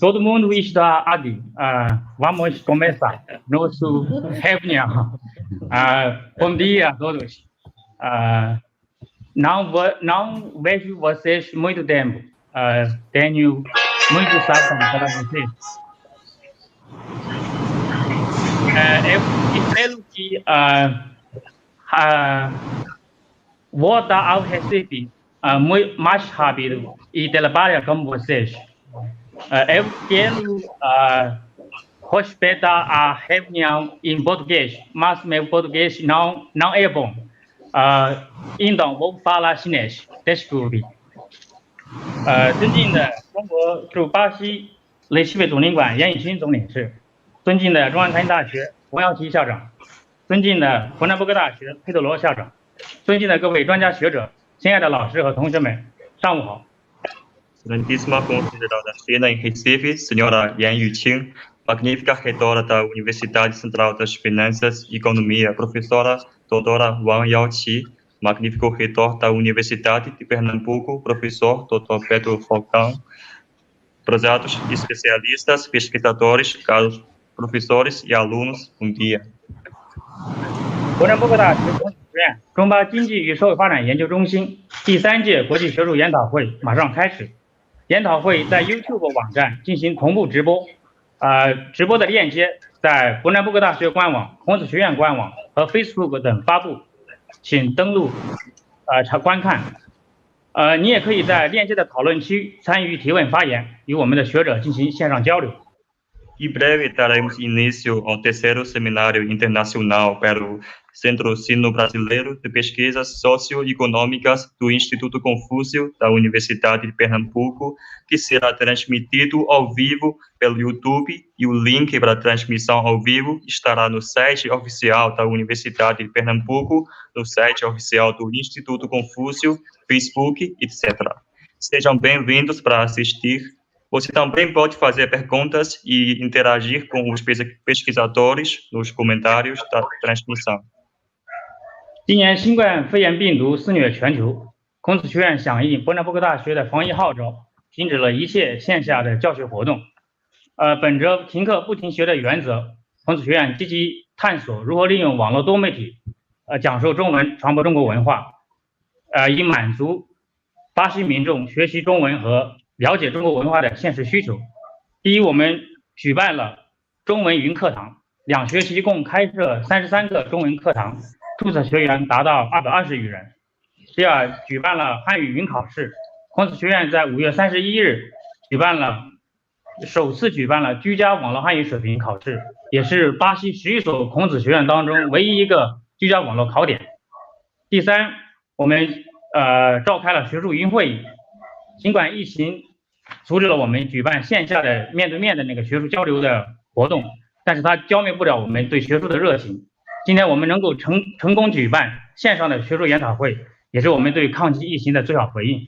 Todo mundo está aqui. Vamos começar nosso reunião. Bom dia a todos. Não vejo vocês muito tempo. Tenho muito saudade para vocês. Eu espero que volta ao Recife mais rápido e trabalhar com vocês. Eu quero respeitar a reunião em português, mas meu português não é bom. Então, vou falar chinês. Desculpe. 尊敬的中国驻巴西雷西贝总领馆严以勋总领事，尊敬的中央财经大学王耀奇校长，尊敬的伯南布哥大学佩德罗校长，尊敬的各位专家学者，亲爱的老师和同学们，上午好。 Excelentíssima conselheira da China em Recife, senhora Yan Yuqing, magnífica reitora da Universidade Central das Finanças e Economia, professora doutora Wang Yaoqi, magnífico reitor da Universidade de Pernambuco, professor Dr. Pedro Falcão, prezados especialistas, pesquisadores, caros professores e alunos, bom dia. 伯南布哥大学孔子学院中巴经济与社会发展研究中心第3届国际学术研讨会马上开始。 研讨会在 YouTube 网站进行同步直播，直播的链接在伯南布哥大学官网、孔子学院官网和 Facebook 等发布，请登录观看。你也可以在链接的讨论区参与提问发言，与我们的学者进行线上交流。 Em breve daremos início ao terceiro Seminário Internacional para o Centro Sino Brasileiro de Pesquisas Socioeconômicas do Instituto Confúcio da Universidade de Pernambuco, que será transmitido ao vivo pelo YouTube, e o link para a transmissão ao vivo estará no site oficial da Universidade de Pernambuco, no site oficial do Instituto Confúcio, Facebook, etc. Sejam bem-vindos para assistir. Você também pode fazer perguntas e interagir com os pesquisadores nos comentários da transmissão. 今年新冠肺炎病毒肆虐全球，孔子学院响应伯南布哥大学的防疫号召，停止了一切线下的教学活动。本着停课不停学的原则，孔子学院积极探索如何利用网络多媒体，讲授中文、传播中国文化，以满足巴西民众学习中文和 了解中国文化的现实需求。第一，我们举办了中文云课堂，2学期共开设33个中文课堂，注册学员达到220余人。第二，举办了汉语云考试。孔子学院在5月31日首次举办了居家网络汉语水平考试，也是巴西11所孔子学院当中唯一一个居家网络考点。第三，我们召开了学术云会议。 尽管疫情阻止了我们举办线下的面对面的那个学术交流的活动，但是它浇灭不了我们对学术的热情。今天我们能够成功举办线上的学术研讨会，也是我们对抗击疫情的最好回应。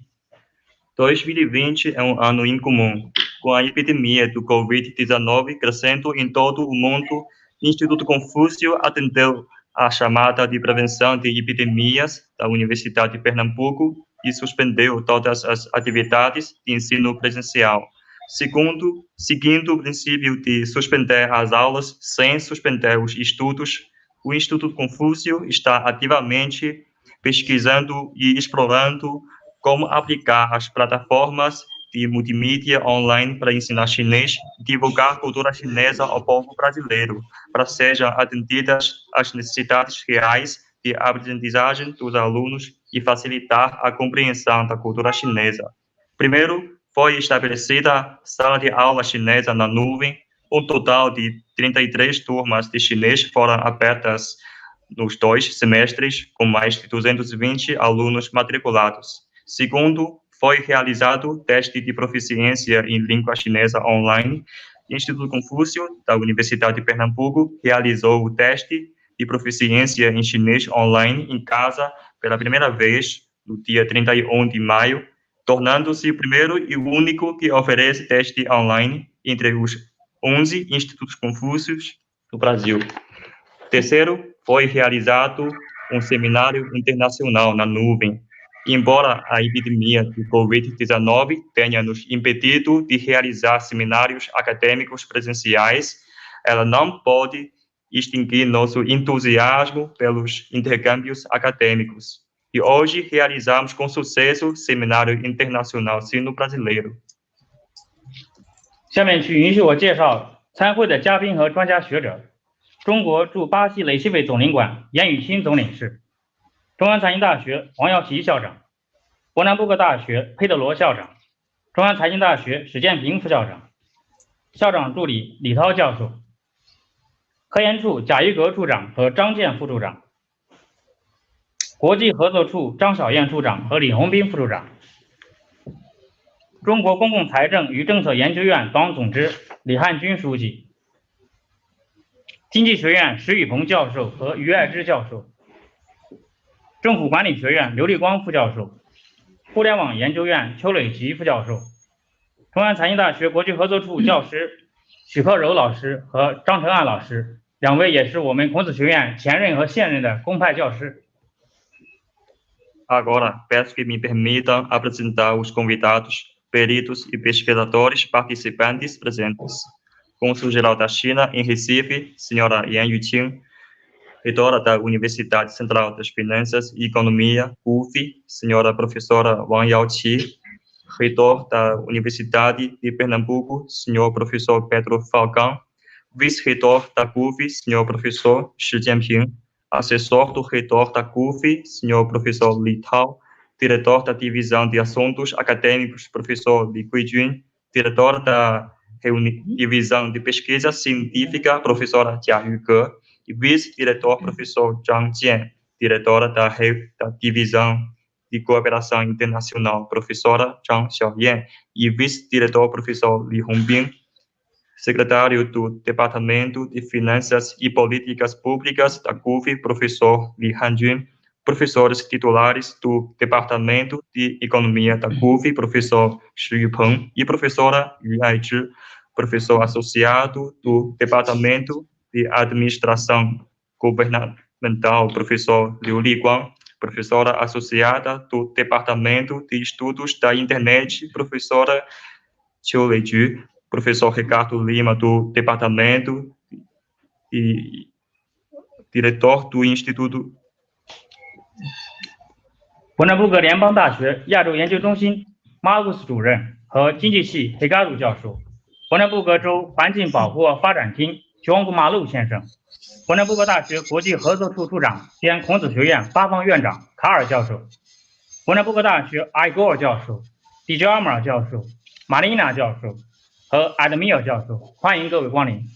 2020 é ano incomum. Com a epidemia do Covid-19 crescendo em todo o mundo, o Instituto Confúcio atendeu a chamada de prevenção de epidemias da Universidade de Pernambuco e suspendeu todas as atividades de ensino presencial. Seguindo o princípio de suspender as aulas sem suspender os estudos, o Instituto Confúcio está ativamente pesquisando e explorando como aplicar as plataformas de multimídia online para ensinar chinês e divulgar a cultura chinesa ao povo brasileiro, para sejam atendidas as necessidades reais de aprendizagem dos alunos e facilitar a compreensão da cultura chinesa. Primeiro, foi estabelecida a sala de aula chinesa na nuvem. Um total de 33 turmas de chinês foram abertas nos 2 semestres, com mais de 220 alunos matriculados. Segundo, foi realizado o teste de proficiência em língua chinesa online. O Instituto Confúcio, da Universidade de Pernambuco, realizou o teste de proficiência em chinês online em casa pela primeira vez no dia 31 de maio, tornando-se o primeiro e o único que oferece teste online entre os 11 institutos confúcios do Brasil. Terceiro, foi realizado um seminário internacional na nuvem. Embora a epidemia do Covid-19 tenha nos impedido de realizar seminários acadêmicos presenciais, ela não pode extinguir nosso entusiasmo pelos intercâmbios acadêmicos. E hoje realizamos com sucesso o Seminário Internacional Sino Brasileiro. 下面请允许我介绍参会的嘉宾和专家学者：中国驻巴西雷西韦总领馆严宇清总领事，中央财经大学王耀奇校长，伯南布克大学佩德罗校长，中央财经大学史建平副校长，校长助理李涛教授，科研处贾一格处长和张健副处长，国际合作处张小燕处长和李红斌副处长，中国公共财政与政策研究院党总支李汉军书记，经济学院石宇鹏教授和于爱之教授，政府管理学院刘立光副教授，互联网研究院邱磊吉副教授，中央财经大学国际合作处教师许克柔老师和张成岸老师，两位也是我们孔子学院前任和现任的公派教师。Agora, peço que me permitam apresentar os convidados, peritos e pesquisadores participantes presentes. Cônsul-Geral da China em Recife, senhora Yan Yuqing, reitora da Universidade Central das Finanças e Economia, UF, senhora professora Wang Yaoqi, reitor da Universidade de Pernambuco, senhor professor Pedro Falcão, vice-reitor da CUF, senhor professor Shi Jianping, assessor do reitor da CUF, senhor professor Li Tao, diretor da Divisão de Assuntos Acadêmicos, professor Li Guijun, diretor da Divisão de Pesquisa Científica, professora Jia Yuge, e vice-diretor, professor Zhang Jian, diretora da Divisão de Cooperação Internacional, professora Zhang Xiaoyan, e vice-diretor, professor Li Hongbin, secretário do Departamento de Finanças e Políticas Públicas da CUF, professor Li Hanjun, professores titulares do Departamento de Economia da CUF, professor Shi Yupeng, e professora Yu Aizhi, professor associado do Departamento de Administração Governamental, professor Liu Liguang, professora associada do Departamento de Estudos da Internet, professora Qiu Leiju, professor Ricardo Lima, do Departamento e diretor do Instituto 伯南布克联邦大学亚洲研究中心马库斯主任和经济系黑加鲁教授，伯南布克州环境保护发展厅琼古马路先生，伯南布克大学国际合作处处长兼孔子学院八方院长卡尔教授，伯南布克大学埃戈尔教授、迪乔阿马尔教授、玛丽娜教授和艾德米尔教授，欢迎各位光临。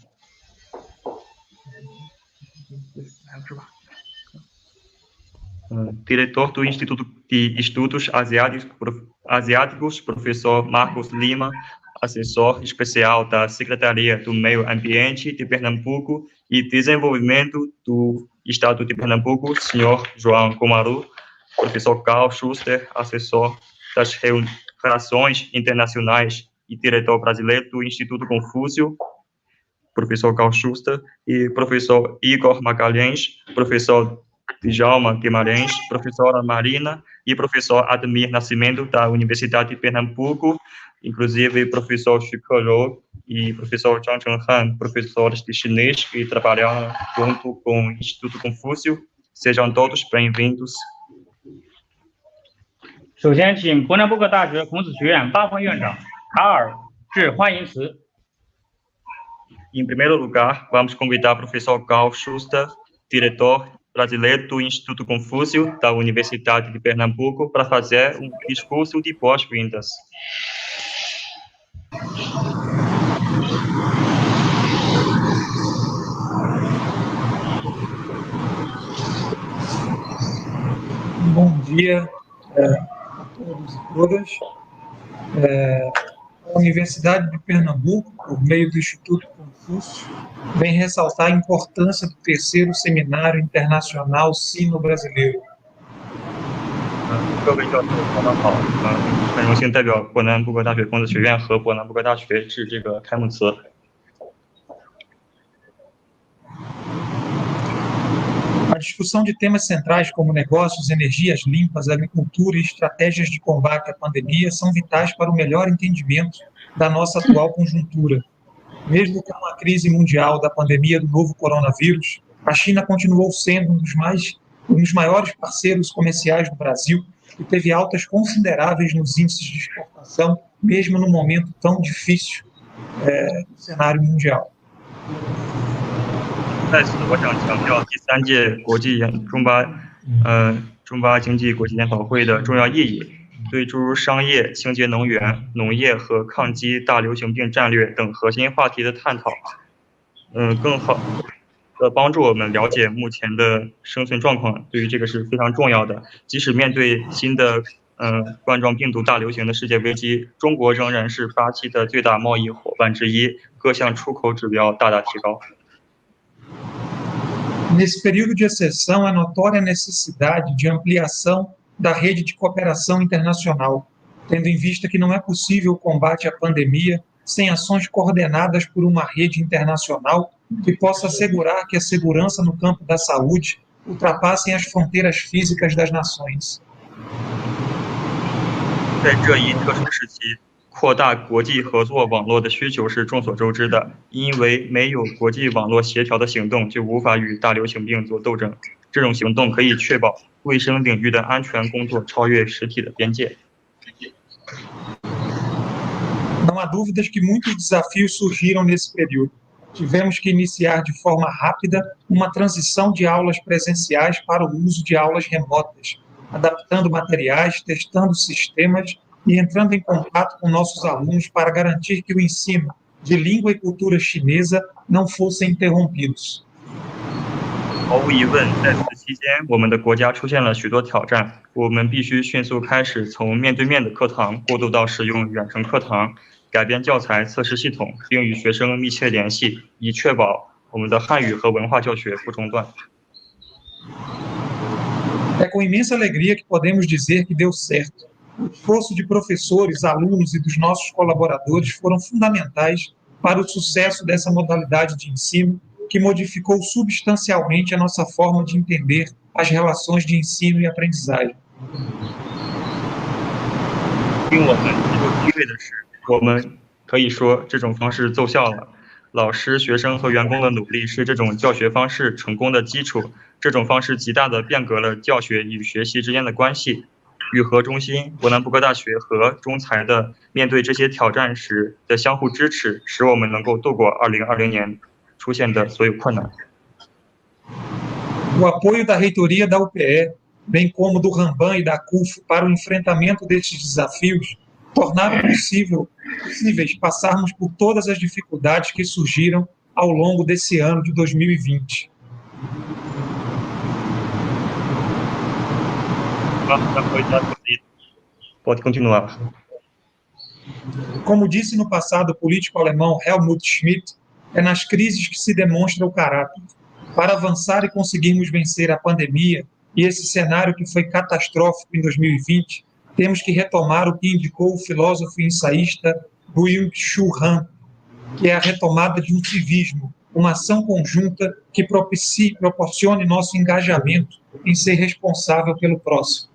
Diretor do Instituto de Estudos Asiáticos, professor Marcos Lima, assessor especial da Secretaria do Meio Ambiente de Pernambuco e Desenvolvimento do Estado de Pernambuco, senhor João Comaru, professor Carl Schuster, assessor das Relações Internacionais e diretor brasileiro do Instituto Confúcio, professor Carl Schuster, e professor Igor Magalhães, professor Djalma Guimarães, professora Marina e professor Ademir Nascimento, da Universidade de Pernambuco, inclusive professor Chico e professor Zhang Chenghan, professores de chinês que trabalham junto com o Instituto Confúcio. Sejam todos bem-vindos. 首先，请伯南布克大学孔子学院八方院长卡尔致欢迎词。Em primeiro lugar, vamos convidar o professor Carl Schuster, diretor brasileiro do Instituto Confúcio da Universidade de Pernambuco, para fazer um discurso de boas-vindas. Bom dia a todos e todas. A Universidade de Pernambuco, por meio do Instituto Confúcio, vem ressaltar a importância do terceiro Seminário Internacional Sino Brasileiro. 各位教授，早上好。很荣幸代表伯南布克大学孔子学院和伯南布克大学致这个开幕词。A discussão de temas centrais como negócios, energias limpas, agricultura e estratégias de combate à pandemia são vitais para o melhor entendimento da nossa atual conjuntura. Mesmo com a crise mundial da pandemia do novo coronavírus, a China continuou sendo um dos maiores parceiros comerciais do Brasil e teve altas consideráveis nos índices de exportação, mesmo num momento tão difícil do cenário mundial. 在此，我想强调第3届中巴经济国际研讨会的重要意义，对诸如商业、清洁能源、农业和抗击大流行病战略等核心话题的探讨，更好的帮助我们了解目前的生存状况，对于这个是非常重要的。即使面对新的冠状病毒大流行的世界危机，中国仍然是巴西的最大贸易伙伴之一，各项出口指标大大提高。 Nesse período de exceção, é notória a necessidade de ampliação da rede de cooperação internacional, tendo em vista que não é possível o combate à pandemia sem ações coordenadas por uma rede internacional que possa assegurar que a segurança no campo da saúde ultrapasse as fronteiras físicas das nações. 在这一特殊时期，扩大国际合作网络的需求是众所周知的，因为没有国际网络协调的行动，就无法与大流行病做斗争。这种行动可以确保卫生领域的安全工作超越实体的边界。 Não há dúvidas que muitos desafios surgiram nesse período. Tivemos que iniciar de forma rápida uma transição de aulas presenciais para o uso de aulas remotas, adaptando materiais, testando sistemas e entrando em contato com nossos alunos para garantir que o ensino de língua e cultura chinesa não fossem interrompidos. 毫无疑问，在此期间，我们的国家出现了许多挑战。我们必须迅速开始从面对面的课堂过渡到使用远程课堂，改变教材测试系统，并与学生密切联系，以确保我们的汉语和文化教学不中断。 É com imensa alegria que podemos dizer que deu certo. O esforço de professores, alunos e dos nossos colaboradores foram fundamentais para o sucesso dessa modalidade de ensino, que modificou substancialmente a nossa forma de entender as relações de ensino e aprendizagem. 令我们极度欣慰的是，我们可以说这种方式奏效了。老师、学生和员工的努力是这种教学方式成功的基础。这种方式极大地变革了教学与学习之间的关系。语合中心、伯南布哥大学和中财的面对这些挑战时的相互支持，使我们能够度过2020年出现的所有困难。 O apoio da reitoria da UPE, bem como do Ramban e da CUF para o enfrentamento desses desafios, tornaram possíveis passarmos por todas as dificuldades que surgiram ao longo desse ano de 2020. Pode continuar. Como disse no passado o político alemão Helmut Schmidt, é nas crises que se demonstra o caráter. Para avançar e conseguirmos vencer a pandemia e esse cenário que foi catastrófico em 2020, temos que retomar o que indicou o filósofo e ensaísta Byung-Chul Han, que é a retomada de um civismo, uma ação conjunta que proporcione nosso engajamento em ser responsável pelo próximo.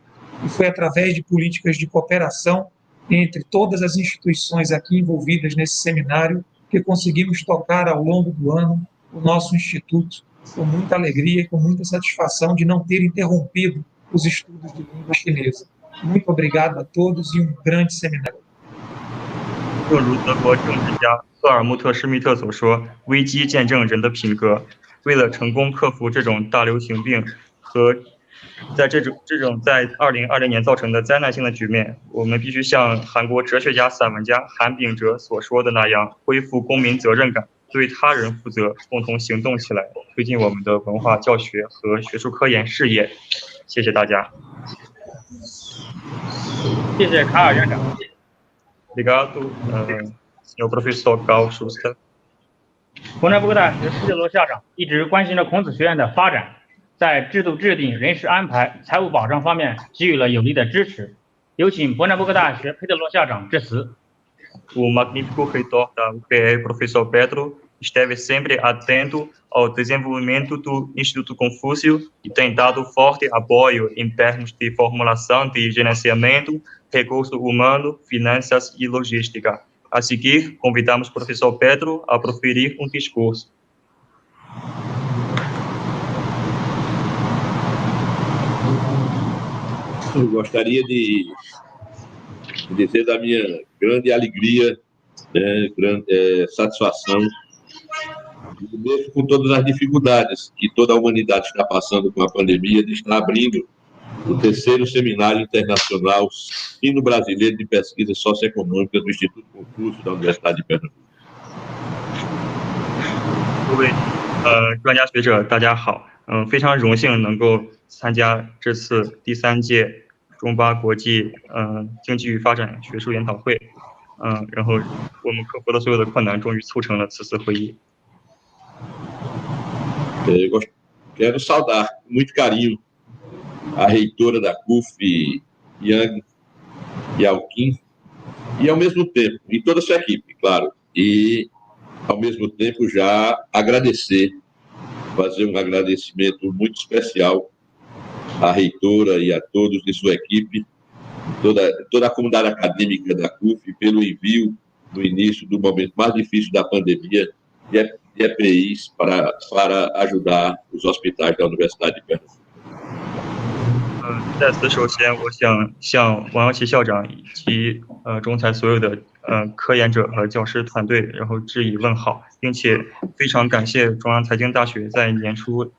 E foi através de políticas de cooperação entre todas as instituições aqui envolvidas nesse seminário que conseguimos tocar ao longo do ano o nosso instituto com muita alegria e com muita satisfação de não ter interrompido os estudos de língua chinesa. Muito obrigado a todos e um grande seminário. 正如德国政治家赫尔穆特·施密特所说：“危机见证人的品格。”为了成功克服这种大流行病和在这种在2020年造成的灾难性的局面，我们必须像韩国哲学家、散文家韩炳哲所说的那样，恢复公民责任感，对他人负责，共同行动起来，推进我们的文化教学和学术科研事业。谢谢大家。谢谢卡尔院长。 Obrigado, senhor professor Carl Schuster. 伯南布哥大学施特罗校长一直关心着孔子学院的发展，在制度制定、人事安排、财务保障方面给予了有力的支持。有请伯南布哥大学佩特罗校长致辞。 O magnífico reitor da UPE, professor Pedro esteve sempre atento ao desenvolvimento do Instituto Confúcio e tem dado forte apoio em termos de formulação de gerenciamento, recurso humano, finanças e logística. A seguir, convidamos o professor Pedro a proferir um discurso. Eu gostaria de dizer da minha grande alegria, grande satisfação, mesmo com todas as dificuldades que toda a humanidade está passando com a pandemia, de estar abrindo o terceiro Seminário Internacional Sino Brasileiro de Pesquisas Socioeconômicas do Instituto Confúcio da Universidade de Pernambuco. 各位专家学者，大家好，非常荣幸能够参加这次第3届中巴国际经济与发展学术研讨会，然后我们克服了所有的困难，终于促成了此次会议。Quero saudar com muito carinho a reitora da CUF, Yang Yalquin, e ao mesmo tempo, e toda a sua equipe, claro, e ao mesmo tempo já fazer um agradecimento muito especial à reitora e a todos de sua equipe, toda a comunidade acadêmica da CUF, pelo envio no início do momento mais difícil da pandemia de EPIs para ajudar os hospitais da Universidade de Pernambuco. 在此，首先我想向王耀奇校长以及中财所有的科研者和教师团队，然后致以问好，并且非常感谢中央财经大学在年初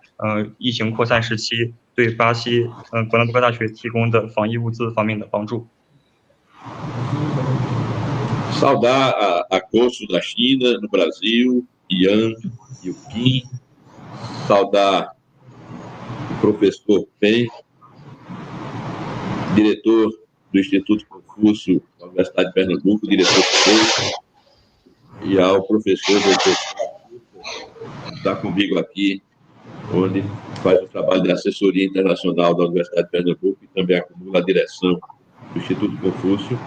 疫情扩散时期对巴西伯南布哥大学提供的防疫物资方面的帮助。Saudar a cônsul da China no Brasil, Yang Yalquin, saudar o professor Pen, diretor do Instituto Confúcio da Universidade de Pernambuco, diretor e ao professor doutor que está comigo aqui, onde faz o trabalho de assessoria internacional da Universidade de Pernambuco e também acumula a direção do Instituto Confúcio.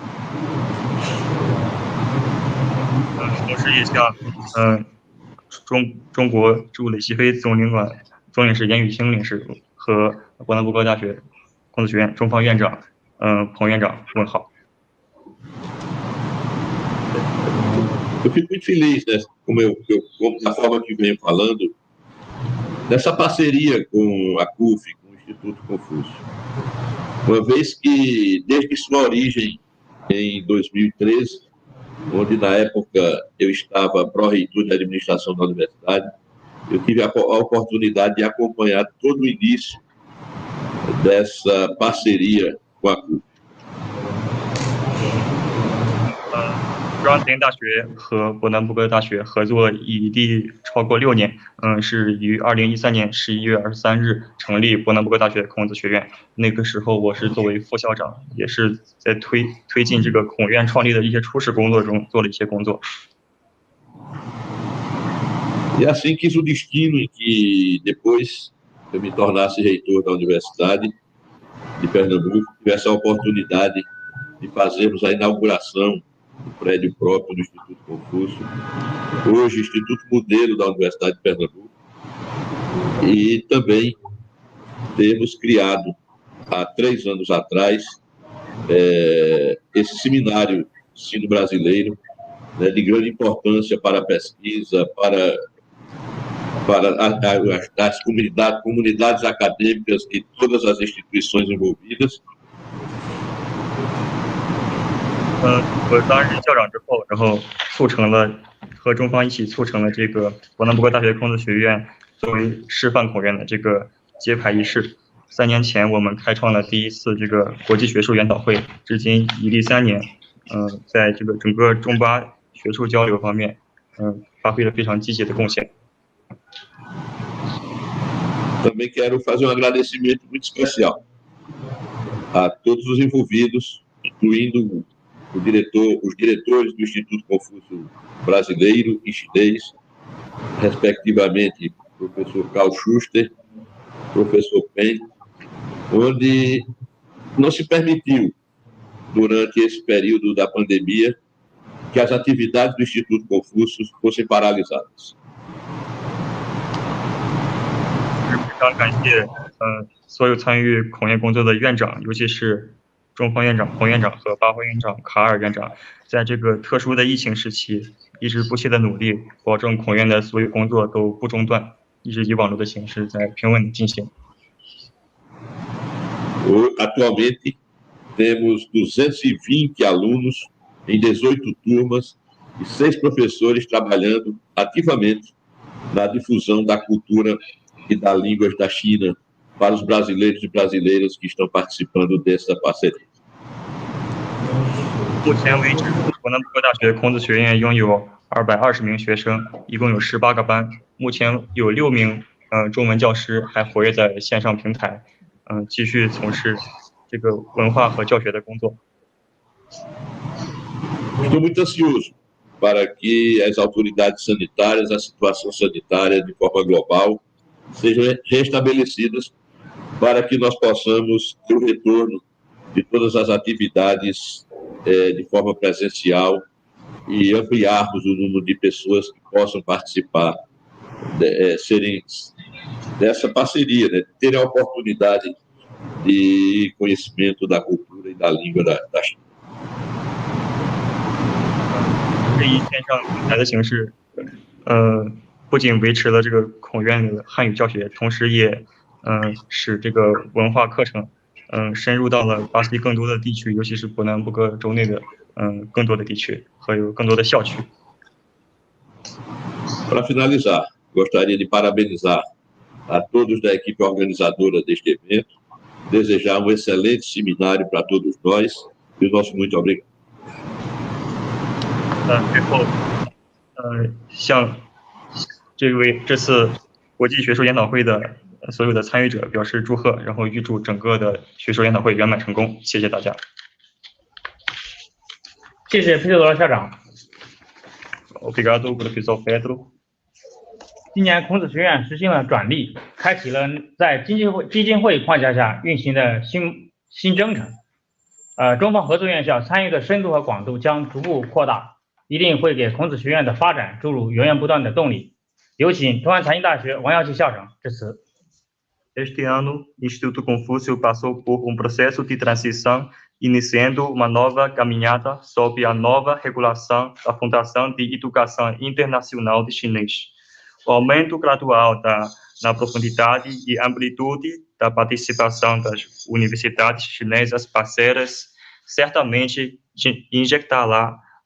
同时也向中国驻雷西非总领馆总领事严宇清领事和伯南布哥大学孔子学院中方院长彭院长问好。 Eu fico muito feliz, né, da forma que venho falando, dessa parceria com a CUF, com o Instituto Confúcio. Uma vez que, desde sua origem em 2013, onde na época eu estava pró-reitor de administração da universidade, eu tive a oportunidade de acompanhar todo o início dessa parceria com a CUF. 中央财经大学和伯南布哥大学合作已历超过6年，是于2013年11月23日成立伯南布哥大学孔子学院。那个时候我是作为副校长，也是在推进这个孔院创立的一些初始工作中做了一些工作。 E assim quis o destino em que depois eu me tornasse reitor da Universidade de Pernambuco, tivesse a oportunidade de fazermos a inauguração do prédio próprio do Instituto Confúcio, hoje Instituto Modelo da Universidade de Pernambuco, e também temos criado, há 3 anos atrás, esse seminário Sino Brasileiro, né, de grande importância para a pesquisa, para as comunidades acadêmicas e todas as instituições envolvidas. 我担任校长之后，然后促成了和中方一起促成了这个伯南布哥大学孔子学院作为示范孔院的这个揭牌仪式。3年前，我们开创了第1次这个国际学术研讨会，至今已历3年。在这个整个中巴学术交流方面，发挥了非常积极的贡献。 Também quero fazer um agradecimento muito especial a todos os envolvidos, incluindo os diretores do Instituto Confúcio Brasileiro e chinês, respectivamente o professor Carl Schuster, professor Pen, onde não se permitiu, durante esse período da pandemia, que as atividades do Instituto Confúcio fossem paralisadas. 常感谢所有参与孔院工作的院长，尤其是中方院长洪院长和巴辉院长、卡尔院长，在这个特殊的疫情时期，一直不懈的努力，保证孔院的所有工作都不中断，一直以网络的形式在平稳地进行。Atualmente, temos 220 alunos em 18 turmas e 6 professores trabalhando ativamente na difusão da cultura e das línguas da China para os brasileiros e brasileiras que estão participando dessa parceria. 目前为止，湖南科大学孔子学院拥有220名学生，一共有18个班，目前有6名中文教师还活跃在线上平台，继续从事这个文化和教学的工作。Estou muito ansioso para que as autoridades sanitárias, a situação sanitária de forma global, sejam restabelecidas para que nós possamos ter o retorno de todas as atividades de forma presencial e ampliarmos o número de pessoas que possam participar, serem dessa parceria, né? Terem a oportunidade de conhecimento da cultura e da língua da China. 这一线上平台的形式，不仅维持了这个孔院的汉语教学，同时也使这个文化课程深入到了巴西更多的地区，尤其是伯南布哥州内的更多的地区和有更多的校区。Para finalizar, gostaria de parabenizar a todos da equipe organizadora deste evento, desejar excelente seminário para todos nós e o nosso muito obrigado. 最后，向这次国际学术研讨会的所有的参与者表示祝贺，然后预祝整个的学术研讨会圆满成功。谢谢大家。谢谢佩德罗校长。Obrigado, professor Pedro。今年孔子学院实行了转例，开启了在基金会框架下运行的新征程。中方合作院校参与的深度和广度将逐步扩大，一定会给孔子学院的发展注入源源不断的动力。有请中央财经大学王耀奇校长致辞。Este ano, o Instituto Confúcio passou por processo de transição, iniciando uma nova caminhada sob a nova regulação da Fundação de Educação Internacional de Chinês. O aumento gradual na profundidade e amplitude da participação das universidades chinesas parceiras certamente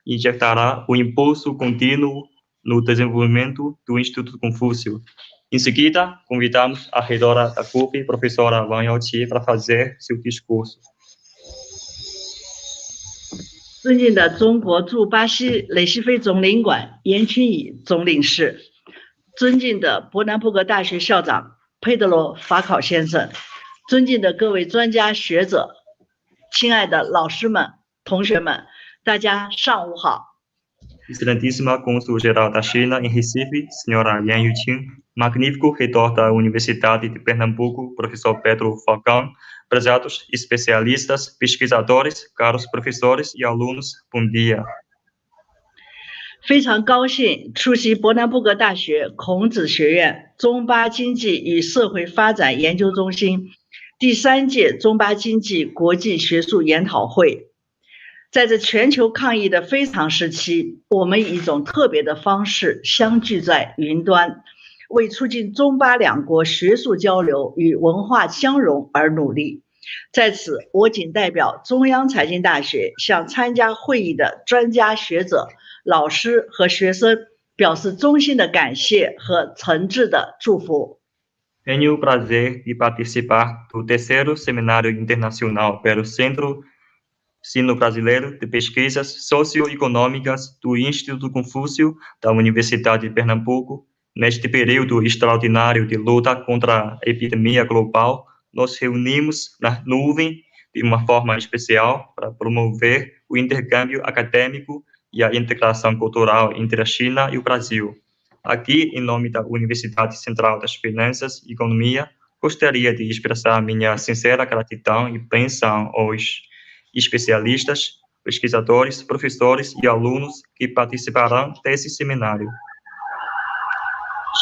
injetará o impulso contínuo no desenvolvimento do Instituto Confúcio. Em seguida, convidamos a reitora da CUP, professora Wang Yaoqi, para fazer seu discurso. 尊敬的中国驻巴西雷西菲总领馆严清乙总领事，尊敬的伯南布格大学校长佩德罗法考先生，尊敬的各位专家学者，亲爱的老师们、同学们，大家上午好。Excelentíssima Cônsul-Geral da China em Recife, senhora Yan Yuqing, magnífico reitor da Universidade de Pernambuco, professor Pedro Falcão, prezados especialistas, pesquisadores, caros professores e alunos, bom dia. 非常高兴出席伯南布格大学孔子学院中巴经济与社会发展研究中心第3届中巴经济国际学术研讨会。在这全球抗疫的非常时期，我们以一种特别的方式相聚在云端，为促进中巴两国学术交流与文化相融而努力。在此，我谨代表中央财经大学向参加会议的专家学者、老师和学生表示衷心的感谢和诚挚的祝福。Tenho o prazer de participar do 3º Seminário Internacional pelo Centro Sino Brasileiro de Pesquisas Socioeconômicas do Instituto Confúcio da Universidade de Pernambuco. Neste período extraordinário de luta contra a epidemia global, nos reunimos na nuvem de uma forma especial para promover o intercâmbio acadêmico e a integração cultural entre a China e o Brasil. Aqui, em nome da Universidade Central das Finanças e Economia, gostaria de expressar minha sincera gratidão e bênção aos especialistas, pesquisadores, professores e alunos que participarão desse seminário.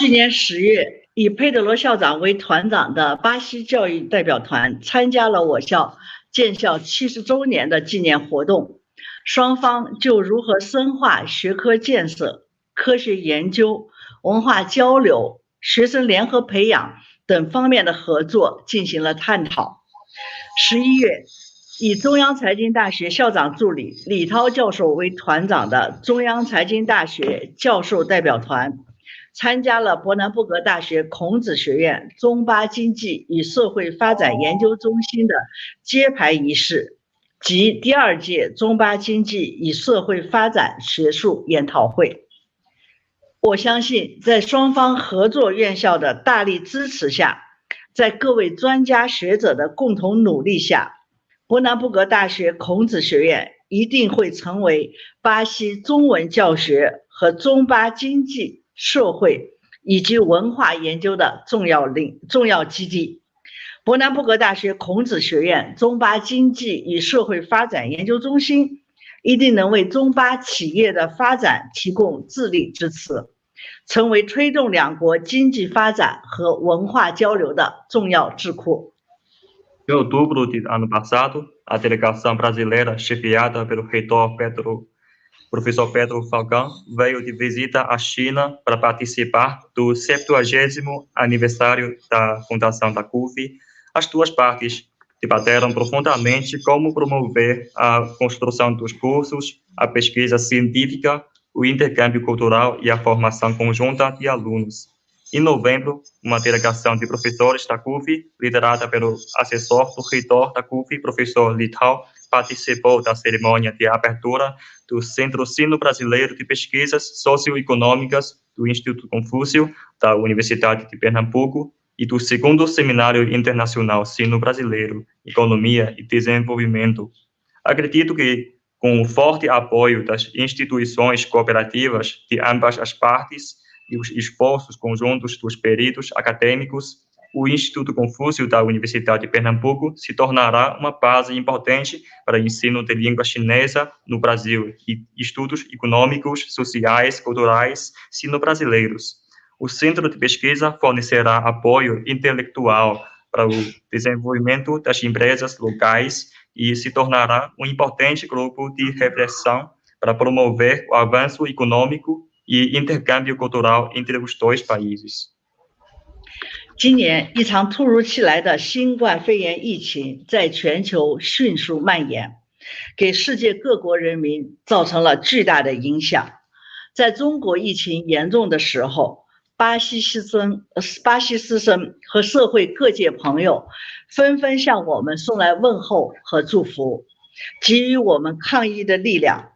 去年10月，以佩德罗校长为团长的巴西教育代表团参加了我校建校70周年的纪念活动。双方就如何深化学科建设、科学研究、文化交流、学生联合培养等方面的合作进行了探讨。11月，以中央财经大学校长助理李涛教授为团长的中央财经大学教授代表团参加了伯南布格大学孔子学院中巴经济与社会发展研究中心的揭牌仪式及第2届中巴经济与社会发展学术研讨会。我相信，在双方合作院校的大力支持下，在各位专家学者的共同努力下，伯南布格大学孔子学院一定会成为巴西中文教学和中巴经济、社会以及文化研究的重要基地。伯南布格大学孔子学院中巴经济与社会发展研究中心一定能为中巴企业的发展提供智力支持，成为推动两国经济发展和文化交流的重要智库。Em outubro do ano passado, a delegação brasileira, chefiada pelo reitor professor Pedro Falcão, veio de visita à China para participar do 70º aniversário da fundação da CUF. As duas partes debateram profundamente como promover a construção dos cursos, a pesquisa científica, o intercâmbio cultural e a formação conjunta de alunos. Em novembro, uma delegação de professores da CUF, liderada pelo assessor do reitor da CUF, professor Lital, participou da cerimônia de abertura do Centro Sino Brasileiro de Pesquisas Socioeconômicas do Instituto Confúcio, da Universidade de Pernambuco, e do 2º Seminário Internacional Sino Brasileiro, Economia e Desenvolvimento. Acredito que, com o forte apoio das instituições cooperativas de ambas as partes e os esforços conjuntos dos peritos acadêmicos, o Instituto Confúcio da Universidade de Pernambuco se tornará uma base importante para o ensino de língua chinesa no Brasil e estudos econômicos, sociais, culturais sino-brasileiros. O Centro de Pesquisa fornecerá apoio intelectual para o desenvolvimento das empresas locais e se tornará um importante grupo de reflexão para promover o avanço econômico e intercâmbio cultural entre os dois países. 今年，一场突如其来的新冠肺炎疫情在全球迅速蔓延，给世界各国人民造成了巨大的影响。在中国疫情严重的时候，巴西师生和社会各界朋友纷纷向我们送来问候和祝福，给予我们抗疫的力量。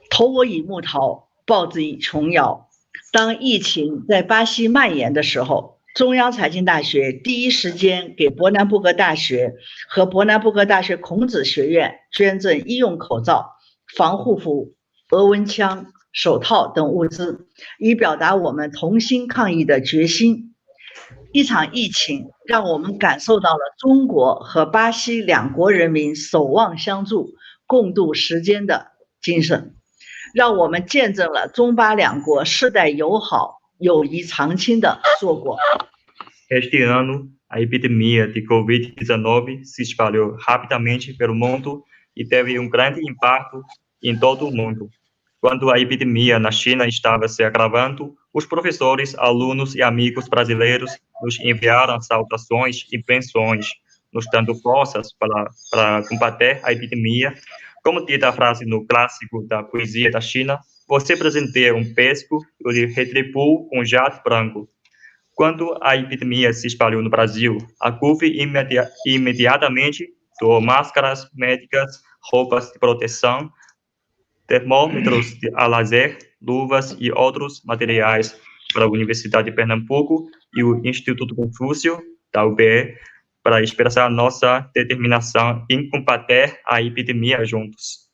投我以木桃，报之以琼瑶。当疫情在巴西蔓延的时候，中央财经大学第一时间给伯南布格大学和伯南布格大学孔子学院捐赠医用口罩、防护服、额温枪、手套等物资，以表达我们同心抗疫的决心。一场疫情让我们感受到了中国和巴西两国人民守望相助、共度时艰的精神，让我们见证了中巴两国世代友好、友谊长青的硕果。Este ano, a epidemia de Covid-19 se espalhou rapidamente pelo mundo e teve grande impacto em todo o mundo. Quando a epidemia na China estava se agravando, os professores, alunos e amigos brasileiros nos enviaram saudações e bênçãos, nos dando forças para combater a epidemia. Como diz a frase no clássico da poesia da China, você presenteia pesco, eu lhe retribuo jato branco. Quando a epidemia se espalhou no Brasil, a CUF imediatamente doou máscaras médicas, roupas de proteção, termômetros a laser, luvas e outros materiais para a Universidade de Pernambuco e o Instituto Confúcio, da UPE, para expressar nossa determinação em combater a epidemia juntos.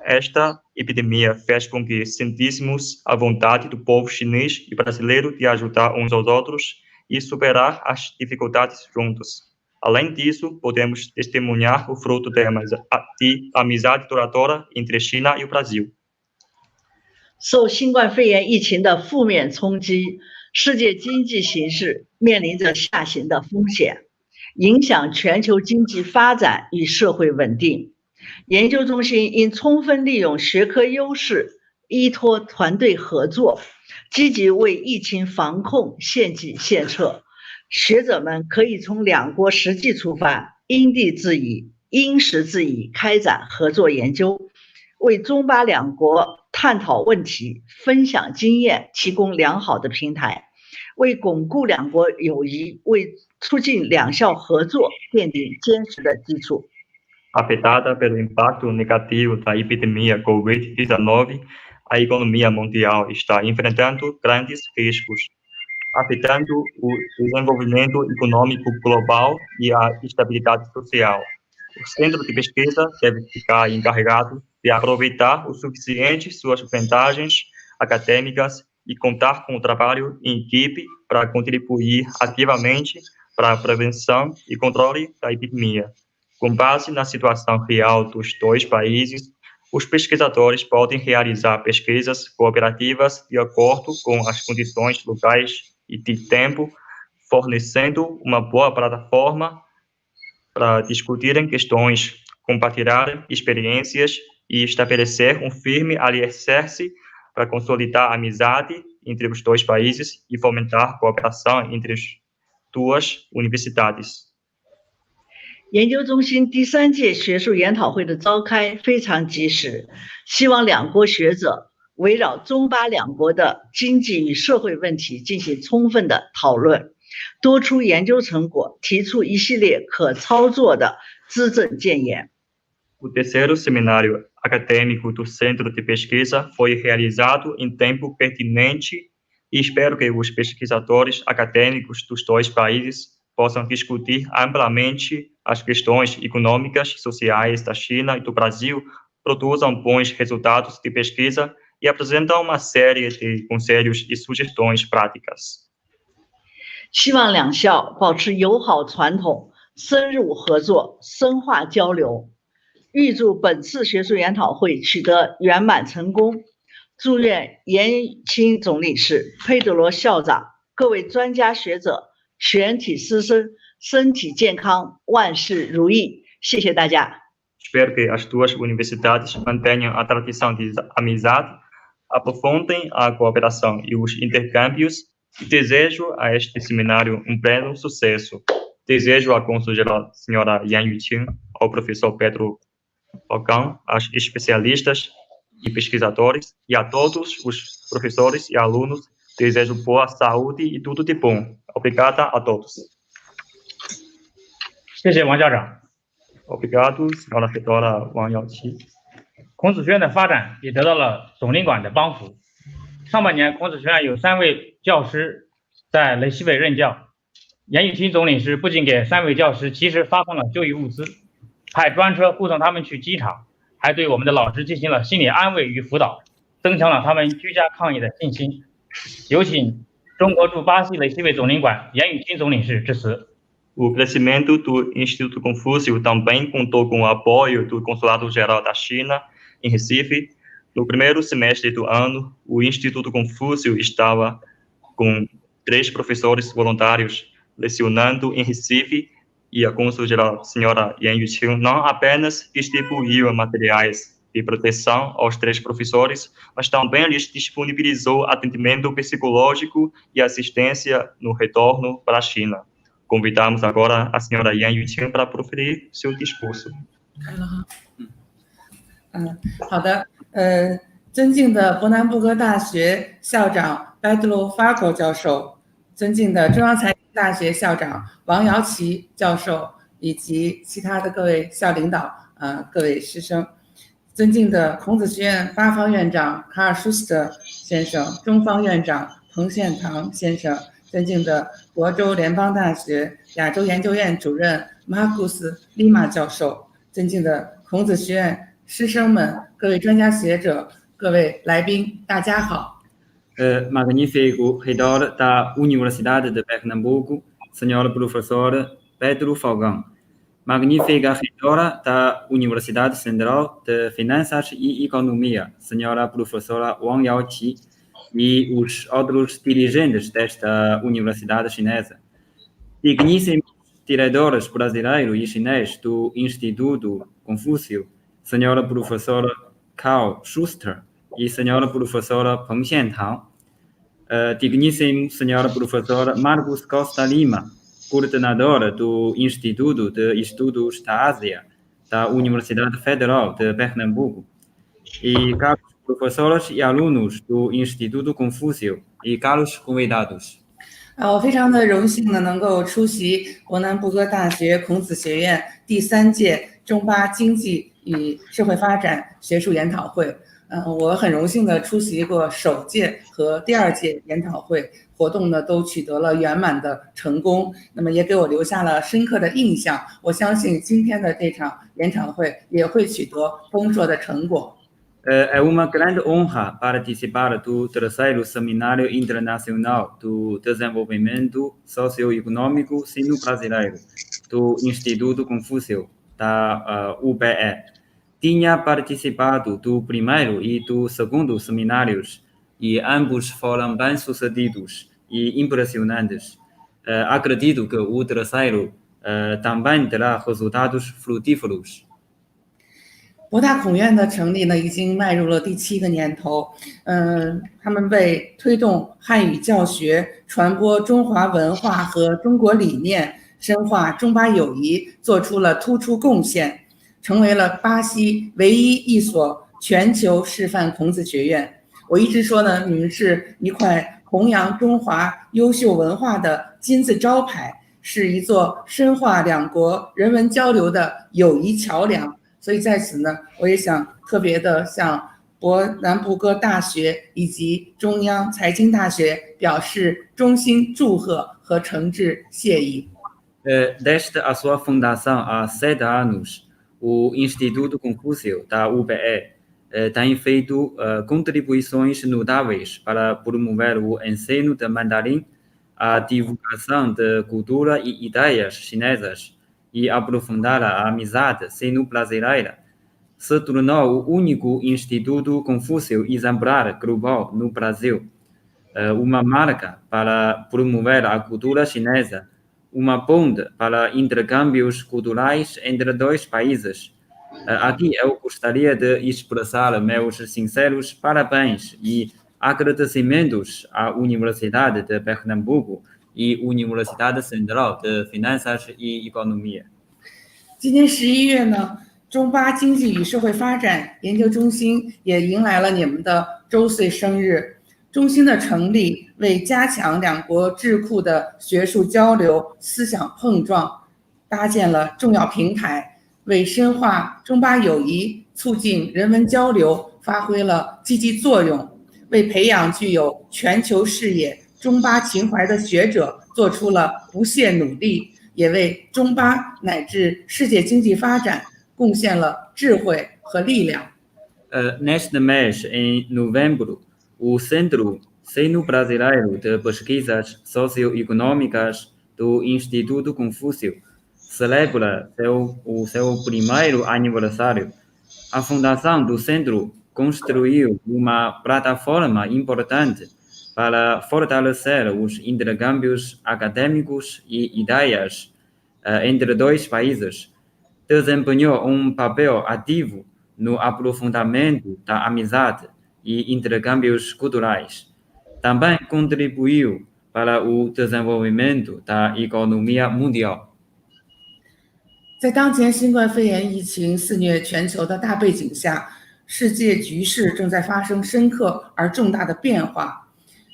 Esta epidemia fez com que sentíssemos a vontade do povo chinês e brasileiro de ajudar uns aos outros e superar as dificuldades juntos. Além disso, podemos testemunhar o fruto de amizade duradoura entre China e o Brasil. 受新冠肺炎疫情的负面冲击，世界经济形势面临着下行的风险，影响全球经济发展与社会稳定。研究中心应充分利用学科优势，依托团队合作，积极为疫情防控献计献策。学者们可以从两国实际出发，因地制宜、因时制宜开展合作研究，为中巴两国探讨问题、分享经验提供良好的平台，为巩固两国友谊、为促进两校合作奠定坚实的基础。Afetada pelo impacto negativo da epidemia Covid-19, a economia mundial está enfrentando grandes riscos, afetando o desenvolvimento econômico global e a estabilidade social. O centro de pesquisa deve ficar encarregado de aproveitar o suficiente suas vantagens acadêmicas e contar com o trabalho em equipe para contribuir ativamente para a prevenção e controle da epidemia. Com base na situação real dos dois países, os pesquisadores podem realizar pesquisas cooperativas de acordo com as condições locais e de tempo, fornecendo uma boa plataforma para discutirem questões, compartilhar experiências e estabelecer um firme alicerce para consolidar a amizade entre os dois países e fomentar cooperação entre as duas universidades. 研究中心第3届学术研讨会的召开非常及时，希望两国学者围绕中巴两国的经济与社会问题进行充分的讨论，多出研究成果，提出一系列可操作的资政建言。O terceiro seminário acadêmico do Centro de Pesquisa foi realizado em tempo pertinente e espero que os pesquisadores acadêmicos dos dois países possam discutir amplamente as questões econômicas e sociais da China e do Brasil, produzam bons resultados de pesquisa e apresentam uma série de conselhos e sugestões práticas. 希望两校保持友好传统，深入合作，深化交流。预祝本次学术研讨会取得圆满成功。祝愿严宇清总领事、佩德罗校长、各位专家学者、全体师生身体健康，万事如意。谢谢大家。Espero que as duas universidades mantenham a tradição de amizade, aprofundem a cooperação e os intercâmbios. Desejo a este seminário um pleno sucesso. Desejo à cônsul-geral senhora Yan Yuqing, ao professor Pedro Falcão, aos especialistas e pesquisadores e a todos os professores e alunos, desejo boa saúde e tudo de bom. Obrigada a todos. 谢谢王校长。 Obrigado, senhora reitora Wang Yaoqi. 孔子学院的发展也得到了总领馆的帮扶。上半年，孔子学院有3位教师在雷西北任教。严宇清总领事不仅给3位教师及时发放了就医物资，派专车护送他们去机场，还对我们的老师进行了心理安慰与辅导，增强了他们居家抗疫的信心。有请中国驻巴西雷西北总领馆严宇清总领事致辞。 O crescimento do Instituto Confúcio também contou com o apoio do Consulado-Geral da China em Recife. No primeiro semestre do ano, o Instituto Confúcio estava com 3 professores voluntários lecionando em Recife e a cônsul-geral senhora Yan Yuqing não apenas distribuiu materiais de proteção aos 3 professores, mas também lhes disponibilizou atendimento psicológico e assistência no retorno para a China. Convidamos agora a senhora Yan Yuqing para proferir seu discurso. 好的，尊敬的伯南布哥大学校长白德罗法国教授，尊敬的中央财经大学校长王瑶琪教授，以及其他的各位校领导，各位师生，尊敬的孔子学院巴方院长卡尔舒斯特先生，中方院长彭宪堂先生，尊敬的国州联邦大学亚洲研究院主任马库斯利马教授，尊敬的孔子学院师生们，各位专家学者，各位来宾，大家好。Magnífico reitor da Universidade de Pernambuco, senhor professor Pedro Falcão. Magnífica reitora da Universidade Central de Finanças e Economia, senhora professora Wang Yaoqi. e os outros dirigentes desta universidade chinesa. Digníssimos tiradores brasileiro e chinês do Instituto Confúcio, senhora professora Cao Schuster e senhora professora Peng Xiantang, digníssimo senhora professora Marcos Costa Lima, coordenadora do Instituto de Estudos da Ásia da Universidade Federal de Pernambuco, e caros professores e alunos do Instituto Confúcio e caros convidados. 我非常的荣幸呢，能够出席伯南布哥大学孔子学院第3届中巴经济与社会发展学术研讨会。我很荣幸的出席过首届和第2届研讨会，活动呢都取得了圆满的成功，那么也给我留下了深刻的印象。我相信今天的这场研讨会也会取得丰硕的成果。É uma grande honra participar do terceiro Seminário Internacional do Desenvolvimento Socioeconômico Sino Brasileiro, do Instituto Confúcio, da UBE. Tinha participado do primeiro e do segundo seminários, e ambos foram bem-sucedidos e impressionantes. Acredito que o terceiro também terá resultados frutíferos. 博大孔院的成立呢，已经迈入了第7个年头。他们为推动汉语教学、传播中华文化和中国理念、深化中巴友谊做出了突出贡献，成为了巴西唯一一所全球示范孔子学院。我一直说呢，你们是一块弘扬中华优秀文化的金字招牌，是一座深化两国人文交流的友谊桥梁。所以在此呢，我也想特别的向伯南布哥大学以及中央财经大学表示衷心祝贺和诚挚谢意。Desde a sua fundação há 7 anos, o Instituto Confúcio da UBE tem feito contribuições notáveis para promover o ensino de mandarim, a divulgação de cultura e ideias chinesas e aprofundar a amizade sino-brasileira. Se tornou o único Instituto Confúcio exemplar global no Brasil, uma marca para promover a cultura chinesa, uma ponte para intercâmbios culturais entre 2 países. Aqui eu gostaria de expressar meus sinceros parabéns e agradecimentos à Universidade de Pernambuco e Universidade Central de Finanças e Economia. 今年11月呢，中巴经济与社会发展研究中心也迎来了你们的周岁生日。中心的成立为加强两国智库的学术交流、思想碰撞搭建了重要平台，为深化中巴友谊、促进人文交流发挥了积极作用，为培养具有全球视野、中巴情怀的学者做出了不懈努力，也为中巴乃至世界经济发展贡献了智慧和力量。Neste mês, em novembro, o Centro Sino-Brasileiro de Pesquisas Socioeconômicas do Instituto Confúcio celebra o seu primeiro aniversário. A fundação do centro construiu uma plataforma importante para fortalecer os intercâmbios acadêmicos e ideias entre 2 países. Desempenhou um papel ativo no aprofundamento da amizade e intercâmbios culturais. Também contribuiu para o desenvolvimento da economia mundial. 在当前新冠肺炎疫情肆虐全球的大背景下，世界局势正在发生深刻而重大的变化。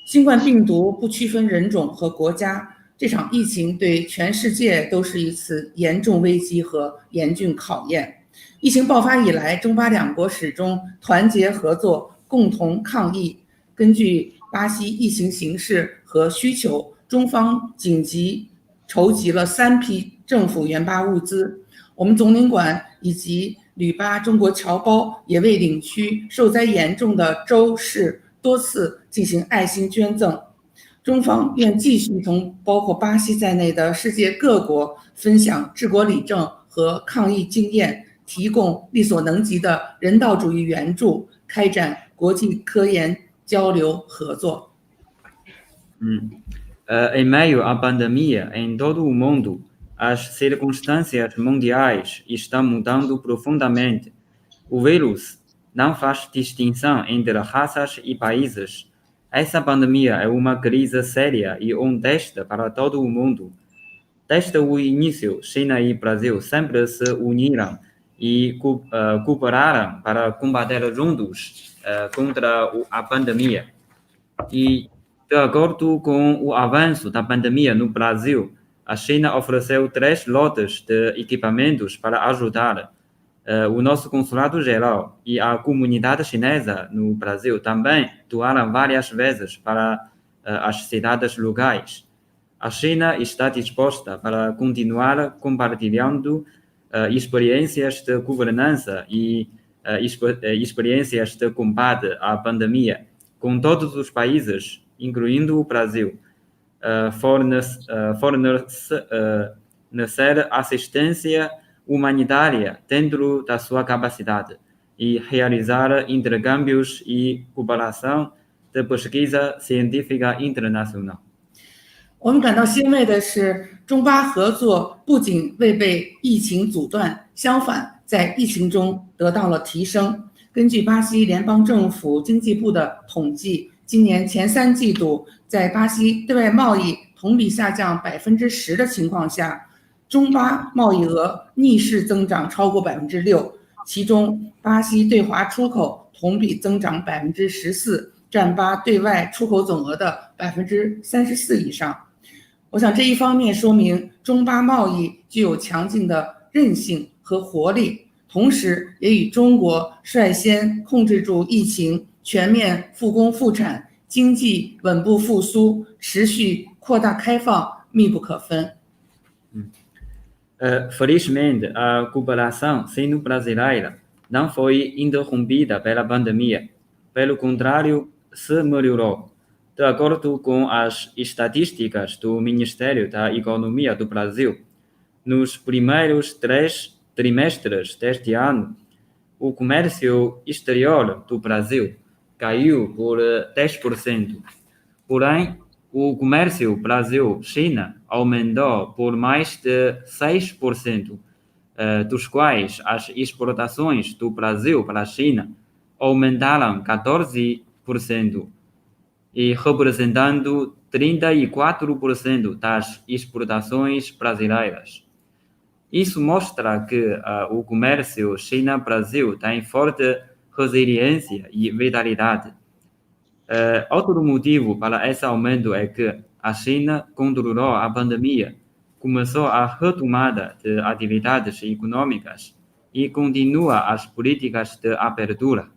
新冠病毒不区分人种和国家，这场疫情对全世界都是一次严重危机和严峻考验。疫情爆发以来，中巴两国始终团结合作，共同抗疫。根据巴西疫情形势和需求，中方紧急筹集了3批政府援巴物资。我们总领馆以及旅巴中国侨胞也为领区受灾严重的州市多次进行爱心捐赠。中方愿继续同包括巴西在内的世界各国分享治国理政和抗疫经验，提供力所能及的人道主义援助，开展国际科研交流合作。Em meio à pandemia em todo o mundo, as circunstâncias mundiais estão mudando profundamente. O vírus não faz distinção entre raças e países. Essa pandemia é uma crise séria e honesta para todo o mundo. Desde o início, China e Brasil sempre se uniram e cooperaram para combater juntos contra a pandemia. E, de acordo com o avanço da pandemia no Brasil, a China ofereceu 3 lotes de equipamentos para ajudar. O nosso consulado-geral e a comunidade chinesa no Brasil também doaram várias vezes para as cidades locais. A China está disposta para continuar compartilhando experiências de governança e experiências de combate à pandemia com todos os países, incluindo o Brasil, fornecer assistência humanitária dentro da sua capacidade e realizar intercâmbios e cooperação的pesquisa científica internacional。我们感到欣慰的是，中巴合作不仅未被疫情阻断，相反，在疫情中得到了提升。根据巴西联邦政府经济部的统计，今年前3季度，在巴西对外贸易同比下降10%的情况下，中巴贸易额逆势增长超过6%，其中巴西对华出口同比增长14%，占巴对外出口总额的34%以上。我想这一方面说明中巴贸易具有强劲的韧性和活力，同时也与中国率先控制住疫情、全面复工复产、经济稳步复苏、持续扩大开放密不可分。Felizmente, a cooperação sino-brasileira não foi interrompida pela pandemia. Pelo contrário, se melhorou. De acordo com as estatísticas do Ministério da Economia do Brasil, nos primeiros 3 trimestres deste ano, o comércio exterior do Brasil caiu por 10%. Porém, o comércio Brasil-China aumentou por mais de 6%, dos quais as exportações do Brasil para a China aumentaram 14%, e representando 34% das exportações brasileiras. Isso mostra que o comércio China-Brasil tem forte resiliência e vitalidade. Outro motivo para esse aumento é que a China controlou a pandemia, começou a retomada de atividades econômicas e continua as políticas de abertura.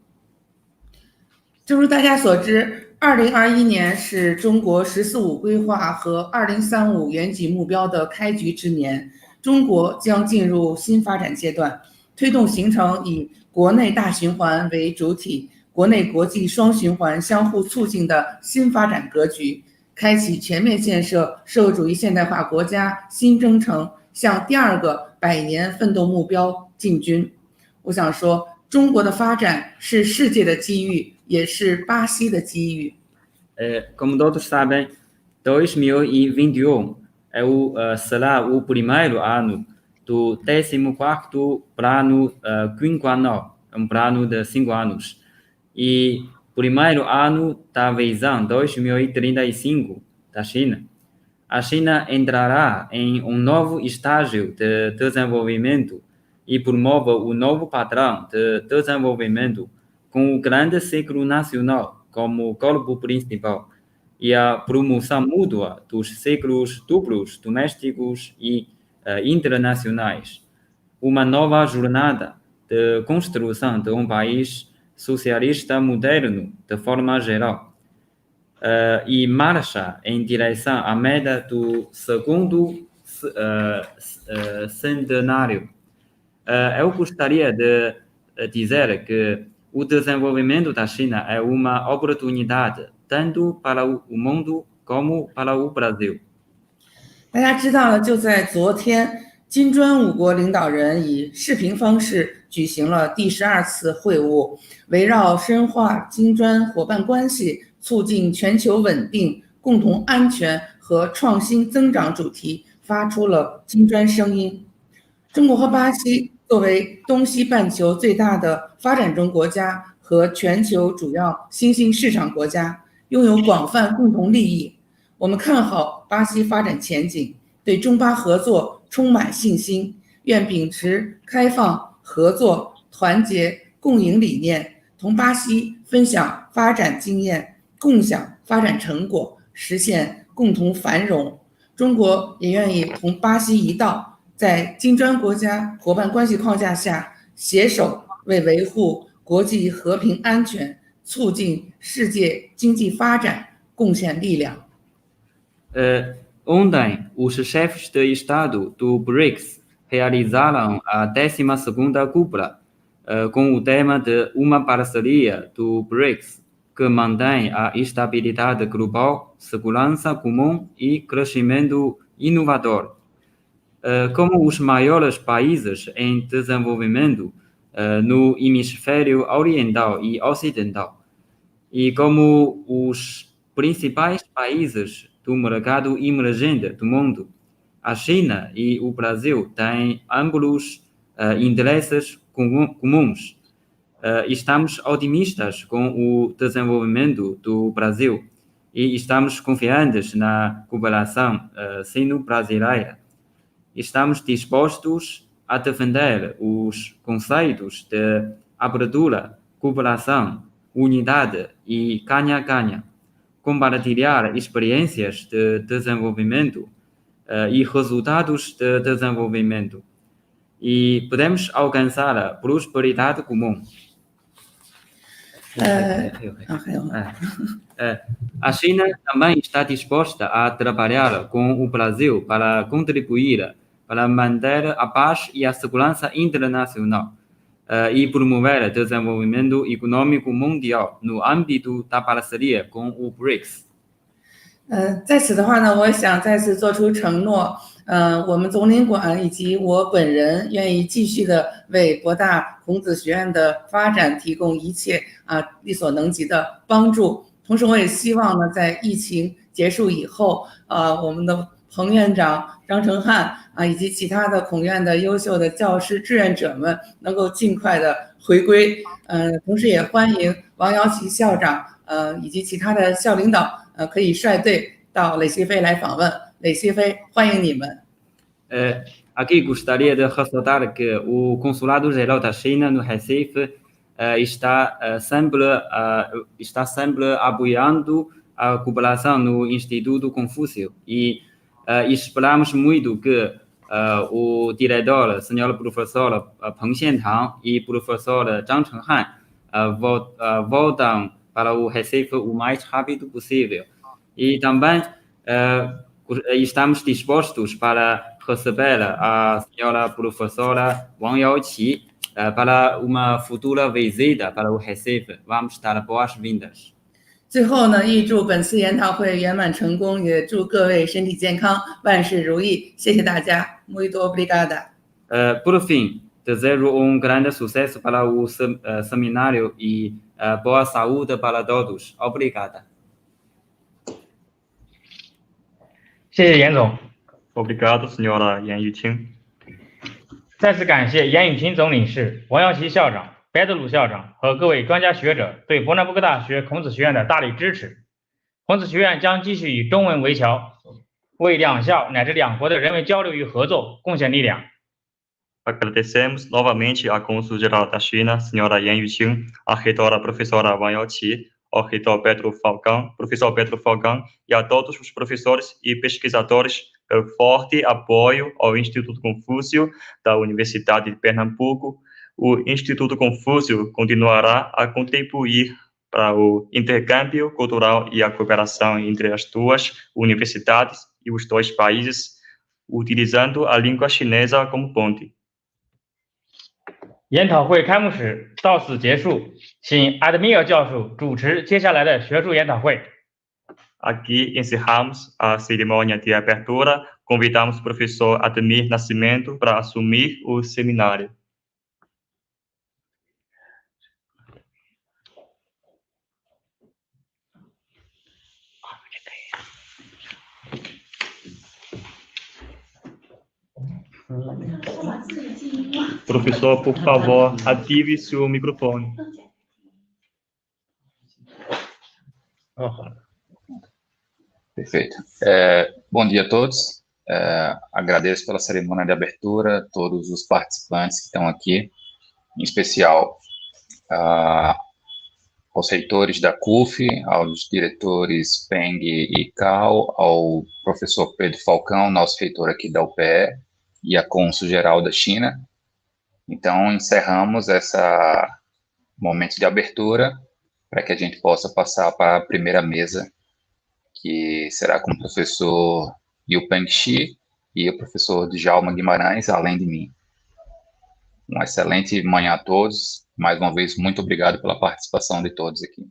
正如大家所知，2021年是中国“十四五”规划和2035远景目标的开局之年。中国将进入新发展阶段，推动形成以国内大循环为主体、国内国际双循环相互促进的新发展格局，开启全面建设社会主义现代化国家新征程，向第2个100年奋斗目标进军。我想说，中国的发展是世界的机遇，也是巴西的机遇。Como todos sabem, 2021 será o primeiro ano do 14º plano quinquenal, plano de 5 anos, e primeiro ano da visão 2035 da China. A China entrará em um novo estágio de desenvolvimento e promove o novo padrão de desenvolvimento com o grande ciclo nacional como corpo principal e a promoção mútua dos ciclos duplos domésticos e internacionais. Uma nova jornada de construção de um país socialista moderno de forma geral e marcha em direção à meta do segundo centenário. Eu gostaria de dizer que o desenvolvimento da China é uma oportunidade tanto para o mundo como para o Brasil. 大家知道了，就在昨天，金砖5国领导人以视频方式举行了第12次会晤，围绕深化金砖伙伴关系、促进全球稳定、共同安全和创新增长主题发出了金砖声音。中国和巴西作为东西半球最大的发展中国家和全球主要新兴市场国家，拥有广泛共同利益。我们看好巴西发展前景，对中巴合作充满信心，愿秉持开放、合作、团结、共赢理念，同巴西分享发展经验，共享发展成果，实现共同繁荣。中国也愿意同巴西一道，在金砖国家伙伴关系框架下，携手为维护国际和平安全、促进世界经济发展贡献力量。Ontem, os chefes de Estado do BRICS realizaram a 12ª cúpula, com o tema de uma parceria do BRICS que mantém a estabilidade global, segurança comum e crescimento inovador. Como os maiores países em desenvolvimento no hemisfério oriental e ocidental, e como os principais países do mercado emergente do mundo, a China e o Brasil têm ambos interesses comuns. Estamos otimistas com o desenvolvimento do Brasil e estamos confiantes na cooperação sino-brasileira. Estamos dispostos a defender os conceitos de abertura, cooperação, unidade e ganha-ganha, compartilhar experiências de desenvolvimento e resultados de desenvolvimento, e podemos alcançar a prosperidade comum. A China também está disposta a trabalhar com o Brasil para contribuir para manter a paz e a segurança internacional e promover desenvolvimento econômico mundial no âmbito da parceria com o BRICS. 在此的话呢，我想再次做出承诺，我们总领馆以及我本人愿意继续的为博大孔子学院的发展提供一切力所能及的帮助。同时，我也希望呢，在疫情结束以后，我们的彭院长张成汉以及其他的孔院的优秀的教师志愿者们能够尽快的回归。同时也欢迎王瑶琪校长以及其他的校领导可以率队到累西非来访问。累西非欢迎你们。Aqui gostaria de ressaltar que o Consulado-Geral da China no Recife está sempre apoiando a cooperação no Instituto Confúcio e esperamos muito que o diretor, o senhor professor Peng Xiantang e o professor Zhang Chenghan voltam para o Recife o mais rápido possível. E também estamos dispostos para receber a senhora professora Wang Yaoqi para uma futura visita para o Recife. Vamos dar boas-vindas. 最后呢，预祝本次研讨会圆满成功，也祝各位身体健康，万事如意。谢谢大家。Muito obrigada. Por fim, desejo grande sucesso para o seminário e boa saúde para todos. Obrigada. 谢谢严总。Obrigado, senhora Yan Yuqing. 再次感谢严雨晴总领事、王耀琪校长、白德鲁校长和各位专家学者对伯南布哥大学孔子学院的大力支持。孔子学院将继续以中文为桥，为两校乃至两国的人文交流与合作贡献力量。Agradecemos novamente à Cônsul-Geral da China, senhora Yan Yuqing, à reitora professora Wang Yaoqi, ao reitor professor Pedro Falcão e a todos os professores e pesquisadores pelo forte apoio ao Instituto Confúcio da Universidade de Pernambuco. O Instituto Confúcio continuará a contribuir para o intercâmbio cultural e a cooperação entre as duas universidades e os dois países, utilizando a língua chinesa como ponte. 研讨会开幕式到此结束，请阿德米尔教授主持接下来的学术研讨会。Aqui encerramos a cerimônia de abertura. Convidamos o professor Ademir Nascimento para assumir o seminário. Professor, por favor, ative seu microfone. Perfeito. Bom dia a todos. Agradeço pela cerimônia de abertura, todos os participantes que estão aqui, em especial aos reitores da CUF, aos diretores Peng e Cao, ao professor Pedro Falcão, nosso reitor aqui da UPE, e a cônsul-geral da China. Então, encerramos esse momento de abertura para que a gente possa passar para a primeira mesa, que será com o professor Yupeng Shi e o professor Djalma Guimarães, além de mim. Uma excelente manhã a todos. Mais uma vez, muito obrigado pela participação de todos aqui.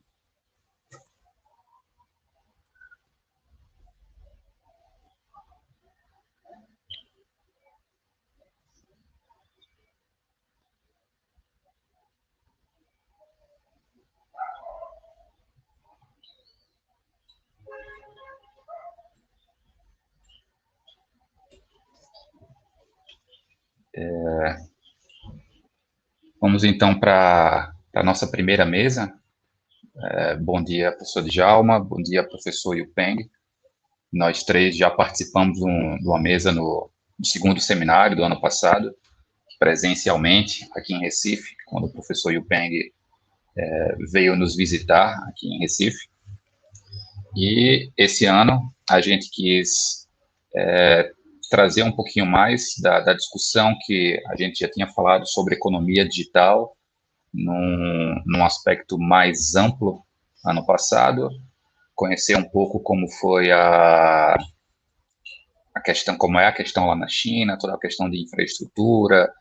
Vamos então para a nossa primeira mesa. Bom dia, professor Djalma, bom dia, professor Yupeng. Nós três já participamos de uma mesa no segundo seminário do ano passado, presencialmente, aqui em Recife, quando o professor Yupeng veio nos visitar aqui em Recife. E esse ano a gente quis trazer um pouquinho mais da discussão que a gente já tinha falado sobre economia digital num aspecto mais amplo ano passado, conhecer um pouco como foi a questão, como é a questão lá na China, toda a questão de infraestrutura,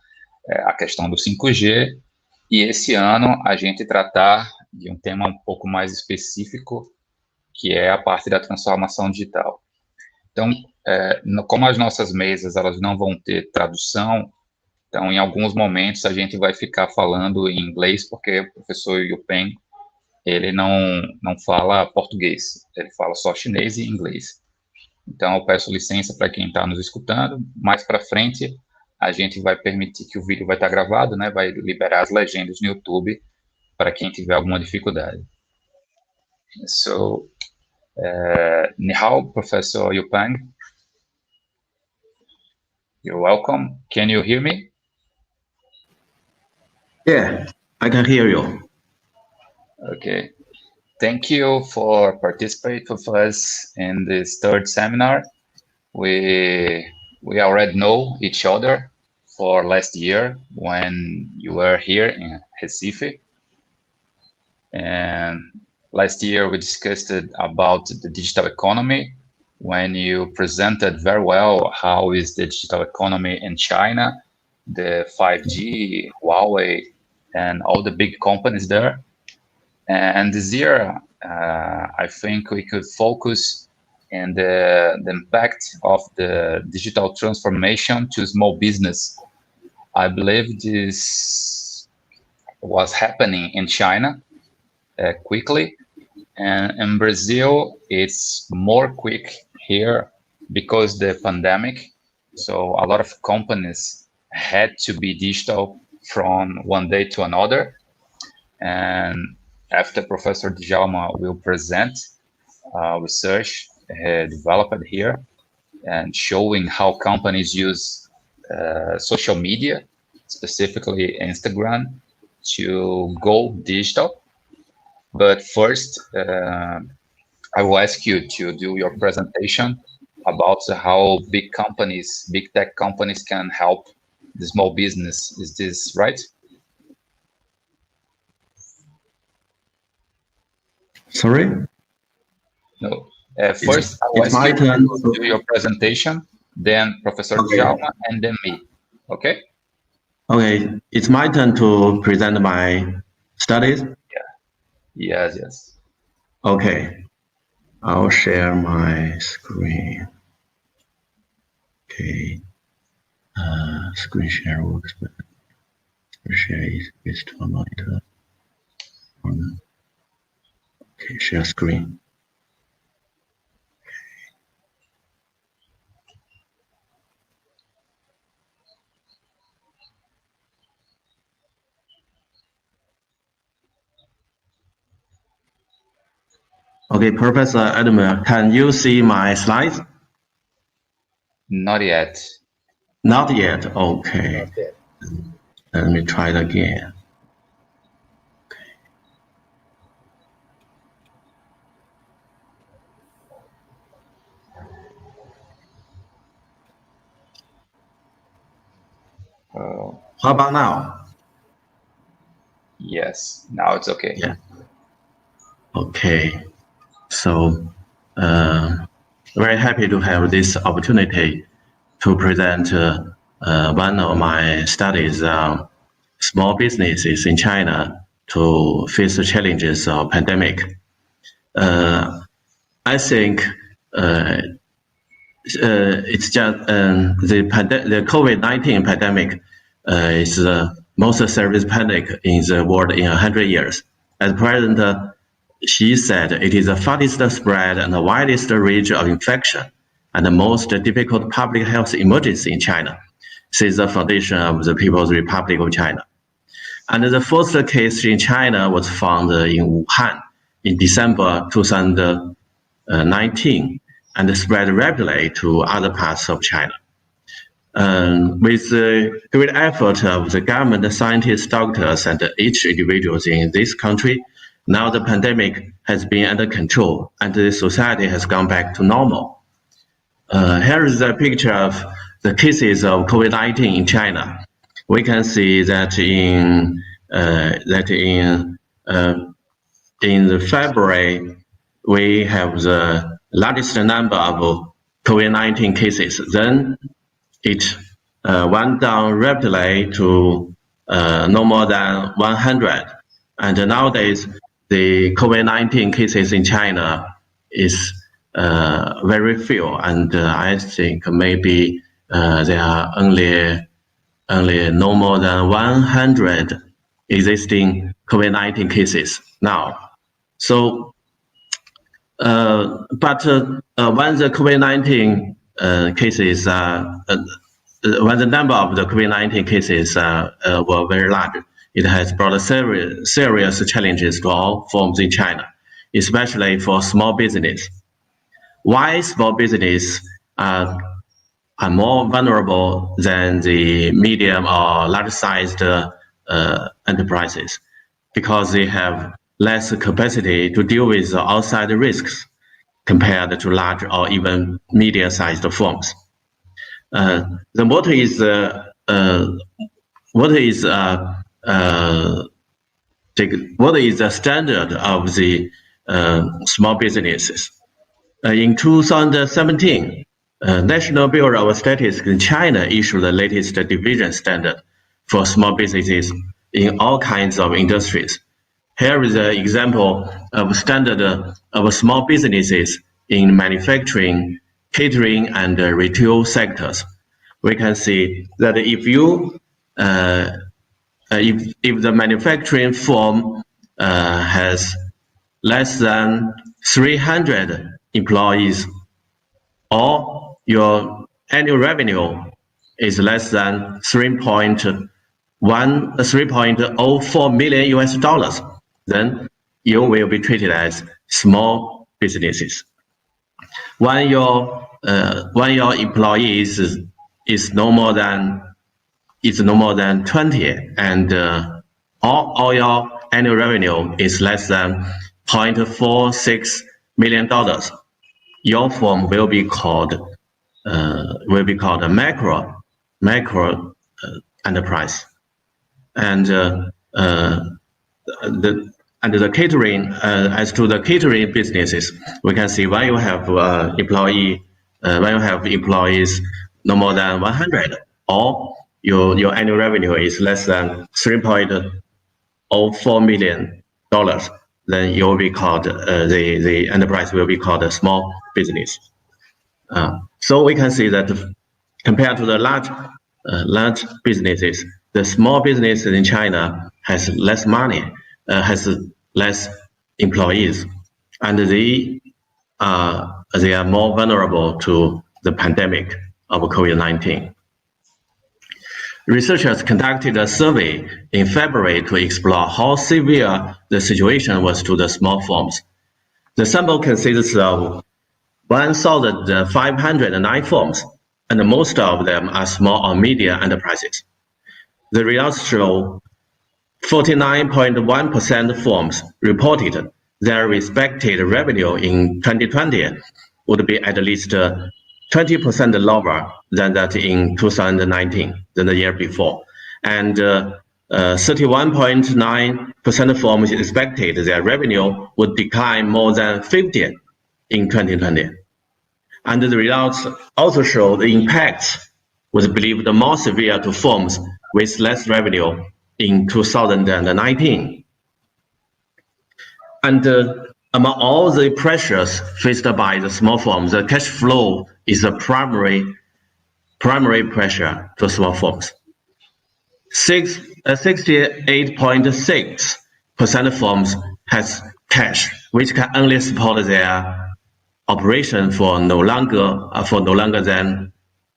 a questão do 5G, e esse ano a gente tratar de um tema um pouco mais específico, que é a parte da transformação digital. Então, como as nossas mesas elas não vão ter tradução, então em alguns momentos a gente vai ficar falando em inglês, porque o professor Yupeng, ele não fala português, ele fala só chinês e inglês. Então, eu peço licença para quem está nos escutando. Mais para frente, a gente vai permitir que o vídeo vai estar gravado, né? Vai liberar as legendas no YouTube para quem tiver alguma dificuldade. So, ni hao, Professor Yupeng. You're welcome. Can you hear me? Yeah, I can hear you. Okay. Thank you for participating with us in this third seminar. We already know each other for last year when you were here in Recife. And last year we discussed about the digital economy when you presented very well how is the digital economy in China, the 5G, Huawei, and all the big companies there. And this year, I think we could focus on the impact of the digital transformation to small business. I believe this was happening in China quickly, and in Brazil, it's more quick here because the pandemic. So a lot of companies had to be digital from one day to another. And after Professor Djalma will present research developed here and showing how companies use social media, specifically Instagram, to go digital. But first, I will ask you to do your presentation about how big companies, big tech companies can help the small business. Is this right? Sorry? No. First, I will ask you to do your presentation, then Professor Djalma, and then me. Okay? Okay, it's my turn to present my studies. Yeah. Yes. Okay. I'll share my screen. Okay. Screen share works, but screen share is based on monitor. Okay, share screen. Okay, Professor Edmer, can you see my slides? Not yet. Not yet. Okay. Let me try it again. How about now? Yes, now it's okay. Yeah. Okay. So, very happy to have this opportunity to present one of my studies on small businesses in China to face the challenges of pandemic. I think it's just the COVID-19 pandemic is the most serious pandemic in the world in 100 years. As President Xi said, it is the fastest spread and the widest range of infection and the most difficult public health emergency in China since the foundation of the People's Republic of China. And the first case in China was found in Wuhan in December 2019 and spread rapidly to other parts of China. With the great effort of the government, scientists, doctors, and each individual in this country, now the pandemic has been under control and the society has gone back to normal. Here is a picture of the cases of COVID-19 in China. We can see that in February we have the largest number of COVID-19 cases. Then it went down rapidly to no more than 100. And nowadays, the COVID-19 cases in China is very few. And I think maybe there are only no more than 100 existing COVID-19 cases now. So, but when the COVID-19 cases, when the number of the COVID-19 cases were very large, it has brought serious challenges to all firms in China, especially for small business. Why small business are more vulnerable than the medium or large-sized enterprises? Because they have less capacity to deal with outside risks compared to large or even medium-sized firms. The motto is what is the standard of the small businesses? In 2017, National Bureau of Statistics in China issued the latest division standard for small businesses in all kinds of industries. Here is an example of standard of small businesses in manufacturing, catering, and retail sectors. We can see that if the manufacturing firm has less than 300 employees, or your annual revenue is less than $3.04 million US, then you will be treated as small businesses. When your employees is no more than 20, and all your annual revenue is less than $0.46 million, your firm will be called a macro enterprise. And the catering, as to the catering businesses, we can see when you have employees no more than 100, or your annual revenue is less than $3.04 million, then it will be called the enterprise will be called a small business. So we can see that compared to the large businesses, the small businesses in China has less money, has less employees, and they are more vulnerable to the pandemic of COVID-19. Researchers conducted a survey in February to explore how severe the situation was to the small firms. The sample consists of 1,509 firms, and most of them are small or medium enterprises. The results show 49.1% firms reported their respective revenue in 2020 would be at least 20% lower than that in 2019, than the year before. And 31.9% of firms expected their revenue would decline more than 50% in 2020. And the results also show the impact was believed more severe to firms with less revenue in 2019. And among all the pressures faced by the small firms, the cash flow is the primary pressure to small firms. 68.6% of firms has cash, which can only support their operation for no longer than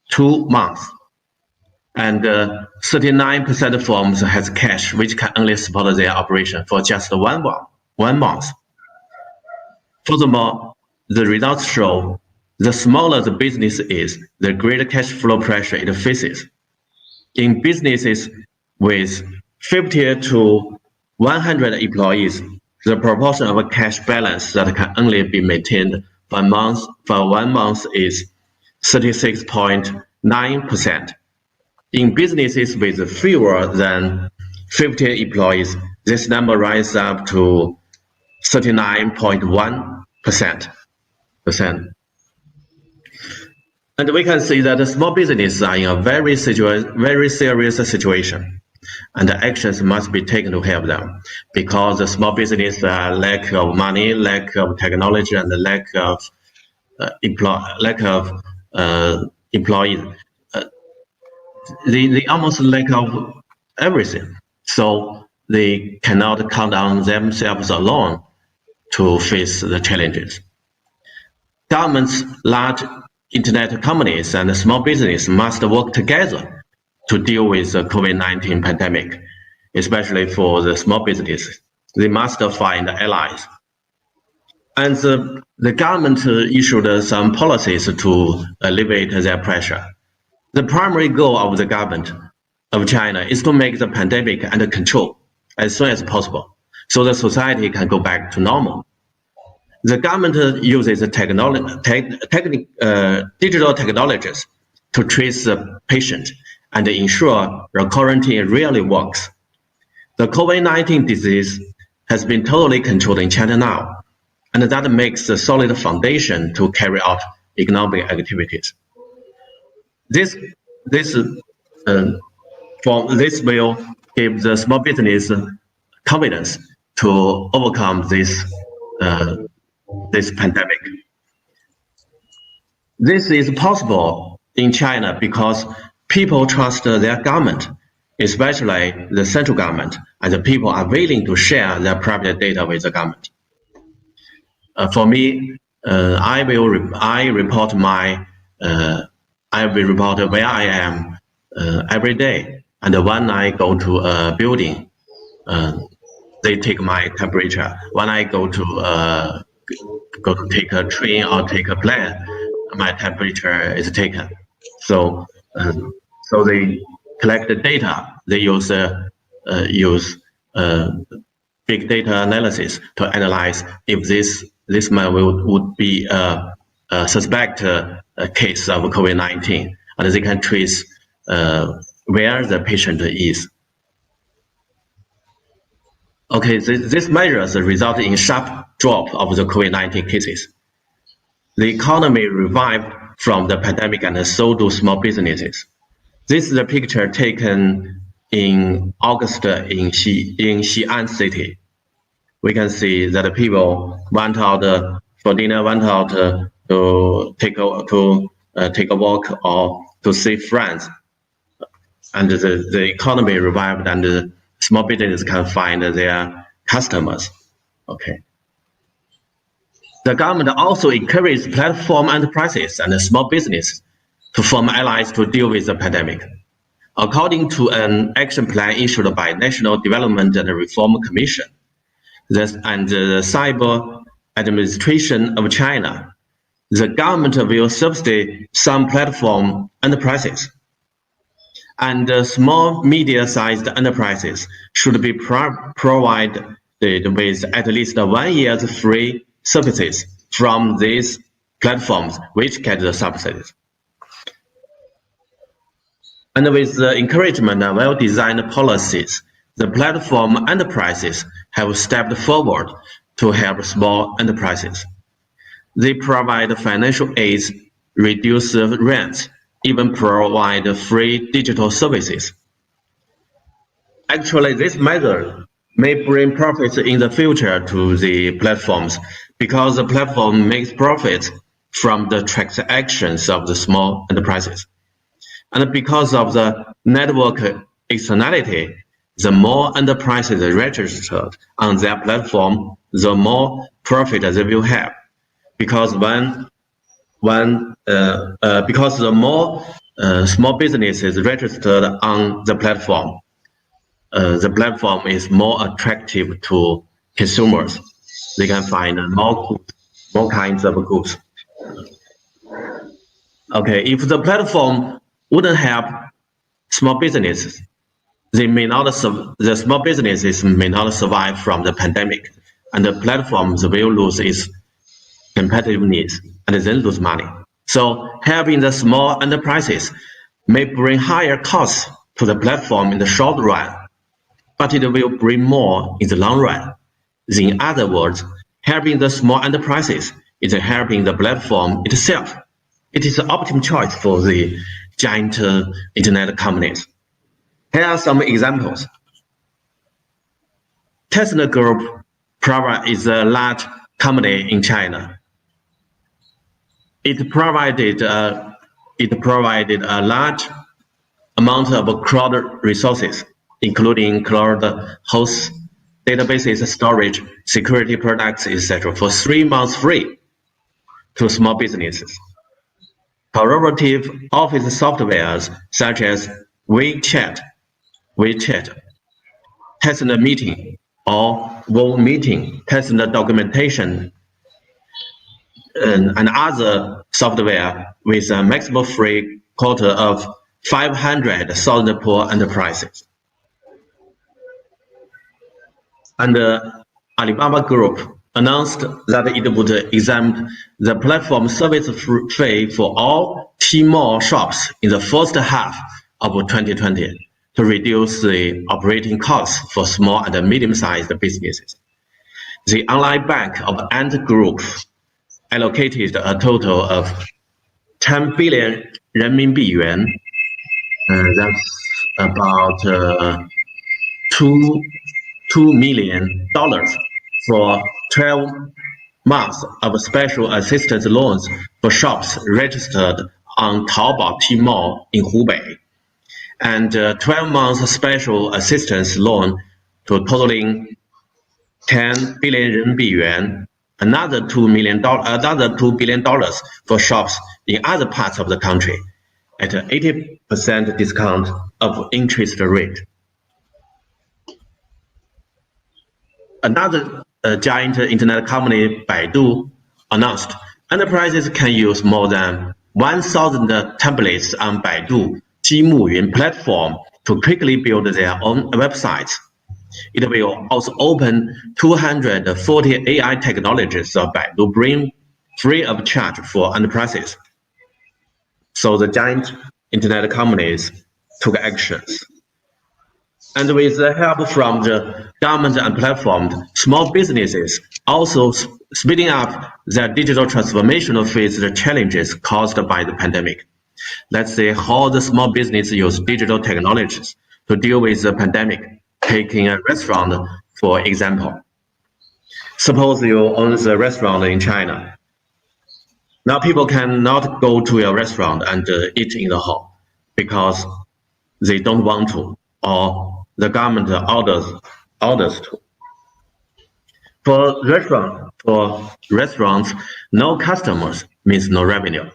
2 months. And 39% of firms has cash, which can only support their operation for just 1 month. Furthermore, the results show the smaller the business is, the greater cash flow pressure it faces. In businesses with 50 to 100 employees, the proportion of a cash balance that can only be maintained for 1 month is 36.9%. In businesses with fewer than 50 employees, this number rises up to 39.1%. And we can see that the small businesses are in a very serious situation, and actions must be taken to help them, because the small business lack of money, lack of technology, and lack of employees. They almost lack of everything, so they cannot count on themselves alone to face the challenges. Governments, large internet companies, and small business must work together to deal with the COVID-19 pandemic, especially for the small businesses. They must find allies. And the government issued some policies to alleviate their pressure. The primary goal of the government of China is to make the pandemic under control as soon as possible, so the society can go back to normal. The government uses digital technologies to trace the patient and ensure the quarantine really works. The COVID-19 disease has been totally controlled in China now, and that makes a solid foundation to carry out economic activities. This will give the small business confidence to overcome this pandemic. This is possible in China because people trust their government, especially the central government, and the people are willing to share their private data with the government. For me, I will report where I am every day, and when I go to a building, they take my temperature. When I go to take a train or take a plane, my temperature is taken. So they collect the data. They use big data analysis to analyze if this man would be a suspect case of COVID-19, and they can trace where the patient is. Okay, these measures result in sharp drop of the COVID-19 cases. The economy revived from the pandemic, and so do small businesses. This is a picture taken in August in Xi'an city. we can see that people went out for dinner, went out to take a walk or to see friends, and the economy revived, and the small business can find their customers. Okay. The government also encouraged platform enterprises and small business to form allies to deal with the pandemic. According to an action plan issued by National Development and Reform Commission and the Cyber Administration of China, the government will subsidize some platform enterprises. And small, medium-sized enterprises should be provided with at least 1 year's free services from these platforms which get the subsidies. And with the encouragement of well-designed policies, the platform enterprises have stepped forward to help small enterprises. They provide financial aids, reduce rent, even provide free digital services. Actually, this measure may bring profits in the future to the platforms because the platform makes profits from the transactions of the small enterprises. And because of the network externality, the more enterprises registered on their platform, the more profit they will have. Because because the more small businesses registered on the platform is more attractive to consumers. They can find more kinds of goods. Okay, if the platform wouldn't help small businesses, the small businesses may not survive from the pandemic, and the platforms will lose its competitiveness and then lose money. So helping the small enterprises may bring higher costs to the platform in the short run, but it will bring more in the long run. In other words, helping the small enterprises is helping the platform itself. It is the optimum choice for the giant internet companies. Here are some examples. Tesla Group is a large company in China. It provided a large amount of cloud resources, including cloud hosts, databases, storage, security products, etc., for 3 months free to small businesses. Collaborative office softwares such as WeChat, Tesla Meeting, or Wall Meeting, Tesla Documentation, and other software with a maximum free quota of 500,000 per enterprises. And the Alibaba Group announced that it would exempt the platform service fee for all Tmall shops in the first half of 2020 to reduce the operating costs for small and medium-sized businesses. The online bank of Ant Group allocated a total of 10 billion renminbi yuan, that's about $2 million for 12 months of special assistance loans for shops registered on Taobao Tmall in Hubei, and 12 months special assistance loan to totaling 10 billion RMB yuan, another $2 billion for shops in other parts of the country at an 80% discount of interest rate. Another giant internet company, Baidu, announced enterprises can use more than 1,000 templates on Baidu Jimuyun platform to quickly build their own websites. It will also open 240 AI technologies of Baidu Brain free of charge for enterprises. So the giant internet companies took actions. And with the help from the government and platforms, small businesses also speeding up their digital transformation face the challenges caused by the pandemic. Let's see how the small business use digital technologies to deal with the pandemic, taking a restaurant for example. suppose you own the restaurant in China. Now people cannot go to your restaurant and eat in the hall because they don't want to, or the government orders to. For restaurants, no customers means no revenue.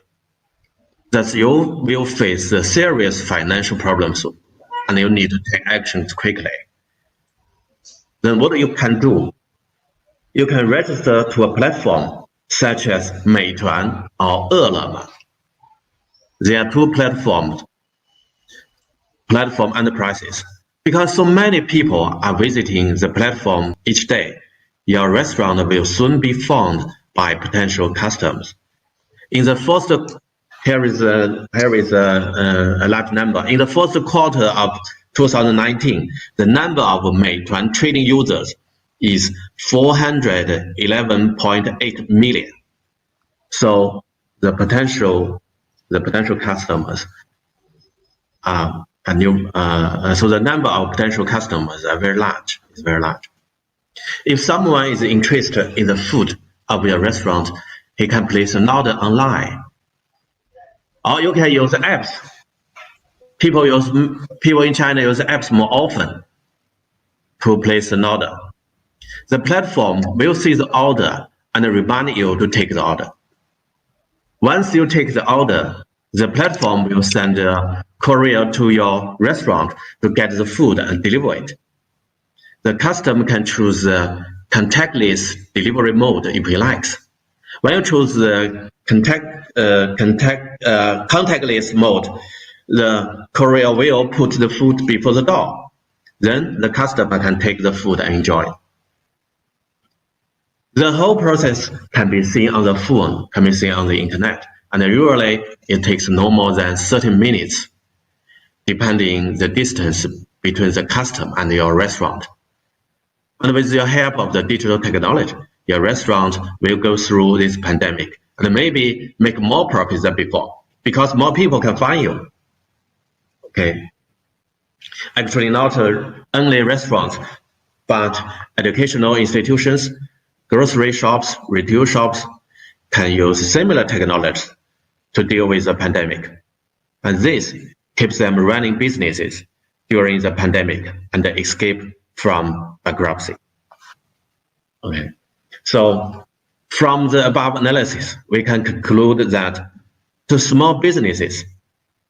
Thus, you will face serious financial problems, and you need to take actions quickly. Then what you can do? You can register to a platform such as Meituan or Ele.me. There are two platform enterprises. Because so many people are visiting the platform each day, your restaurant will soon be found by potential customers. In the first, here is a large number. In the first quarter of 2019, the number of Meituan trading users is 411.8 million. So the potential customers are so the number of potential customers are very large. It's very large. If someone is interested in the food of your restaurant, he can place an order online, or you can use apps. People in China use apps more often to place an order. The platform will see the order and remind you to take the order. Once you take the order, the platform will send a courier to your restaurant to get the food and deliver it. The customer can choose the contactless delivery mode if he likes. When you choose the contactless mode, the courier will put the food before the door. Then the customer can take the food and enjoy it. The whole process can be seen on the phone, can be seen on the internet, and usually it takes no more than 30 minutes, depending the distance between the customer and your restaurant. And with the help of the digital technology, your restaurant will go through this pandemic and maybe make more profits than before, because more people can find you. Okay. Actually, not only restaurants, but educational institutions, grocery shops, retail shops can use similar technologies to deal with the pandemic. And this keeps them running businesses during the pandemic and escape from bankruptcy. Okay. So from the above analysis, we can conclude that to small businesses,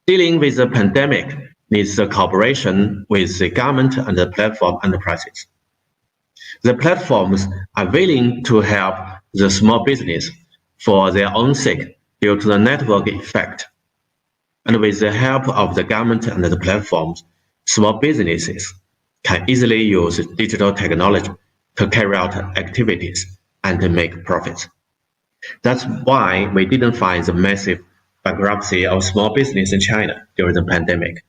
dealing with the pandemic needs the cooperation with the government and the platform enterprises. The platforms are willing to help the small business for their own sake due to the network effect. And with the help of the government and the platforms, small businesses can easily use digital technology to carry out activities and to make profits. That's why we didn't find the massive bankruptcy of small business in China during the pandemic.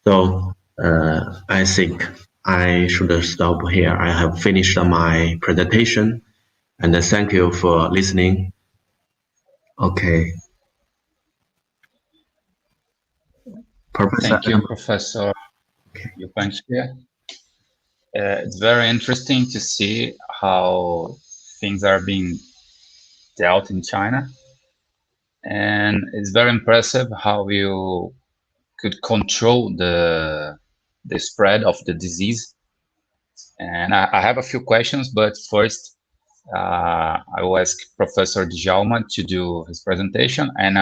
So I think I should stop here. I have finished my presentation, and thank you for listening. Okay. Thank you, Professor Yupanski. It's very interesting to see how things are being dealt in China. And it's very impressive how you could control the spread of the disease. And I have a few questions, but first I will ask Professor Djalma to do his presentation, and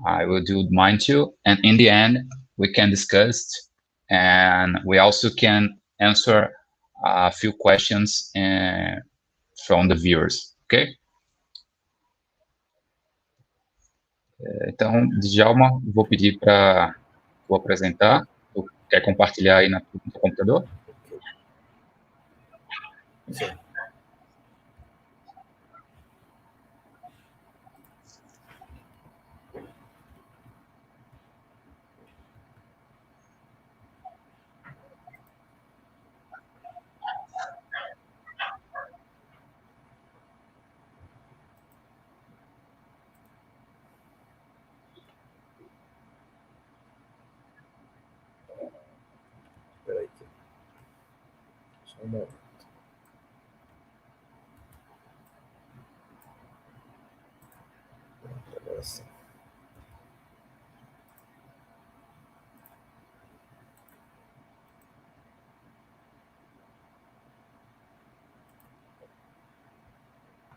I will do mine too. And in the end, we can discuss, and we also can answer a few questions from the viewers, ok? Então, Djalma, vou pedir para vou apresentar. Tu quer compartilhar aí no computador? Sim. Espera aí. Só um momento. sim.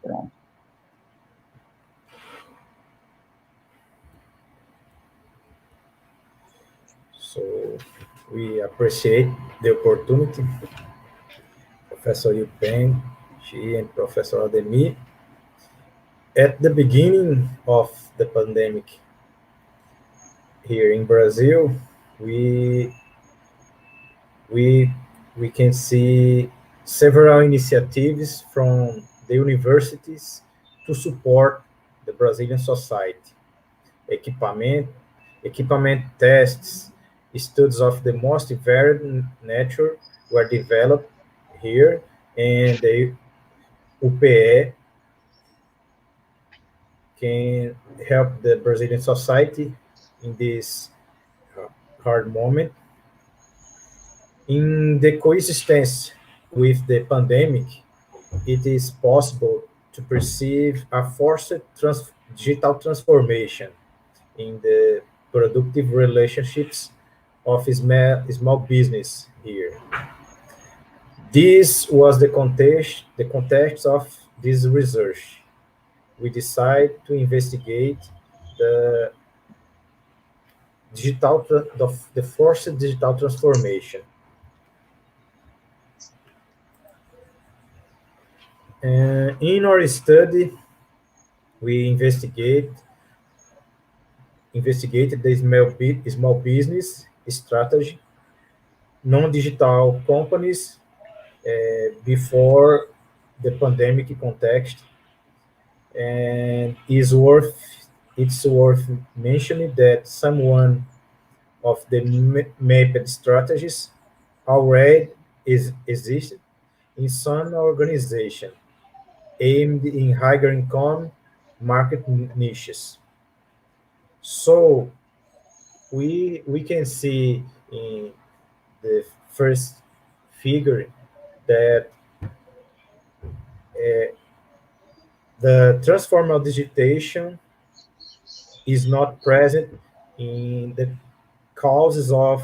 Pronto. So we appreciate the opportunity, Professor Yu Peng, Xi, and Professor Ademir. At the beginning of the pandemic here in Brazil, we can see several initiatives from the universities to support the Brazilian society. Equipment tests, studies of the most varied nature were developed here, and the UPE can help the Brazilian society in this hard moment. In the coexistence with the pandemic, it is possible to perceive a forced digital transformation in the productive relationships of small business here. This was the context of this research. We decided to investigate the the forced digital transformation. In our study, we investigated the small business strategy, non-digital companies before the pandemic context, and it's worth mentioning that someone of the mapped strategies already exist in some organization aimed in higher income market niches. So we can see in the first figure that the transformal digitation is not present in the causes of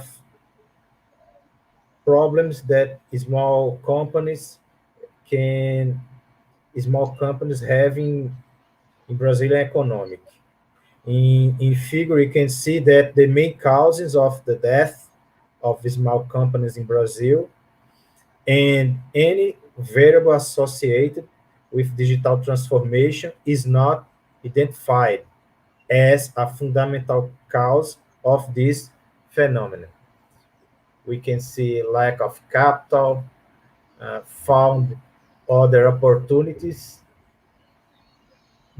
problems that small companies having in Brazilian economic. In figure, you can see that the main causes of the death of small companies in Brazil and any variable associated with digital transformation is not identified as a fundamental cause of this phenomenon. We can see lack of capital, found other opportunities,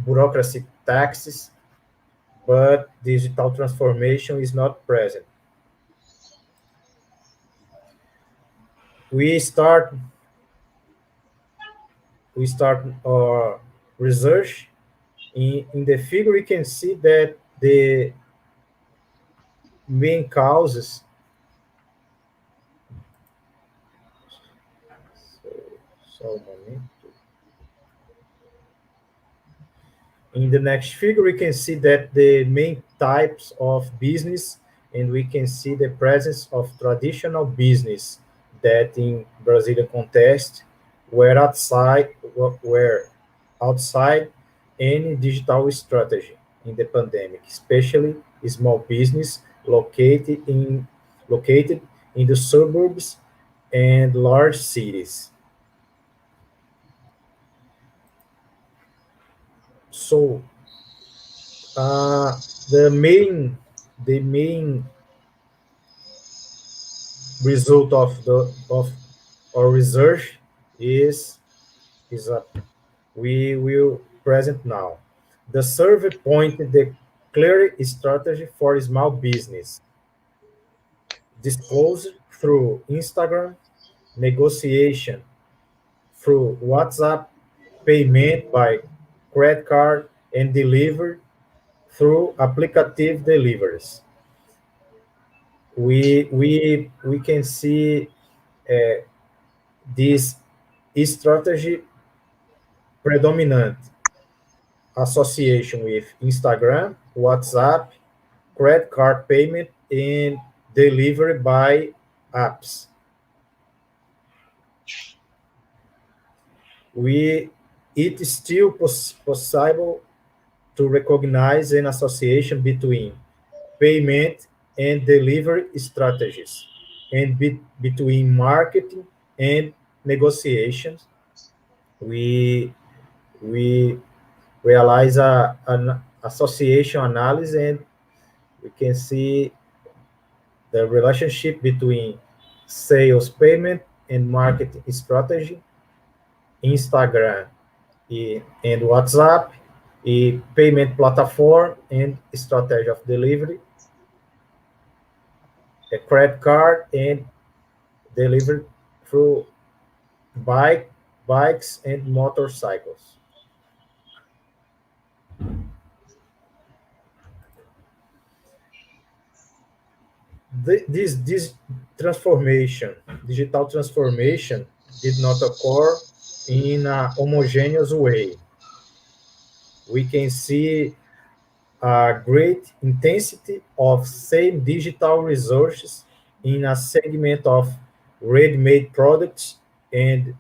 bureaucracy, taxes, but digital transformation is not present. We start our research. In the figure, we can see that the main causes. In the next figure, we can see that the main types of business, and we can see the presence of traditional business that in Brazilian context were outside any digital strategy in the pandemic, especially small business located in the suburbs and large cities. So the main result of our research is we will present now. The survey pointed the clear strategy for small business disclosed through Instagram, negotiation through WhatsApp, payment by credit card, and delivery through applicative deliveries. We can see this strategy predominant association with Instagram, WhatsApp, credit card payment, and delivery by apps. It is still possible to recognize an association between payment and delivery strategies, and between marketing and negotiations. We realize an association analysis, and we can see the relationship between sales, payment, and marketing strategy, Instagram and WhatsApp, payment platform and strategy of delivery, a credit card, and delivery through bikes and motorcycles. This transformation, digital transformation, did not occur in a homogeneous way. We can see a great intensity of same digital resources in a segment of ready-made products and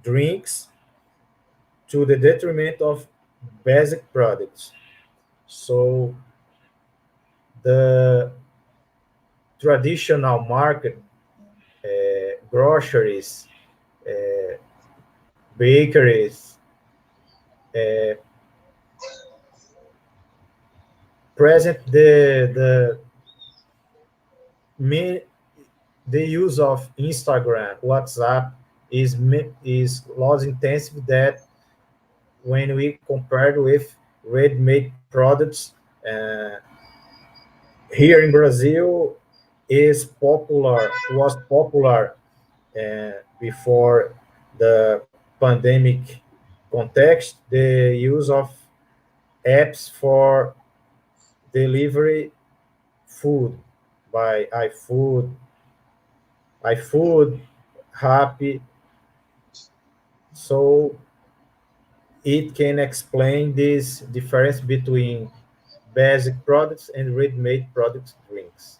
drinks to the detriment of basic products. So the traditional market, groceries, bakeries, present the use of Instagram, WhatsApp is less intensive that when we compared with ready-made products. Here in Brazil was popular before the pandemic context, the use of apps for delivery food by iFood, Rappi. So it can explain this difference between basic products and ready-made products drinks.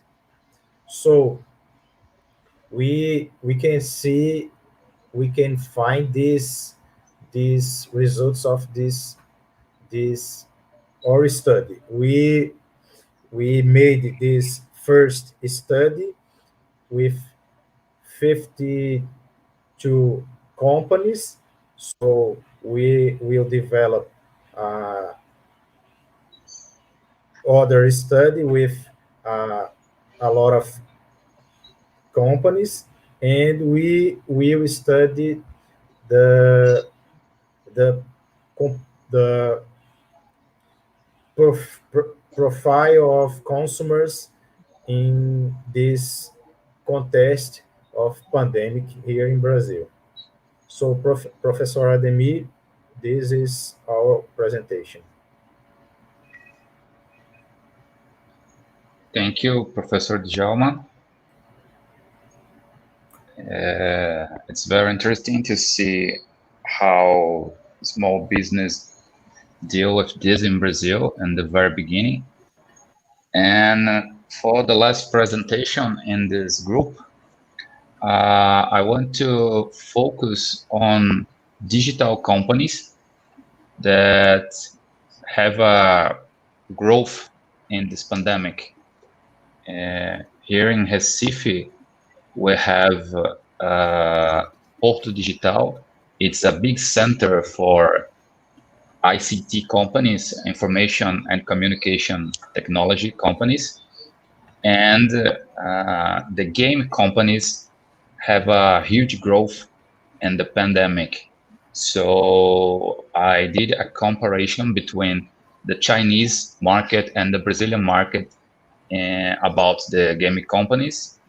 So we can find these results of this our study. We made this first study with 52 companies. So we will develop other study with a lot of companies, and we will study the profile of consumers in this context of pandemic here in Brazil. So, Professor Ademir, this is our presentation. Thank you, Professor Djalma. It's very interesting to see how small business deal with this in Brazil in the very beginning. And for the last presentation in this group, I want to focus on digital companies that have a growth in this pandemic. Here in Recife, we have Porto Digital. It's a big center for ICT companies, information and communication technology companies. And the game companies have a huge growth in the pandemic. So I did a comparison between the Chinese market and the Brazilian market about the gaming companies.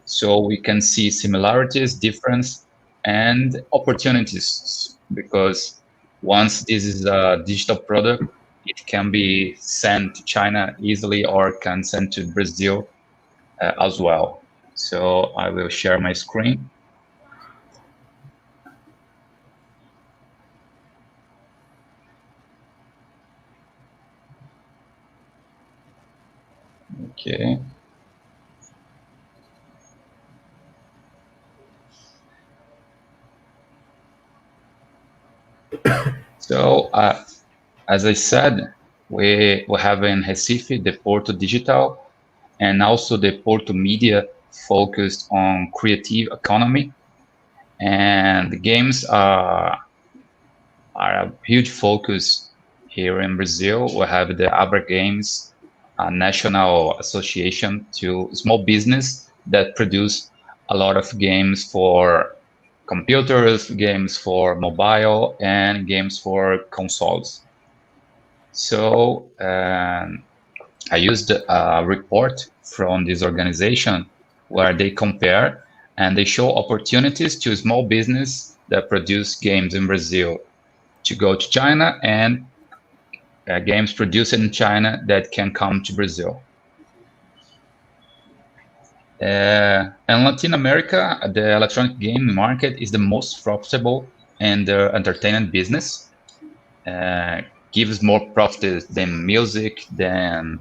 So we can see similarities, difference, and opportunities, because once this is a digital product, it can be sent to China easily or can send to Brazil as well. So I will share my screen. Okay. So, as I said, we have in Recife the Porto Digital and also the Porto Media focused on creative economy. And the games are a huge focus here in Brazil. We have the Abra Games, a national association to small business that produce a lot of games for computers, games for mobile, and games for consoles. So I used a report from this organization where they compare and they show opportunities to small business that produce games in Brazil to go to China and games produced in China that can come to Brazil. In Latin America, the electronic game market is the most profitable in the entertainment business. Gives more profit than music, than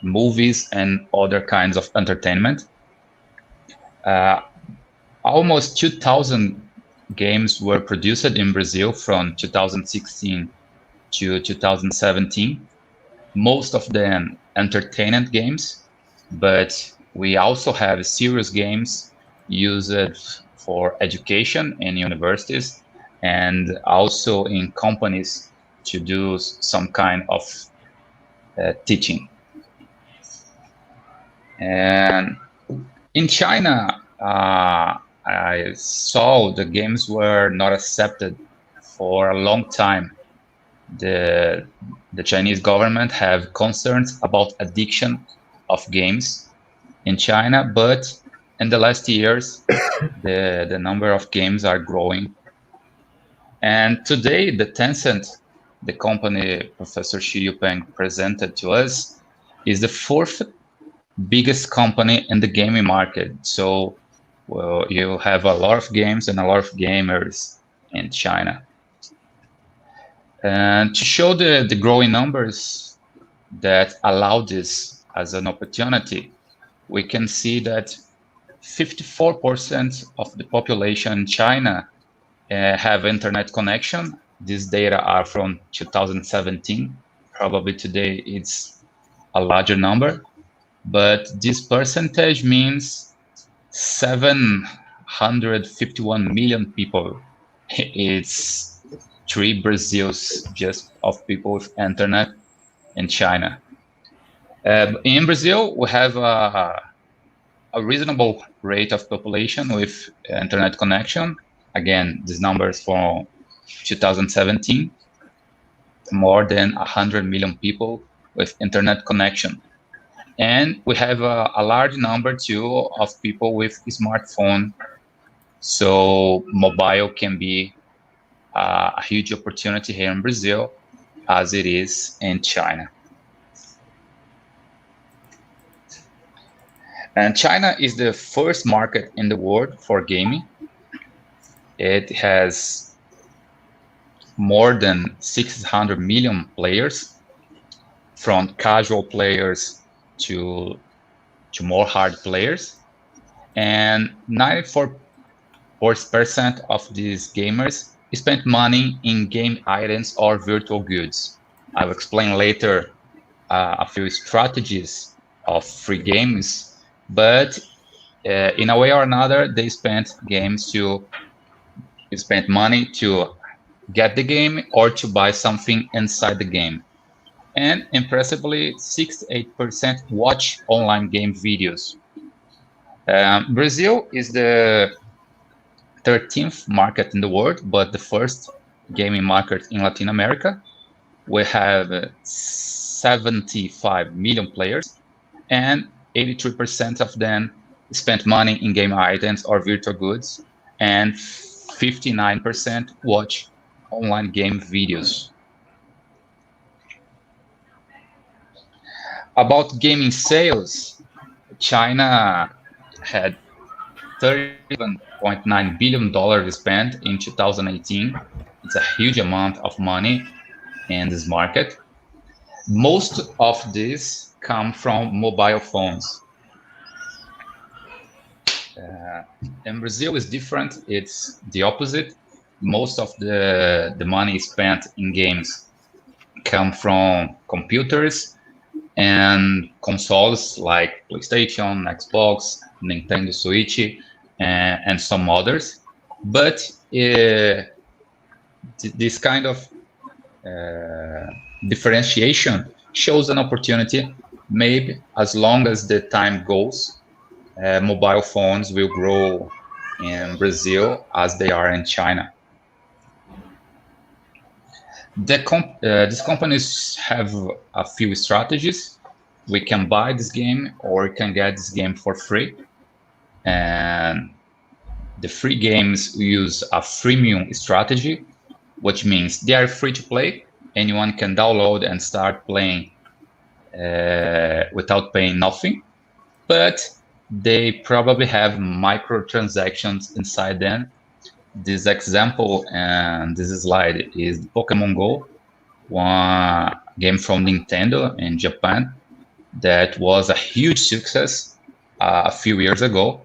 movies, and other kinds of entertainment. Almost 2,000 games were produced in Brazil from 2016 to 2017. Most of them entertainment games, but we also have serious games used for education in universities and also in companies to do some kind of teaching. And in China, I saw the games were not accepted for a long time. The Chinese government have concerns about addiction of games in China, but in the last years, the number of games are growing. And today, the Tencent, the company Professor Xi Yupeng presented to us, is the fourth biggest company in the gaming market. So, well, you have a lot of games and a lot of gamers in China. And to show the growing numbers that allow this as an opportunity, we can see that 54% of the population in China have internet connection. These data are from 2017. Probably today it's a larger number, but this percentage means 751 million people. It's 3 Brazils just of people with internet in China. In Brazil, we have a reasonable rate of population with internet connection. Again, these numbers from 2017, more than 100 million people with internet connection. And we have a large number too of people with smartphone. So mobile can be a huge opportunity here in Brazil as it is in China. And China is the first market in the world for gaming. It has more than 600 million players, from casual players to more hard players. And 94% of these gamers spent money in game items or virtual goods. I'll explain later a few strategies of free games, but in a way or another, they spent money to get the game or to buy something inside the game. And impressively, 68% watch online game videos. Brazil is the 13th market in the world, but the first gaming market in Latin America. We have 75 million players, and 83% of them spent money in game items or virtual goods, and 59% watch online game videos. About gaming sales, China had $37.9 billion spent in 2018. It's a huge amount of money in this market. Most of this come from mobile phones. In Brazil is different. It's the opposite. Most of the money spent in games come from computers and consoles like PlayStation, Xbox, Nintendo Switch, and some others. But this kind of differentiation shows an opportunity. Maybe as long as the time goes, mobile phones will grow in Brazil as they are in China. These companies have a few strategies. We can buy this game or we can get this game for free. And the free games use a freemium strategy, which means they are free to play. Anyone can download and start playing without paying nothing. But they probably have microtransactions inside them. This example and this slide is Pokemon Go, one game from Nintendo in Japan that was a huge success a few years ago.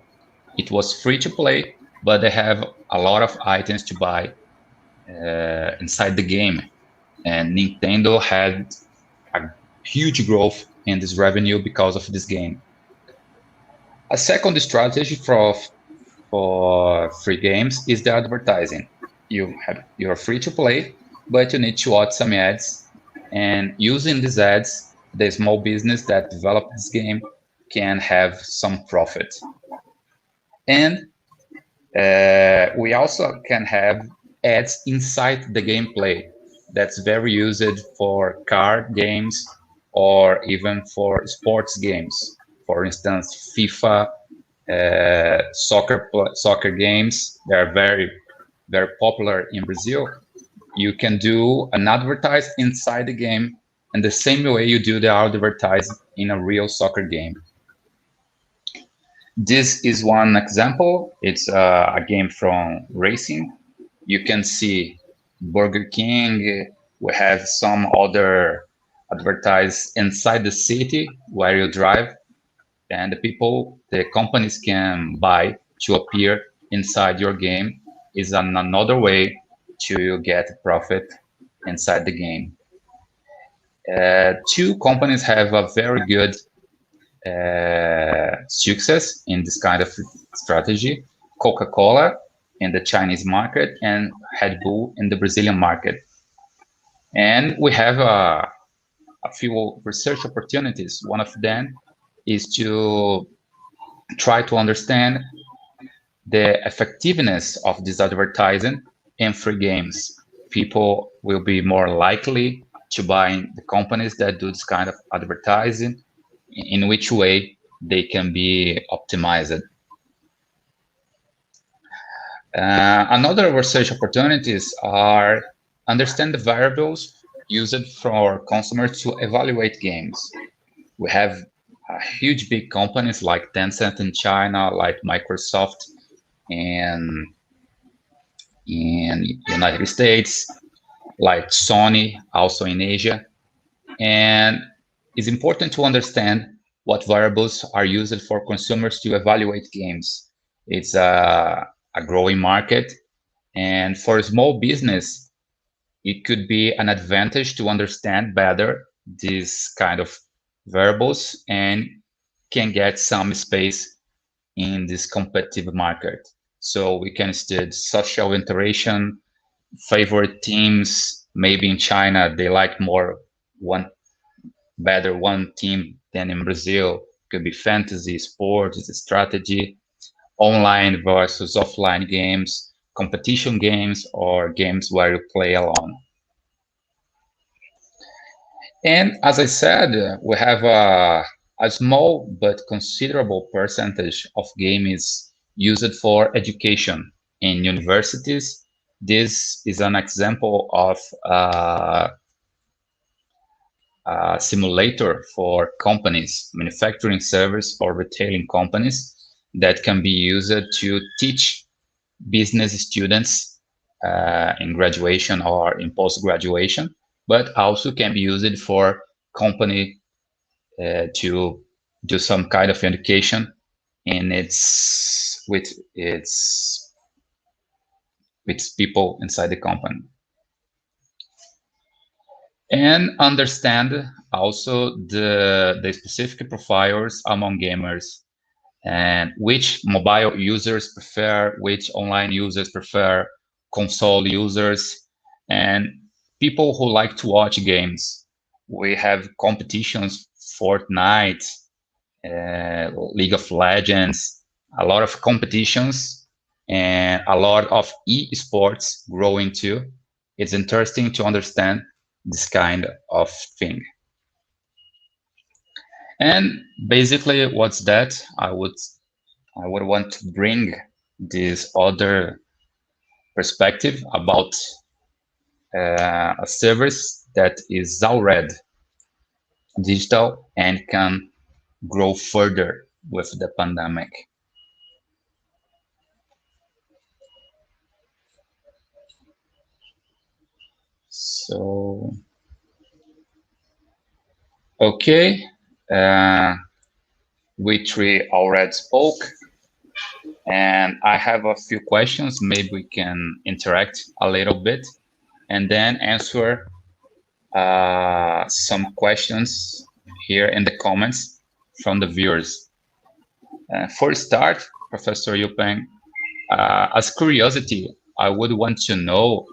It was free to play, but they have a lot of items to buy inside the game. And Nintendo had a huge growth in this revenue because of this game. A second strategy for free games is the advertising. You're free to play, but you need to watch some ads. And using these ads, the small business that developed this game can have some profit. And we also can have ads inside the gameplay. That's very used for card games or even for sports games. For instance, FIFA, soccer games, they are very, very popular in Brazil. You can do an advertise inside the game in the same way you do the advertise in a real soccer game. This is one example. It's a game from racing. You can see Burger King. We have some other advertise inside the city where you drive, and the companies can buy to appear inside your game. Is another way to get profit inside the game. Two companies have a very good success in this kind of strategy: Coca-Cola in the Chinese market and Red Bull in the Brazilian market. And we have a few research opportunities. One of them is to try to understand the effectiveness of this advertising in free games. People will be more likely to buy the companies that do this kind of advertising, in which way they can be optimized. Another research opportunities are understand the variables used for consumers to evaluate games. We have huge big companies like Tencent in China, like Microsoft in United States, like Sony also in Asia. And it's important to understand what variables are used for consumers to evaluate games. It's a growing market, and for a small business, it could be an advantage to understand better these kind of variables and can get some space in this competitive market. So we can study social interaction, favorite teams. Maybe in China, they like more one team than in Brazil. Could be fantasy, sports, strategy, online versus offline games, competition games, or games where you play alone. And as I said, we have a small but considerable percentage of games used for education in universities. This is an example of a simulator for companies, manufacturing, service, or retailing companies that can be used to teach business students in graduation or in post-graduation, but also can be used for company to do some kind of education in with people inside the company, and understand also the specific profiles among gamers, and which mobile users prefer, which online users prefer, console users, and people who like to watch games. We have competitions, Fortnite, League of Legends, a lot of competitions, and a lot of e-sports growing too. It's interesting to understand this kind of thing. And basically, what's that? I would want to bring this other perspective about a service that is already digital and can grow further with the pandemic. So, okay, we three already spoke, and I have a few questions. Maybe we can interact a little bit and then answer some questions here in the comments from the viewers. For start, Professor Yupeng, as curiosity, I would want to know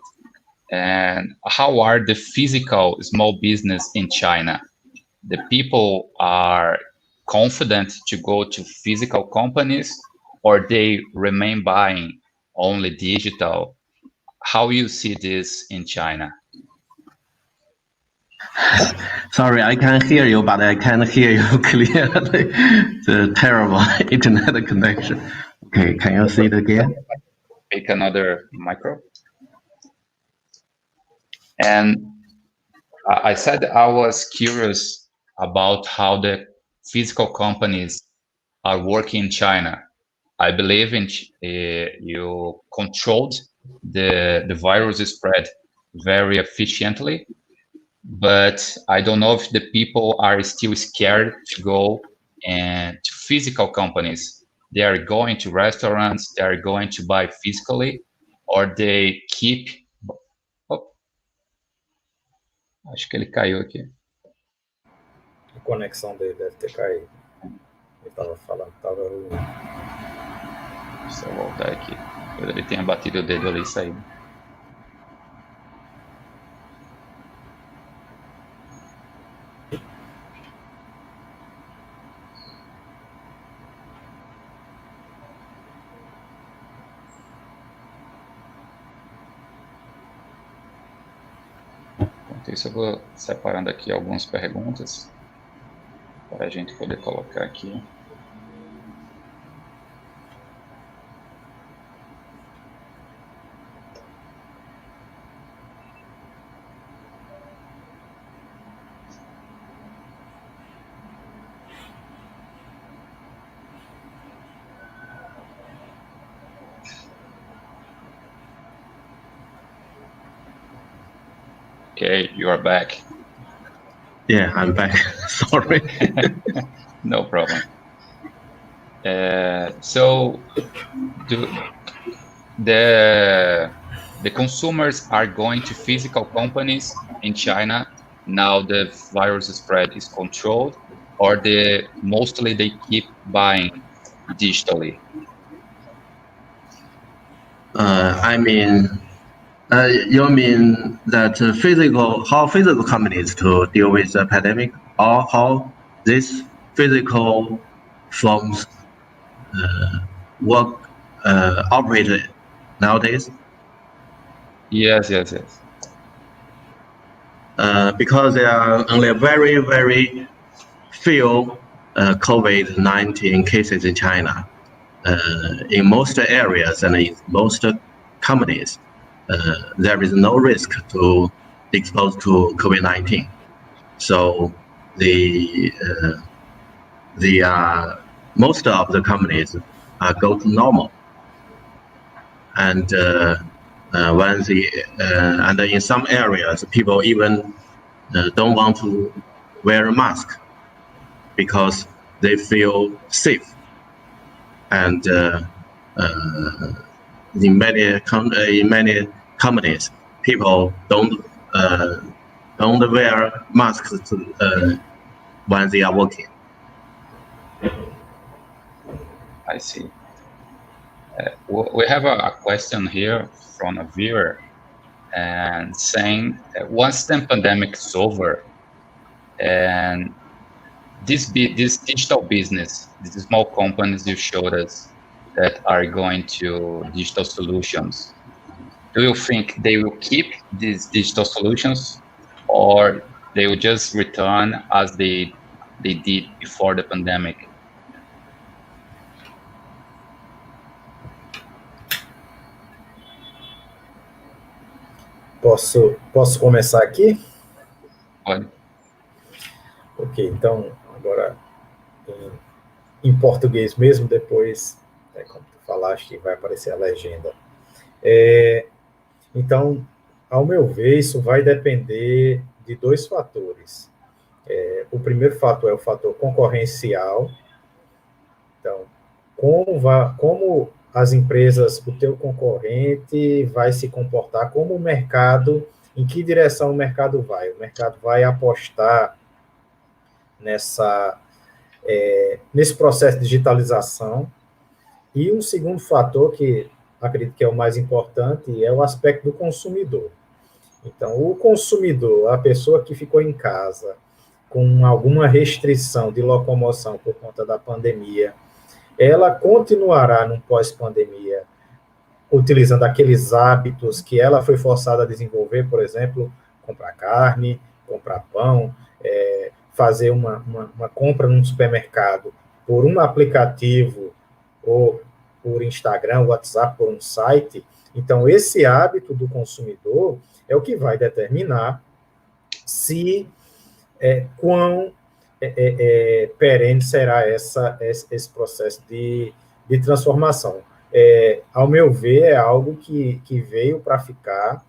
how are the physical small business in China? The people are confident to go to physical companies, or they remain buying only digital? How you see this in China? Sorry, I can hear you, but I can't hear you clearly. The terrible internet connection. Okay, can you say it again? Pick another micro. And I said I was curious about how the physical companies are working in China. I believe you controlled the virus spread very efficiently, but I don't know if the people are still scared to go and to physical companies. They are going to restaurants, they are going to buy physically, or they keep... Oh, acho que ele caiu aqui. A conexão dele deve ter caído. Ele estava falando que estava ruim. Deixa eu voltar aqui. Ele tenha batido o dedo ali e saído. Enquanto isso, eu vou separando aqui algumas perguntas para a gente poder colocar aqui. Okay, you are back. Yeah, I'm back. Sorry. No problem. So, the consumers are going to physical companies in China now the virus spread is controlled, or mostly they keep buying digitally? I mean, you mean that how physical companies to deal with the pandemic, or how these physical firms work, operate nowadays? Yes. Because there are only very, very few COVID-19 cases in China. In most areas and in most companies, there is no risk to expose to COVID-19. So most of the companies go to normal. And and in some areas, people even don't want to wear a mask. because they feel safe. And in many companies, people don't wear masks when they are working. I see. We have a question here from a viewer and saying that once the pandemic is over and this digital business, these small companies you showed us that are going to digital solutions, do you think they will keep these digital solutions or they will just return as they did before the pandemic? Posso começar aqui? Pode. Ok, então, agora em português mesmo, depois, como tu falaste, vai aparecer a legenda. Então, ao meu ver, isso vai depender de dois fatores. O primeiro fator é o fator concorrencial. Então, como as empresas, o teu concorrente vai se comportar, como o mercado, em que direção o mercado vai? O mercado vai apostar nesse processo de digitalização. E um segundo fator, que acredito que é o mais importante, é o aspecto do consumidor. Então, o consumidor, a pessoa que ficou em casa com alguma restrição de locomoção por conta da pandemia, ela continuará no pós-pandemia utilizando aqueles hábitos que ela foi forçada a desenvolver, por exemplo, comprar carne, comprar pão, fazer uma compra num supermercado por um aplicativo ou por Instagram, WhatsApp, por um site. Então, esse hábito do consumidor é o que vai determinar se quão perene será esse processo de transformação. Ao meu ver, é algo que veio para ficar.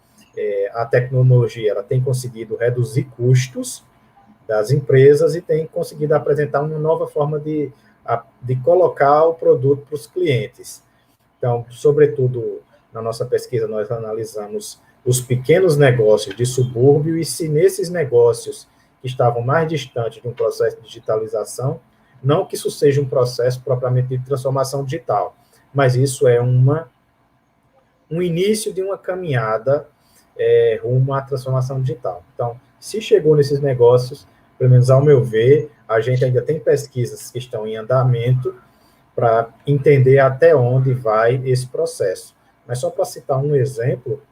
A tecnologia ela tem conseguido reduzir custos das empresas e tem conseguido apresentar uma nova forma de colocar o produto para os clientes. Então, sobretudo, na nossa pesquisa, nós analisamos os pequenos negócios de subúrbio e se nesses negócios que estavam mais distantes de um processo de digitalização, não que isso seja um processo propriamente de transformação digital, mas isso é um início de uma caminhada rumo à transformação digital. Então, se chegou nesses negócios, pelo menos ao meu ver, a gente ainda tem pesquisas que estão em andamento para entender até onde vai esse processo. Mas só para citar um exemplo,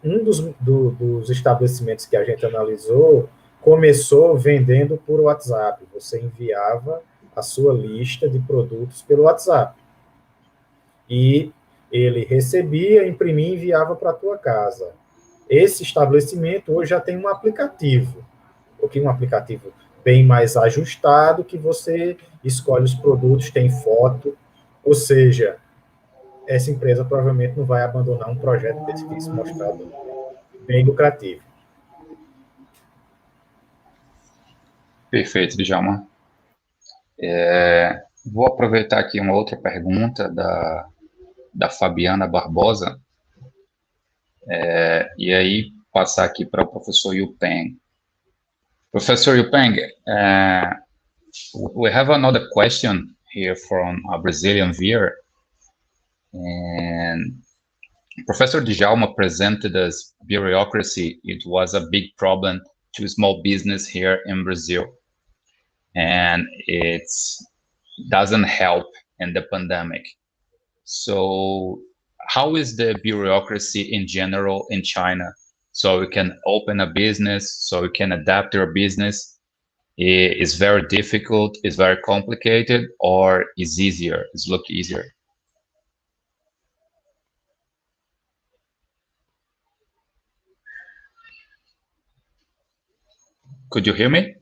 um dos estabelecimentos que a gente analisou começou vendendo por WhatsApp. Você enviava a sua lista de produtos pelo WhatsApp. E ele recebia, imprimia e enviava para a tua casa. Esse estabelecimento hoje já tem um aplicativo, um aplicativo bem mais ajustado, que você escolhe os produtos, tem foto, ou seja, essa empresa provavelmente não vai abandonar um projeto desse que se mostrado bem lucrativo. Perfeito, Djalma. Vou aproveitar aqui uma outra pergunta da Fabiana Barbosa, e aí passar aqui para o professor Yupeng. Professor Yupeng, we have another question here from a Brazilian viewer, and Professor Djalma presented us bureaucracy. It was a big problem to small business here in Brazil, and it doesn't help in the pandemic. So how is the bureaucracy in general in China? So we can open a business, so we can adapt our business. Is very difficult, is very complicated, or is easier, is look easier? Could you hear me?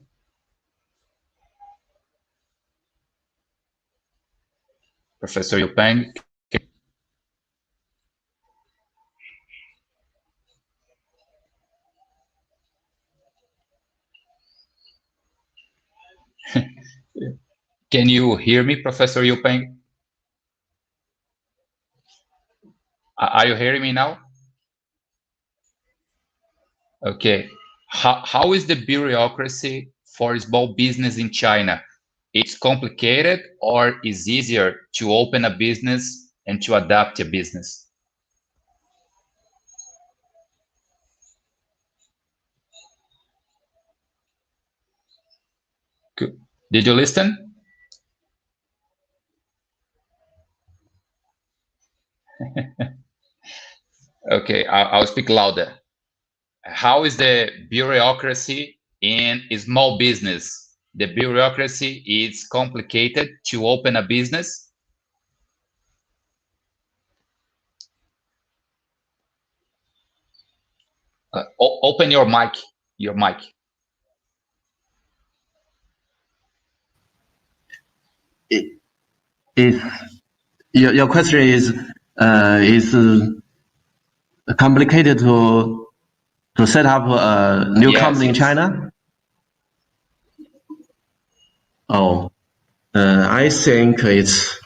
Professor Yupeng? Can you hear me, Professor Yu Peng? Are you hearing me now? Okay. How is the bureaucracy for small business in China? It's complicated or is easier to open a business and to adapt a business? Good. Did you listen? Okay, I'll speak louder. How is the bureaucracy in a small business? The bureaucracy is complicated to open a business. Open your mic. Your mic. Your question is complicated to set up a new company in China? Oh, I think it's.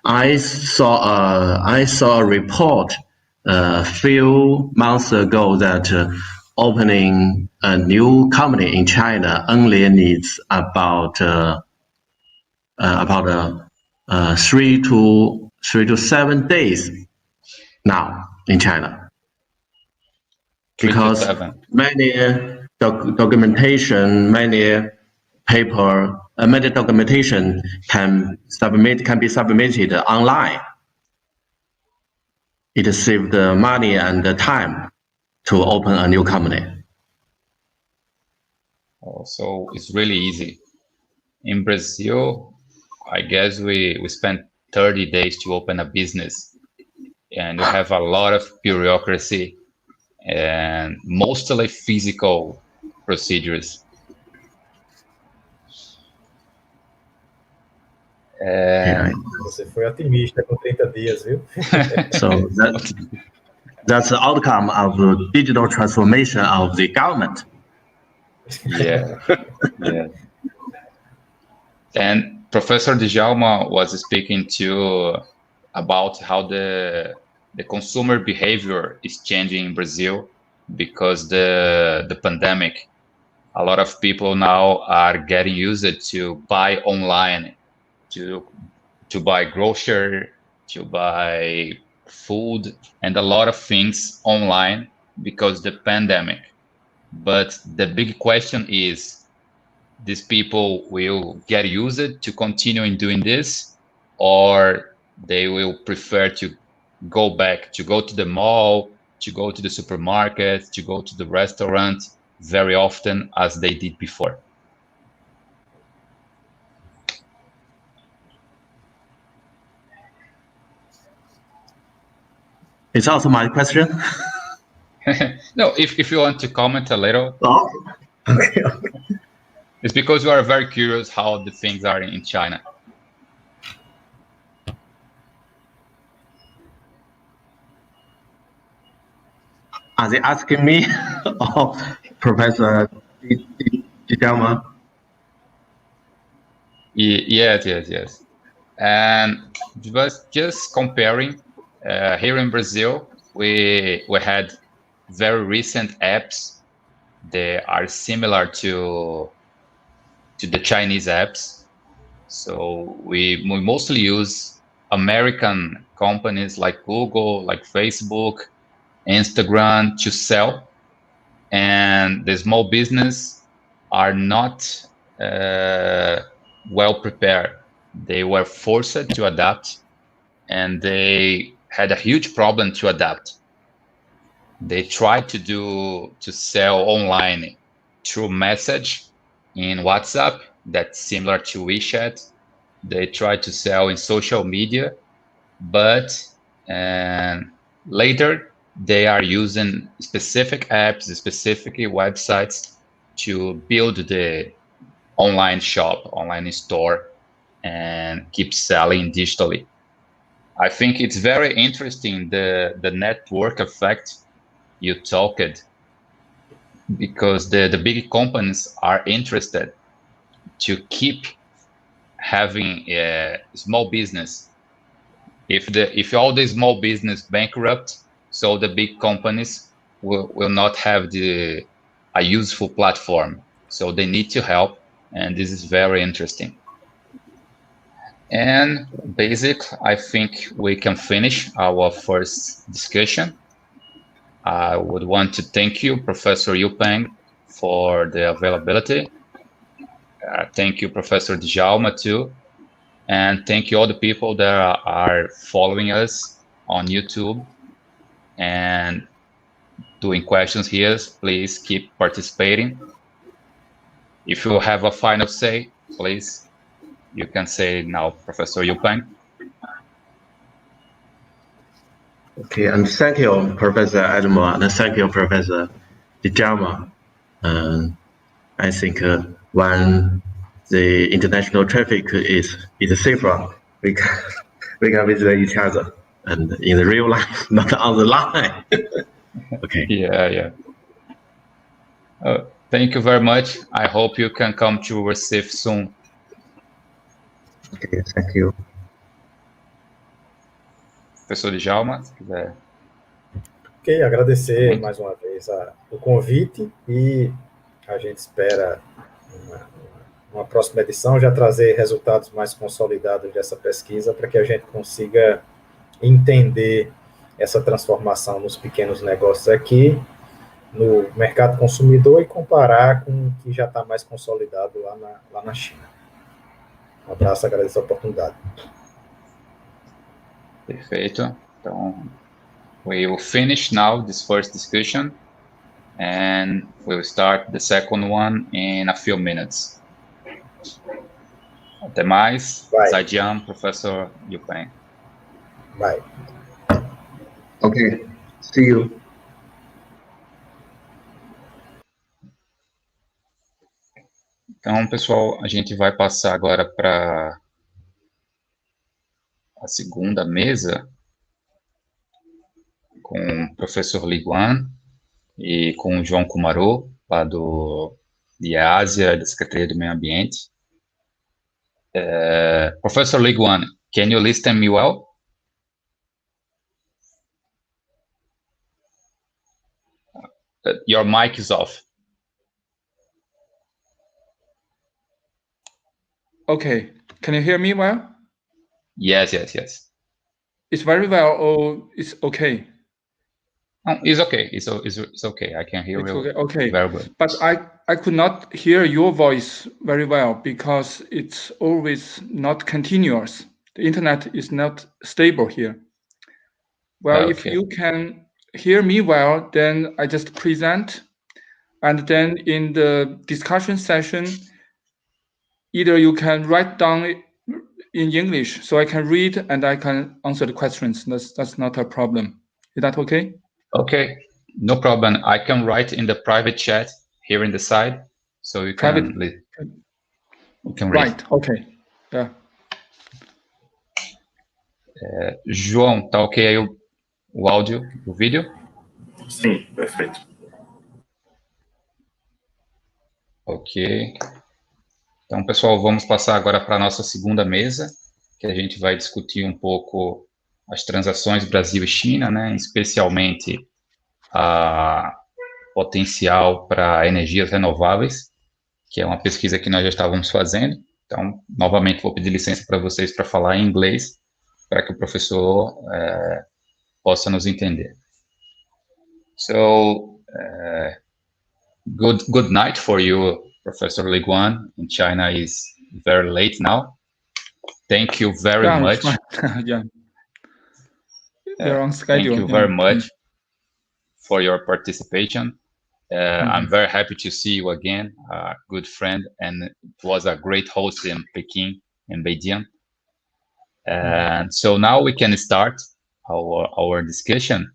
I saw a report a few months ago that opening a new company in China only needs about 3 to 7 days now in China, because many documentation, many paper, many documentation can be submitted online. It saves the money and the time to open a new company. Oh, so it's really easy. In Brazil, I guess we spent 30 days to open a business, and we have a lot of bureaucracy and mostly physical procedures. Você foi otimista com 30 dias, viu? So that's the outcome of the digital transformation of the government. Yeah, yeah. And Professor Djalma was speaking too about how the consumer behavior is changing in Brazil because the pandemic. A lot of people now are getting used to buy online, to buy grocery, to buy food, and a lot of things online because the pandemic. But the big question is, these people will get used to continuing doing this, or they will prefer to go back, to go to the mall, to go to the supermarket, to go to the restaurant very often as they did before? It's also my question. No, if you want to comment a little. Oh, okay. It's because you are very curious how the things are in China. Are they asking me or Professor Djalma? Yes. And just comparing, here in Brazil, we had very recent apps. They are similar to the Chinese apps. So we mostly use American companies like Google, like Facebook, Instagram to sell, and the small business are not well prepared. They were forced to adapt, and they had a huge problem to adapt. They tried to sell online through message in WhatsApp that's similar to WeChat. They tried to sell in social media, but later they are using specific apps, specific websites to build the online shop, online store, and keep selling digitally. I think it's very interesting, the network effect you talked, because the big companies are interested to keep having a small business. If all the small business bankrupt, so the big companies will not have a useful platform. So they need to help, and this is very interesting. And I think we can finish our first discussion. I would want to thank you, Professor Yu Peng, for the availability. Thank you, Professor Djalma, too. And thank you all the people that are following us on YouTube and doing questions here. Please keep participating. If you have a final say, please, you can say now, Professor Yu Peng. Okay, and thank you, Professor Edmore, and thank you, Professor Djalma. I think when the international traffic is safer, we can visit each other, and in the real life, not on the line. Okay. Yeah. Thank you very much. I hope you can come to Recife soon. Okay, thank you. Professor Djalma, se quiser. Ok, agradecer mais uma vez o convite e a gente espera uma próxima edição já trazer resultados mais consolidados dessa pesquisa para que a gente consiga entender essa transformação nos pequenos negócios aqui, no mercado consumidor e comparar com o que já está mais consolidado lá na China. Um abraço, agradeço a oportunidade. Perfeito. Então, we will finish now this first discussion and we'll start the second one in a few minutes. Até mais. Zaijian, Professor Yu Peng. Bye. Okay, see you. Então, pessoal, a gente vai passar agora para a segunda mesa com o professor Li Guan e com o João Kumaru, lá de Ásia, da Secretaria do Meio Ambiente. Professor Li Guan, can you listen me well? Your mic is off. Okay, can you hear me well? Yes. It's very well, or it's okay? It's okay. It's okay. I can hear you. Okay. Very good. But I could not hear your voice very well because it's always not continuous. The internet is not stable here. Well, okay. If you can hear me well, then I just present, and then in the discussion session, either you can write down in English so I can read and I can answer the questions. That's not a problem. Is that okay? Okay, no problem. I can write in the private chat here in the side, so you can read. Right, okay. Yeah. João, tá ok aí o áudio, o vídeo? Sim, perfeito. Ok. Então, pessoal, vamos passar agora para a nossa segunda mesa, que a gente vai discutir um pouco as transações Brasil e China, né, especialmente a potencial para energias renováveis, que é uma pesquisa que nós já estávamos fazendo. Então, novamente, vou pedir licença para vocês para falar em inglês, para que o professor possa nos entender. So, good night for you, Professor Li Guan. In China is very late now. Thank you very much. Yeah. They're on schedule. Thank you very much for your participation. I'm very happy to see you again, a good friend, and it was a great host in Peking and Beijing. And so now we can start our discussion.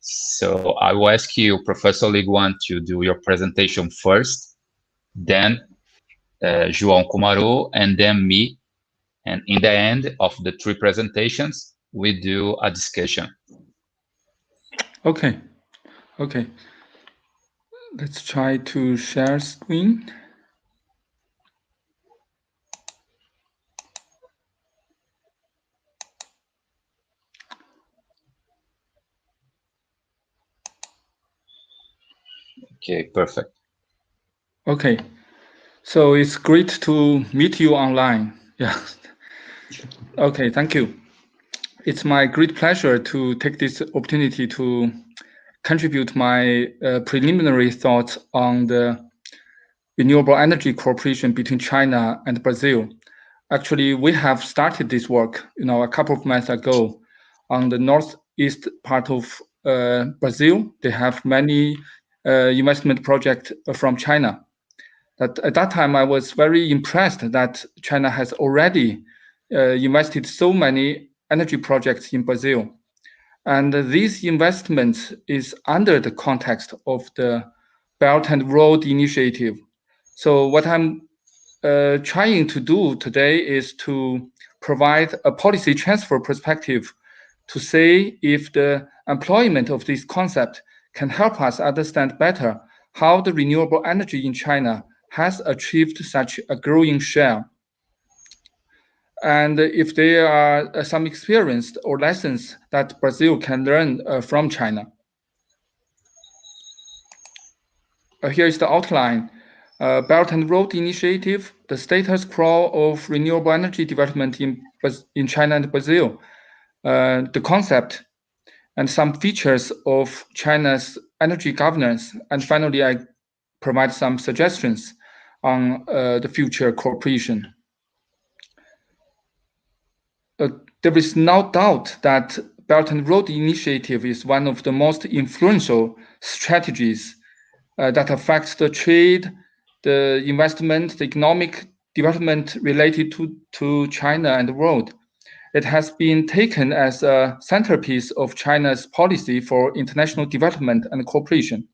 So I will ask you, Professor Li Guan, to do your presentation first, then João Kumaru, and then me. And in the end of the three presentations, we do a discussion. Okay. Let's try to share screen. Okay, perfect. Okay. So it's great to meet you online. Yeah. Okay, thank you. It's my great pleasure to take this opportunity to contribute my preliminary thoughts on the renewable energy cooperation between China and Brazil. Actually, we have started this work, a couple of months ago on the northeast part of Brazil. They have many investment projects from China. At that time, I was very impressed that China has already invested so many energy projects in Brazil. And this investment is under the context of the Belt and Road Initiative. So what I'm trying to do today is to provide a policy transfer perspective to see if the employment of this concept can help us understand better how the renewable energy in China has achieved such a growing share. And if there are some experience or lessons that Brazil can learn from China. Here is the outline. Belt and Road Initiative, the status quo of renewable energy development in China and Brazil, the concept, and some features of China's energy governance. And finally, I provide some suggestions on the future cooperation. There is no doubt that Belt and Road Initiative is one of the most influential strategies that affects the trade, the investment, the economic development related to China and the world. It has been taken as a centerpiece of China's policy for international development and cooperation.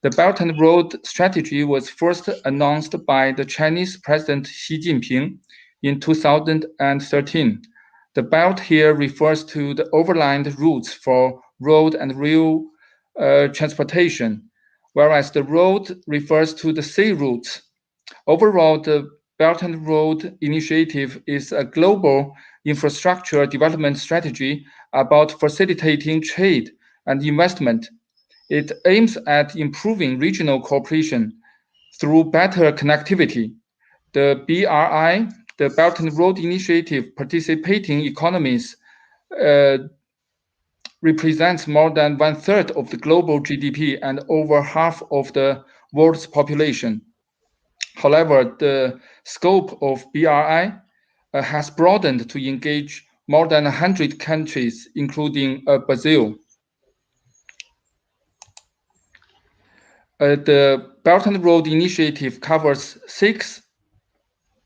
The Belt and Road strategy was first announced by the Chinese President Xi Jinping in 2013. The belt here refers to the overland routes for road and rail transportation, whereas the road refers to the sea routes. Overall, the Belt and Road Initiative is a global infrastructure development strategy about facilitating trade and investment. It aims at improving regional cooperation through better connectivity. The BRI, the Belt and Road Initiative participating economies, represents more than 1/3 of the global GDP and over half of the world's population. However, the scope of BRI has broadened to engage more than 100 countries, including Brazil. The Belt and Road Initiative covers 6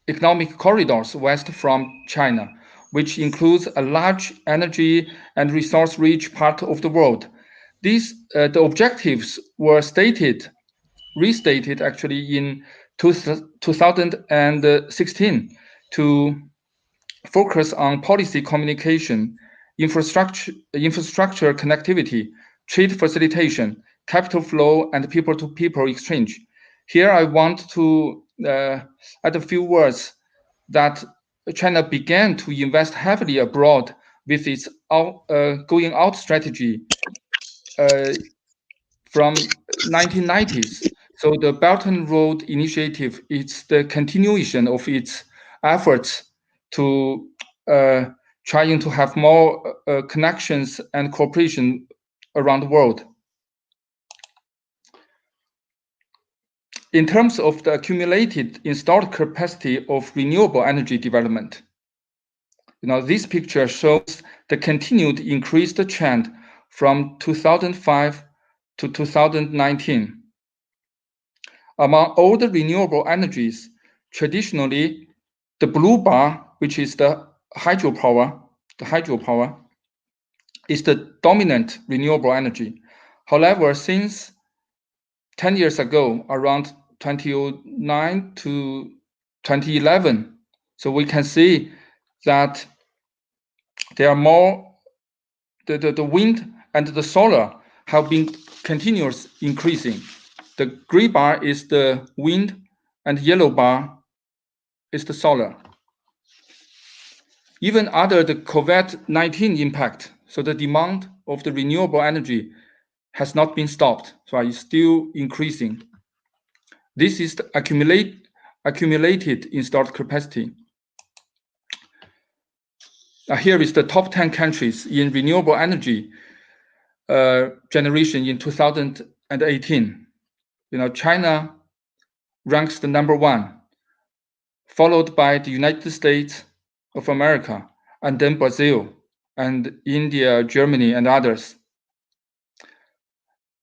economic corridors west from China, which includes a large energy and resource-rich part of the world. The objectives were restated actually in 2016 to focus on policy communication, infrastructure connectivity, trade facilitation, capital flow, and people-to-people exchange. Here I want to add a few words that China began to invest heavily abroad with its going out strategy from 1990s. So the Belt and Road Initiative is the continuation of its efforts to trying to have more connections and cooperation around the world. In terms of the accumulated installed capacity of renewable energy development, this picture shows the continued increased trend from 2005 to 2019. Among all the renewable energies, traditionally, the blue bar, which is the hydropower, is the dominant renewable energy. However, since 10 years ago, around 2009 to 2011, so we can see that there are more, the wind and the solar have been continuously increasing. The gray bar is the wind and yellow bar is the solar. Even under the COVID-19 impact, so the demand of the renewable energy has not been stopped, so it's still increasing. This is the accumulated installed capacity. Here is the top 10 countries in renewable energy generation in 2018. China ranks the #1, followed by the United States of America, and then Brazil, and India, Germany, and others.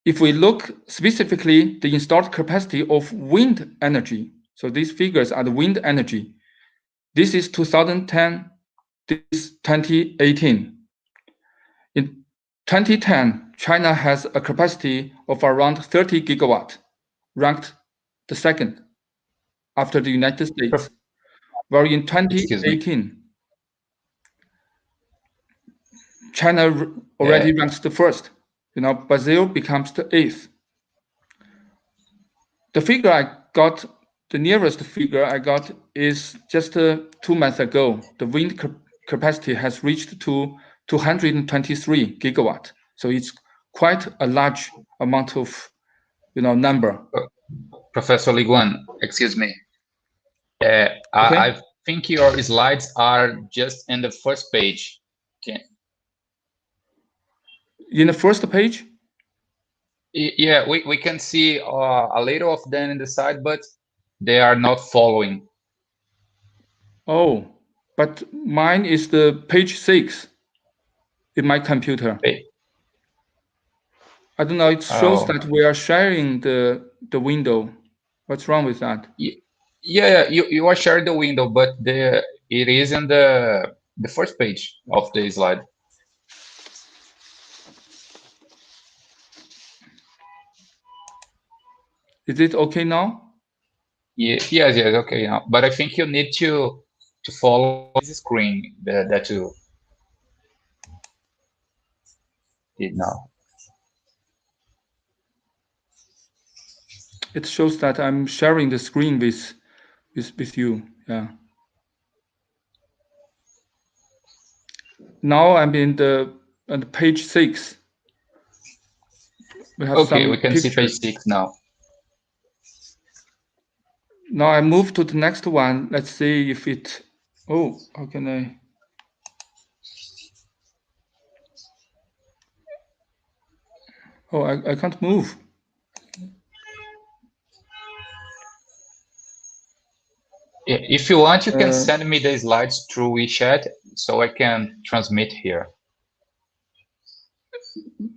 If we look specifically the installed capacity of wind energy, so these figures are the wind energy. This is 2010, this is 2018. In 2010, China has a capacity of around 30 gigawatt, ranked the second after the United States. Where in 2018, China already ranks the first. Brazil becomes the 8th. The figure I got, the nearest figure I got is just 2 months ago. The wind capacity has reached to 223 gigawatt. So it's quite a large amount of, number. Professor Li Guan, excuse me. Okay. I think your slides are just in the first page. Okay. In the first page? Yeah, we can see a little of them in the side, but they are not following. Oh, but mine is the page 6 in my computer. I don't know, it shows that we are sharing the window. What's wrong with that? Yeah, you are sharing the window, but it is in the first page of the slide. Is it okay now? Yes, okay now. But I think you need to follow this screen that you did now. It shows that I'm sharing the screen with you. Yeah. Now I'm on page 6. We have okay, we can pictures. see page 6 now. Now I move to the next one. Let's see if it. Oh, how can I? Oh, I can't move. If you want, you can send me the slides through WeChat so I can transmit here.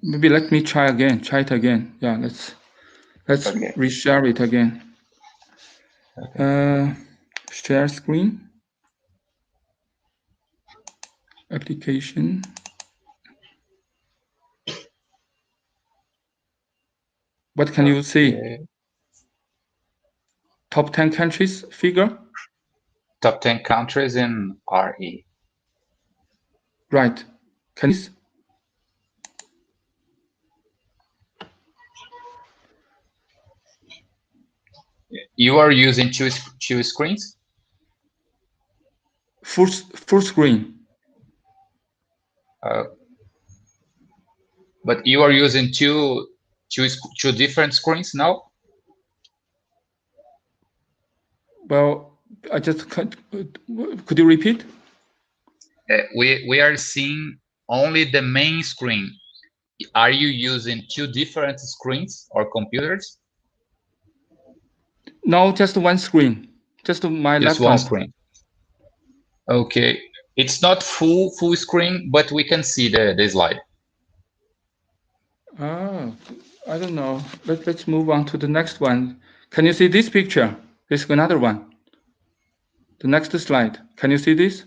Maybe let me try it again. Yeah, let's okay. reshare it again. Okay. Share screen. Application. What can you see? Top 10 countries figure? Top 10 countries in RE. Right. Can you? You are using two screens? Full screen. But you are using two different screens now? Well, I just can't. Could you repeat? We are seeing only the main screen. Are you using two different screens or computers? No, just one screen. Just my laptop. Just one screen. Okay. It's not full screen, but we can see the slide. I don't know. Let's move on to the next one. Can you see this picture? This is another one. The next slide. Can you see this?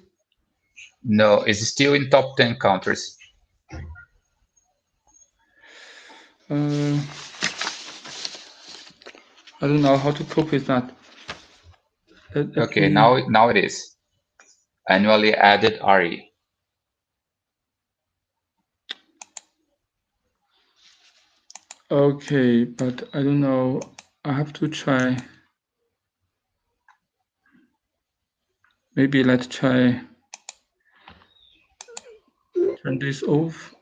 No, it's still in top 10 countries. I don't know how to cope with that. Okay, now it is. Annually added RE. Okay, but I don't know. I have to try. Maybe let's try turn this off.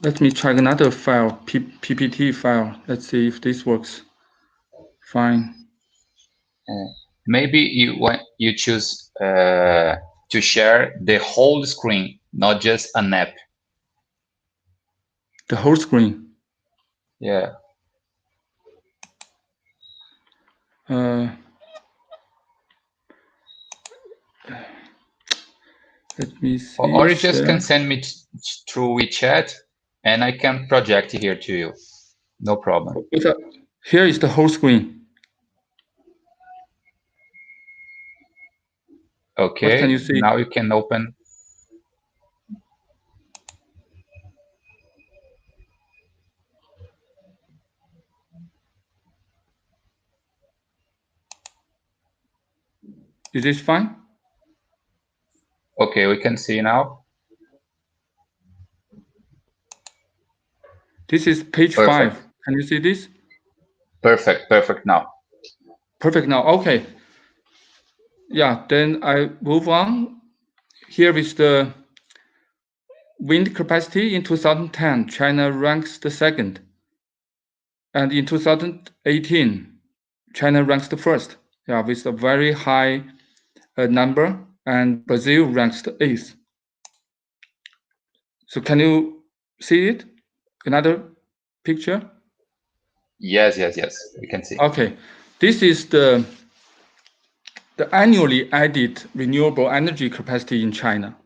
Let me try another file, PPT file. Let's see if this works. Fine. Maybe you choose to share the whole screen, not just a nap. The whole screen. Yeah. Let me see. Or you just can send me through WeChat, and I can project here to you. No problem. Here is the whole screen. Okay. What can you see? Now you can open. Is this fine? Okay, we can see now. This is page 5. Can you see this? Perfect now. Perfect now, okay. Yeah, then I move on. Here is the wind capacity in 2010. China ranks the second. And in 2018, China ranks the first. Yeah, with a very high number, and Brazil ranks the 8th. So can you see it? Another picture? Yes, we can see. Okay, this is the annually added renewable energy capacity in China.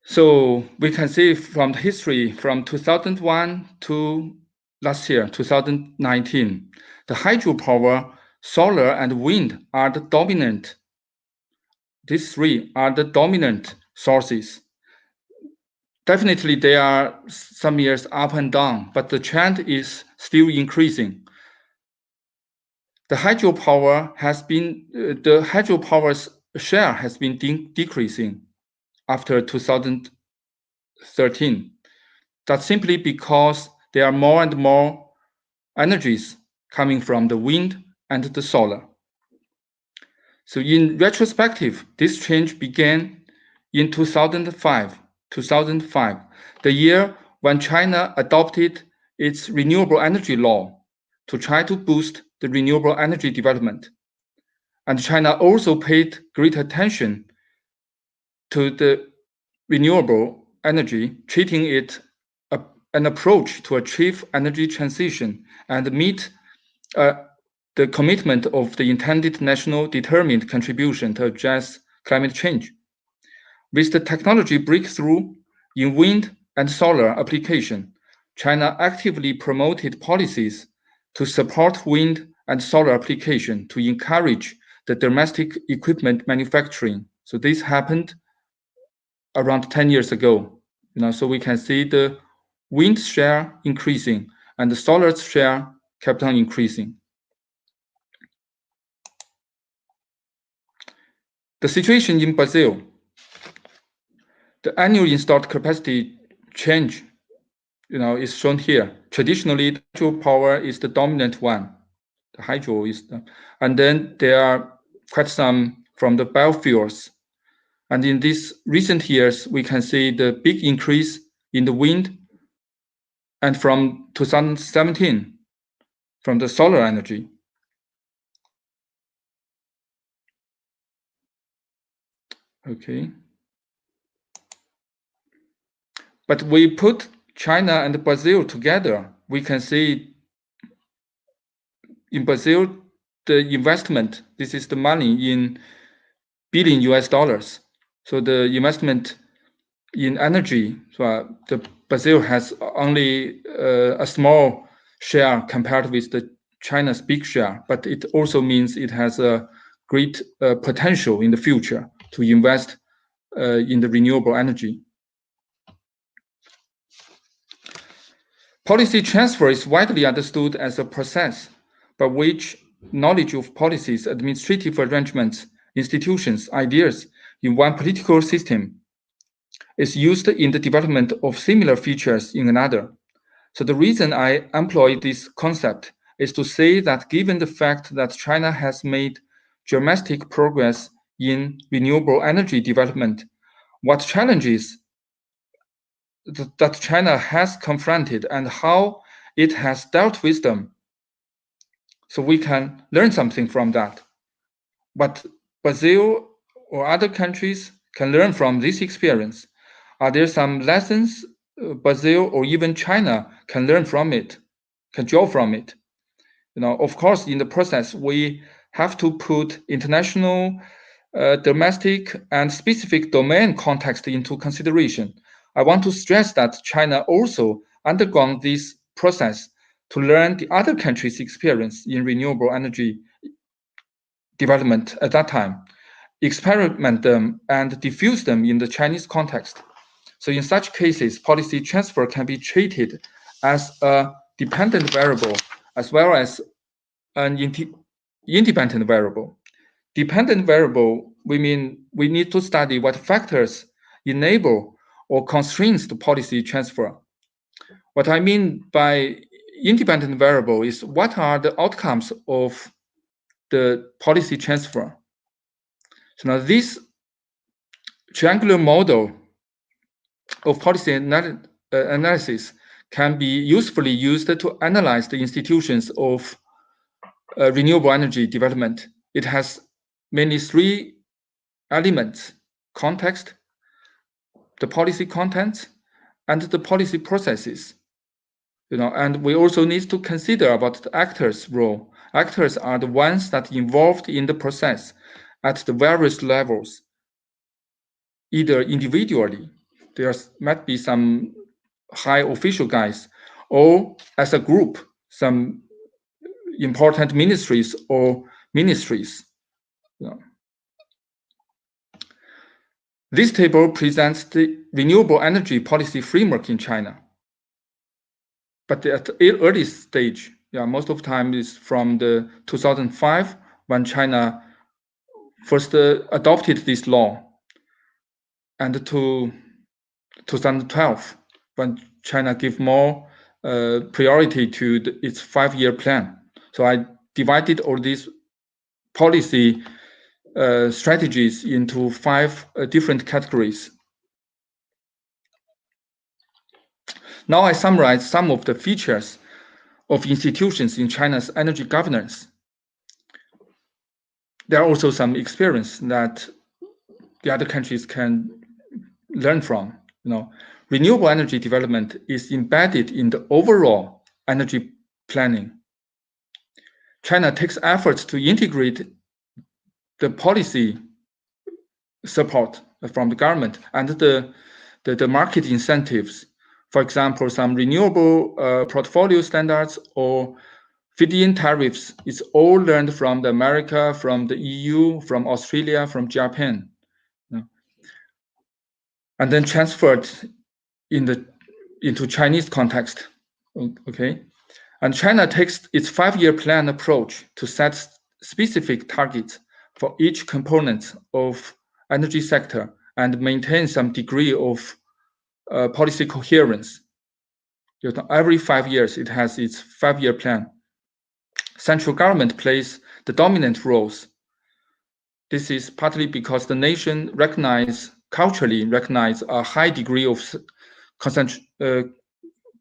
So we can see from the history from 2001 to last year, 2019, the hydropower, solar, and wind are the dominant. These three are the dominant sources. Definitely, there are some years up and down, but the trend is still increasing. The hydropower hydropower's share has been decreasing after 2013. That's simply because there are more and more energies coming from the wind and the solar. So in retrospective, this change began in 2005, the year when China adopted its renewable energy law to try to boost the renewable energy development. And China also paid great attention to the renewable energy, treating it an approach to achieve energy transition and meet the commitment of the intended national determined contribution to address climate change. With the technology breakthrough in wind and solar application, China actively promoted policies to support wind and solar application to encourage the domestic equipment manufacturing. So this happened around 10 years ago. So we can see the wind share increasing and the solar share kept on increasing. The situation in Brazil, the annual installed capacity change, is shown here. Traditionally, hydropower is the dominant one. The hydro is and then there are quite some from the biofuels. And in these recent years, we can see the big increase in the wind, and from 2017, from the solar energy. Okay. But we put China and Brazil together, we can see in Brazil, the investment, this is the money in billion US dollars. So the investment in energy, so the Brazil has only a small share compared with the China's big share, but it also means it has a great potential in the future to invest in the renewable energy. Policy transfer is widely understood as a process by which knowledge of policies, administrative arrangements, institutions, ideas in one political system is used in the development of similar features in another. So the reason I employ this concept is to say that given the fact that China has made dramatic progress in renewable energy development, what challenges that China has confronted and how it has dealt with them. So we can learn something from that. But Brazil or other countries can learn from this experience. Are there some lessons Brazil or even China can learn from it, can draw from it? Of course, in the process, we have to put international, domestic, and specific domain context into consideration. I want to stress that China also undergone this process to learn the other countries' experience in renewable energy development at that time, experiment them, and diffuse them in the Chinese context. So in such cases, policy transfer can be treated as a dependent variable as well as an independent variable. Dependent variable, we mean we need to study what factors enable or constrains the policy transfer. What I mean by independent variable is what are the outcomes of the policy transfer. So now this triangular model of policy analysis can be usefully used to analyze the institutions of renewable energy development. It has mainly three elements: context, the policy content, and the policy processes. And we also need to consider about the actors' role. Actors are the ones that involved in the process at the various levels, either individually, there might be some high official guys, or as a group, some important ministries or ministries. This table presents the renewable energy policy framework in China. But at the early stage, most of the time is from the 2005 when China first adopted this law, and to 2012 when China gave more priority to its 5-year plan. So I divided all these policy strategies into 5 different categories. Now I summarize some of the features of institutions in China's energy governance. There are also some experience that the other countries can learn from. Renewable energy development is embedded in the overall energy planning. China takes efforts to integrate the policy support from the government and the market incentives. For example, some renewable portfolio standards or feed-in tariffs is all learned from the America, from the EU, from Australia, from Japan, and then transferred into Chinese context. Okay, and China takes its 5-year plan approach to set specific targets for each component of energy sector and maintain some degree of policy coherence. Every 5 years, it has its 5-year plan. Central government plays the dominant roles. This is partly because the nation culturally recognize a high degree of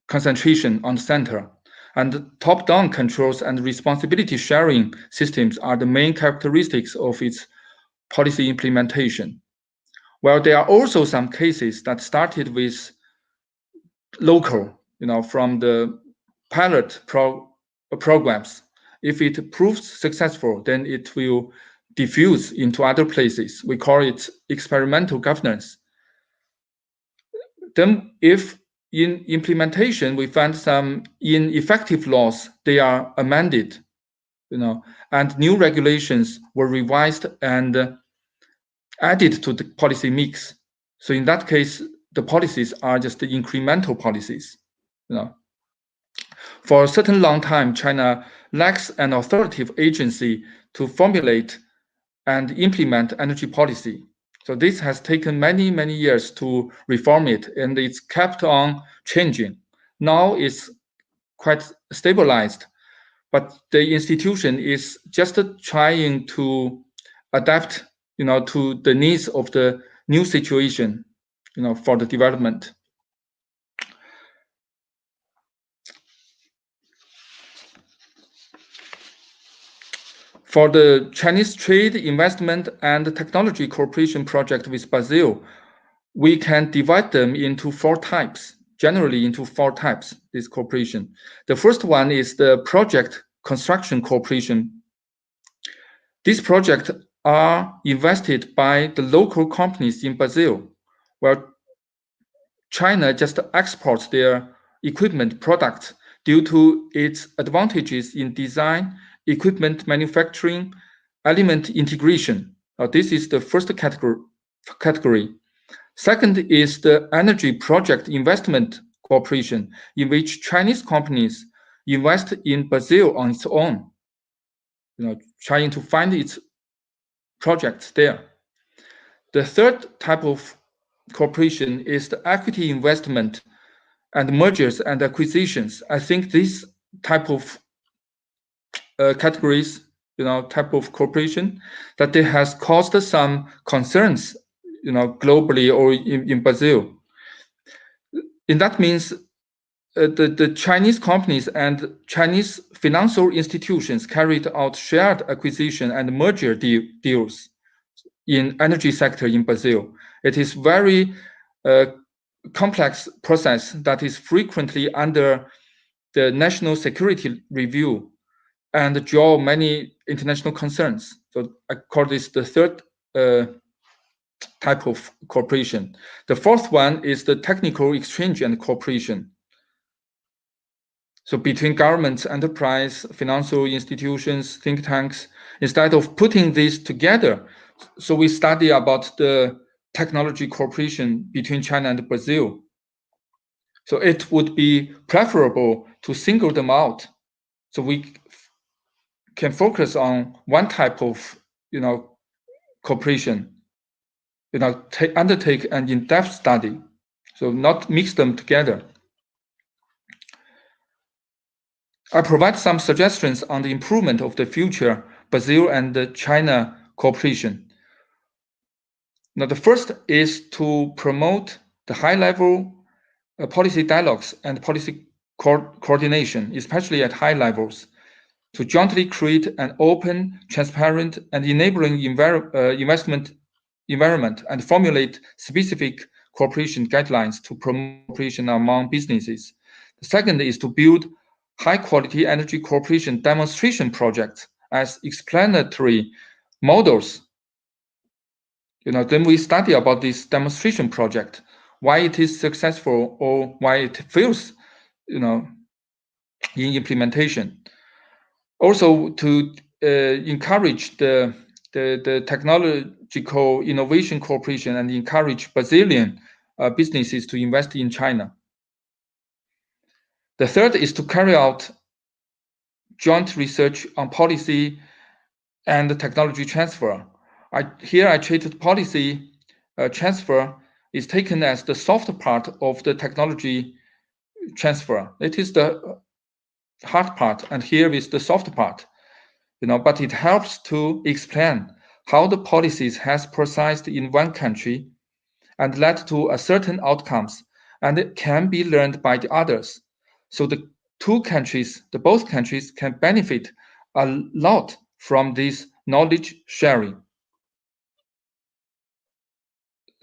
concentration on the center, and top-down controls and responsibility sharing systems are the main characteristics of its policy implementation. While there are also some cases that started with local, from the pilot programs. If it proves successful, then it will diffuse into other places. We call it experimental governance. Then if in implementation, we find some ineffective laws, they are amended, and new regulations were revised and added to the policy mix. So in that case, the policies are just the incremental policies. For a certain long time, China lacks an authoritative agency to formulate and implement energy policy. So this has taken many, many years to reform it, and it's kept on changing. Now it's quite stabilized, but the institution is just trying to adapt, to the needs of the new situation, for the development. For the Chinese Trade, Investment, and Technology Cooperation project with Brazil, we can divide them into 4 types, generally into 4 types, this cooperation. The first one is the project construction cooperation. These projects are invested by the local companies in Brazil, where China just exports their equipment products due to its advantages in design, equipment manufacturing, element integration. This is the first category. Second is the energy project investment cooperation, in which Chinese companies invest in Brazil on its own, trying to find its projects there. The third type of cooperation is the equity investment and mergers and acquisitions. I think this type of categories, type of cooperation, that it has caused some concerns, globally or in Brazil. And that means the Chinese companies and Chinese financial institutions carried out shared acquisition and merger deals in energy sector in Brazil. It is very complex process that is frequently under the national security review and draw many international concerns. So I call this the third type of cooperation. The fourth one is the technical exchange and cooperation. So between governments, enterprise, financial institutions, think tanks, instead of putting this together, so we study about the technology cooperation between China and Brazil. So it would be preferable to single them out, so we can focus on one type of, cooperation, undertake an in-depth study, so not mix them together. I provide some suggestions on the improvement of the future Brazil and the China cooperation. Now, the first is to promote the high-level policy dialogues and policy coordination, especially at high levels, to jointly create an open, transparent, and enabling investment environment and formulate specific cooperation guidelines to promote cooperation among businesses. The second is to build high-quality energy cooperation demonstration projects as explanatory models. Then we study about this demonstration project, why it is successful or why it fails, in implementation. Also, to encourage the technological innovation cooperation and encourage Brazilian businesses to invest in China. The third is to carry out joint research on policy and technology transfer. Here I treated policy transfer is taken as the soft part of the technology transfer. It is the hard part, and here is the soft part. But it helps to explain how the policies has processed in one country and led to a certain outcomes, and it can be learned by the others. So the both countries can benefit a lot from this knowledge sharing.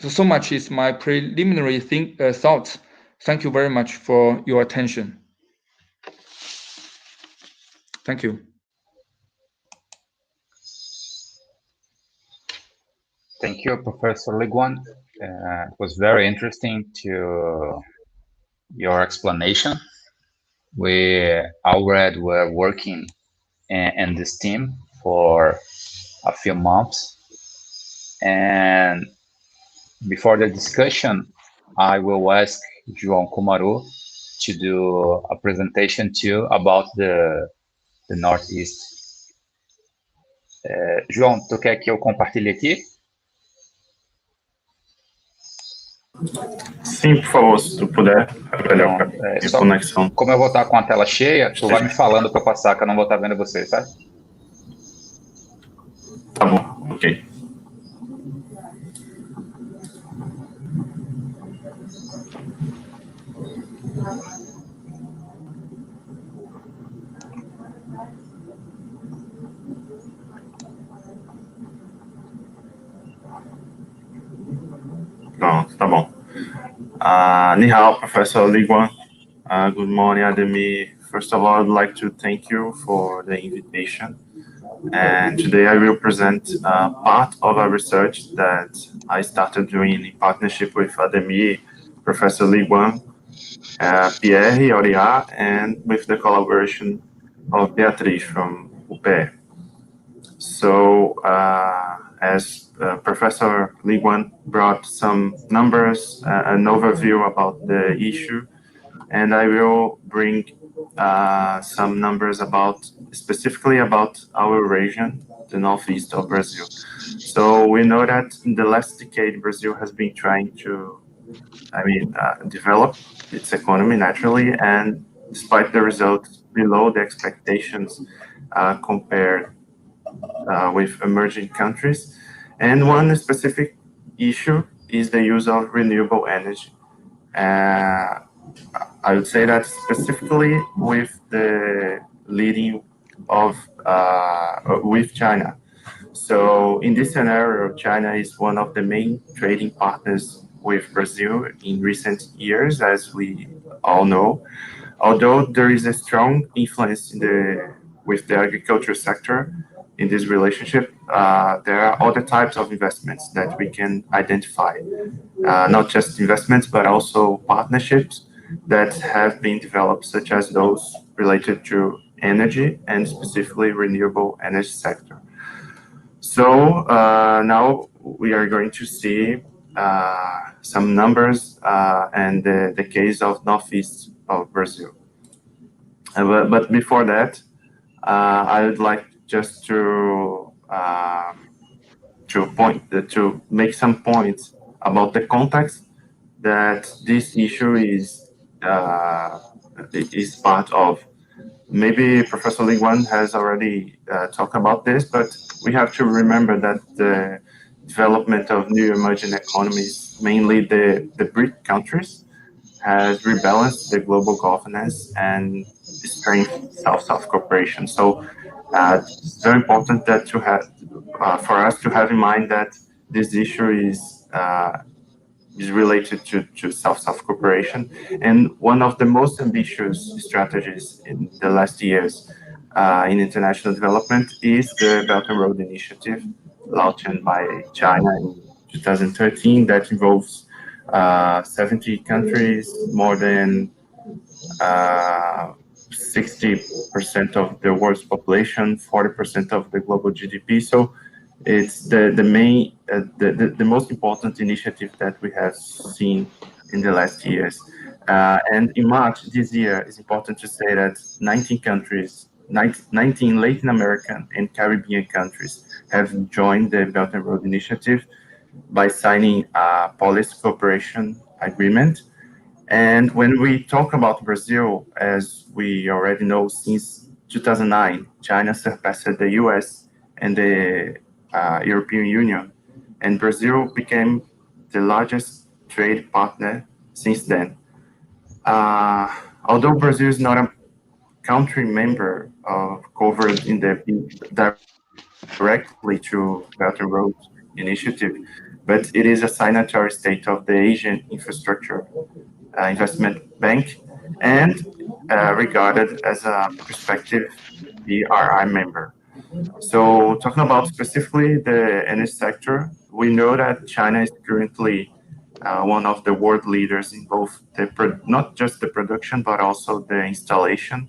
So much is my preliminary thoughts. Thank you very much for your attention. Thank you. Thank you, Professor Liguan. It was very interesting to your explanation. We already were working in this team for a few months. And before the discussion, I will ask João Kumaru to do a presentation too about the Northeast. João, tu quer que eu compartilhe aqui? Sim, por favor, se tu puder, é melhor para a conexão. Como eu vou estar com a tela cheia, tu vai me falando para eu passar, que eu não vou estar vendo você, sabe? Tá bom, ok. Não, tá bom. Ni hao, Professor Li Guan. Good morning, Ademir. First of all, I'd like to thank you for the invitation. And today I will present part of a research that I started doing in partnership with Ademir, Professor Li Guan, Pierre Oriá, and with the collaboration of Beatriz from UPE. So, as Professor Li Guan brought some numbers, an overview about the issue, and I will bring some numbers specifically about our region, the northeast of Brazil. So we know that in the last decade, Brazil has been trying to, develop its economy naturally, and despite the results below the expectations compared with emerging countries. And one specific issue is the use of renewable energy. I would say that specifically with the leading of with China. So in this scenario, China is one of the main trading partners with Brazil in recent years, as we all know. Although there is a strong influence with the agriculture sector in this relationship, there are other types of investments that we can identify. Not just investments, but also partnerships that have been developed, such as those related to energy and specifically renewable energy sector. So now we are going to see some numbers and the case of northeast of Brazil. But before that, I would like just to make some points about the context that this issue is part of. Maybe Professor Li Guan has already talked about this, but we have to remember that the development of new emerging economies, mainly the BRIC countries, has rebalanced the global governance and strengthened South-South cooperation. So it's very important that for us to have in mind that this issue is related to South-South cooperation. And one of the most ambitious strategies in the last years in international development is the Belt and Road Initiative, launched by China in 2013, that involves 70 countries, more than 60% of the world's population, 40% of the global GDP. So it's the most important initiative that we have seen in the last years. And in March this year, it's important to say that 19 countries, 19 Latin American and Caribbean countries have joined the Belt and Road Initiative by signing a policy cooperation agreement. And when we talk about Brazil, as we already know, since 2009, China surpassed the US and the European Union, and Brazil became the largest trade partner since then. Although Brazil is not a country member covered in the directly to Belt and Road Initiative, but it is a signatory state of the Asian Infrastructure Investment Bank and regarded as a prospective BRI member. So talking about specifically the energy sector, we know that China is currently one of the world leaders in both not just the production, but also the installation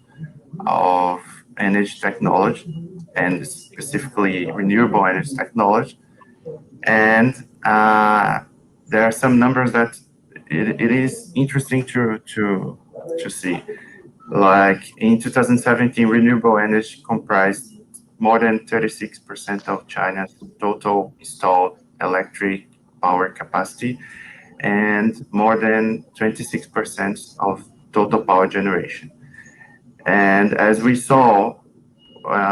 of energy technology, and specifically renewable energy technology. And there are some numbers that it is interesting to see. Like in 2017, renewable energy comprised more than 36% of China's total installed electric power capacity and more than 26% of total power generation. And as we saw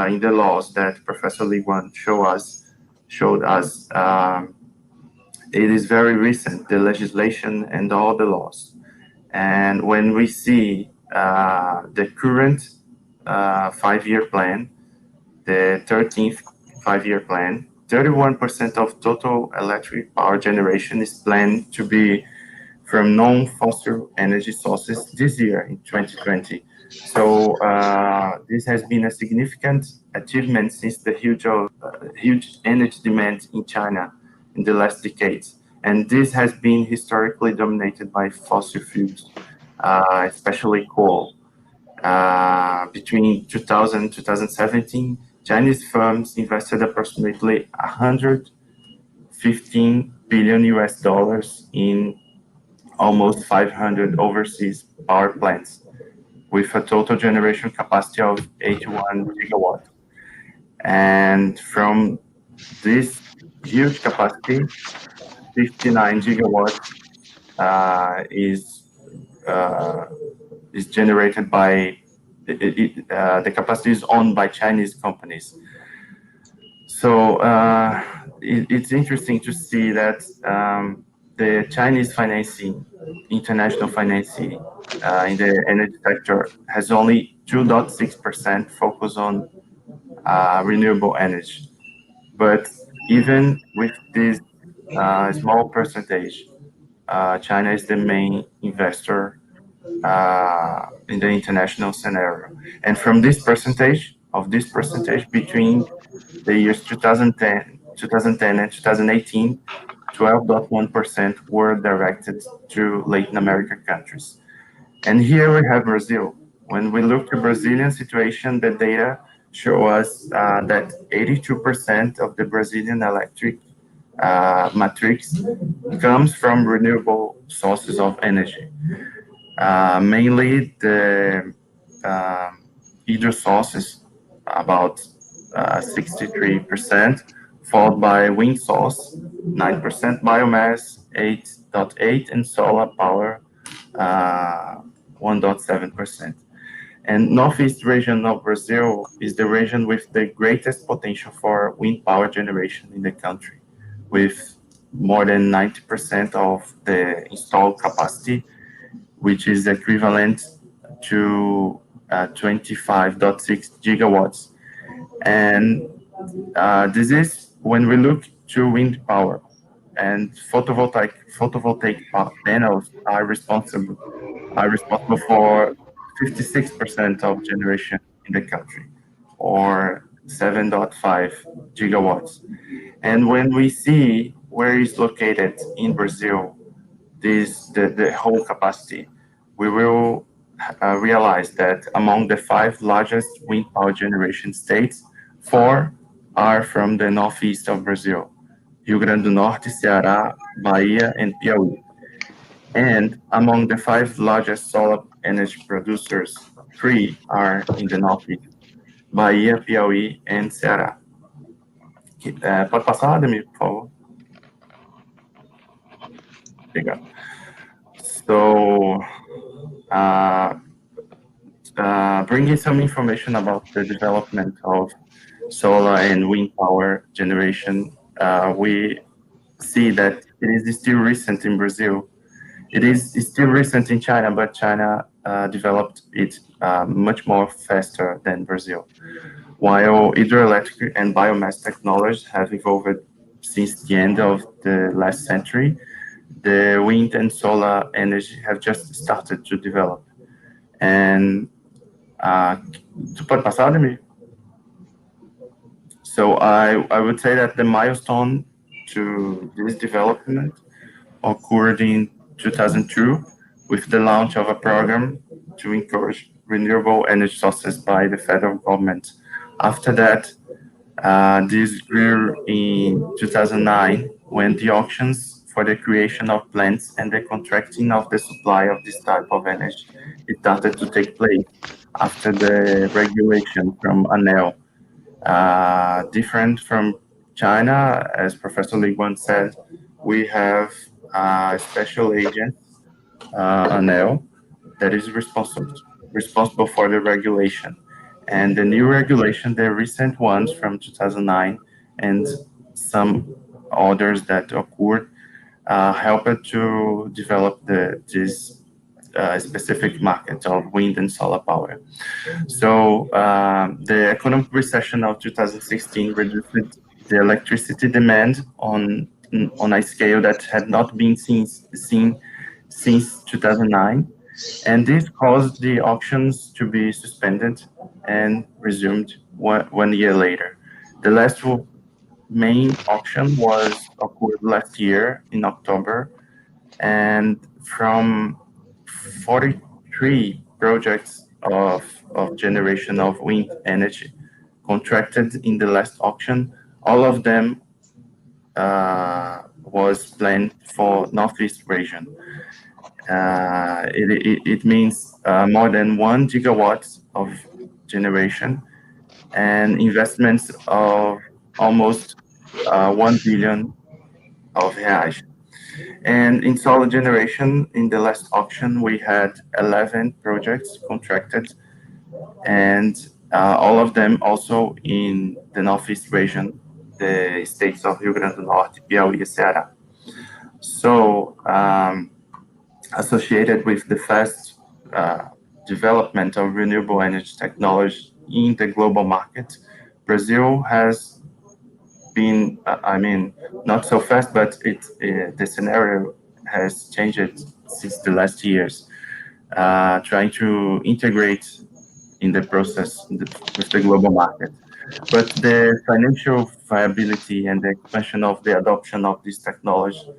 in the laws that Professor Li Guan showed us, it is very recent, the legislation and all the laws. And when we see the current 5-year plan, the 13th 5-year plan, 31% of total electric power generation is planned to be from non-fossil energy sources this year in 2020. So this has been a significant achievement since the huge energy demand in China in the last decades. And this has been historically dominated by fossil fuels, especially coal. Between 2000 and 2017, Chinese firms invested approximately 115 billion US dollars in almost 500 overseas power plants with a total generation capacity of 81 gigawatts. And from this huge capacity, 59 gigawatts is generated by the capacity is owned by Chinese companies. So it's interesting to see that the Chinese financing, international financing in the energy sector has only 2.6% focus on renewable energy. But even with this small percentage, China is the main investor in the international scenario. And from this percentage, between the years 2010 and 2018, 12.1% were directed to Latin American countries. And here we have Brazil. When we look to Brazilian situation, the data show us that 82% of the Brazilian electric matrix comes from renewable sources of energy. Mainly the hydro sources, about 63%, followed by wind source, 9%, biomass, 8.8%, and solar power, 1.7%. And northeast region of Brazil is the region with the greatest potential for wind power generation in the country, with more than 90% of the installed capacity, which is equivalent to 25.6 gigawatts. And this is when we look to wind power, and photovoltaic panels are responsible for 56% of generation in the country, or 7.5 gigawatts. And when we see where it's located in Brazil, the whole capacity, we will realize that among the 5 largest wind power generation states, 4 are from the northeast of Brazil: Rio Grande do Norte, Ceará, Bahia, and Piauí. And among the 5 largest solar energy producers, 3 are in the northeast: Bahia, Piauí, and Ceará. Pode passar, Ademir, por favor? Obrigado. So, bringing some information about the development of solar and wind power generation, we see that it is still recent in Brazil. It's still recent in China, but China developed it much more faster than Brazil. While hydroelectric and biomass technologies have evolved since the end of the last century, the wind and solar energy have just started to develop. And pode passar, Ademir? So I would say that the milestone to this development occurred in 2002 with the launch of a program to encourage renewable energy sources by the federal government. After that, this grew in 2009 when the auctions for the creation of plants and the contracting of the supply of this type of energy started to take place after the regulation from ANEL. Different from China, as Professor Li Guan said, we have a special agent, ANEL, that is responsible for the regulation. And the new regulation, the recent ones from 2009 and some others that occurred, helped to develop this specific market of wind and solar power. So the economic recession of 2016 reduced the electricity demand on a scale that had not been seen since 2009, and this caused the auctions to be suspended and resumed one year later. The last main auction was occurred last year in October, and from 43 projects of generation of wind energy contracted in the last auction, all of them was planned for Northeast region. It means more than 1 gigawatt of generation and investments of almost 1 billion of reais. And in solar generation, in the last auction, we had 11 projects contracted, and all of them also in the Northeast region, the states of Rio Grande do Norte, Piauí, and Ceará. So, associated with the fast development of renewable energy technology in the global market, Brazil has been, not so fast, but the scenario has changed since the last years, trying to integrate in the process with the global market. But the financial viability and the expansion of the adoption of this technology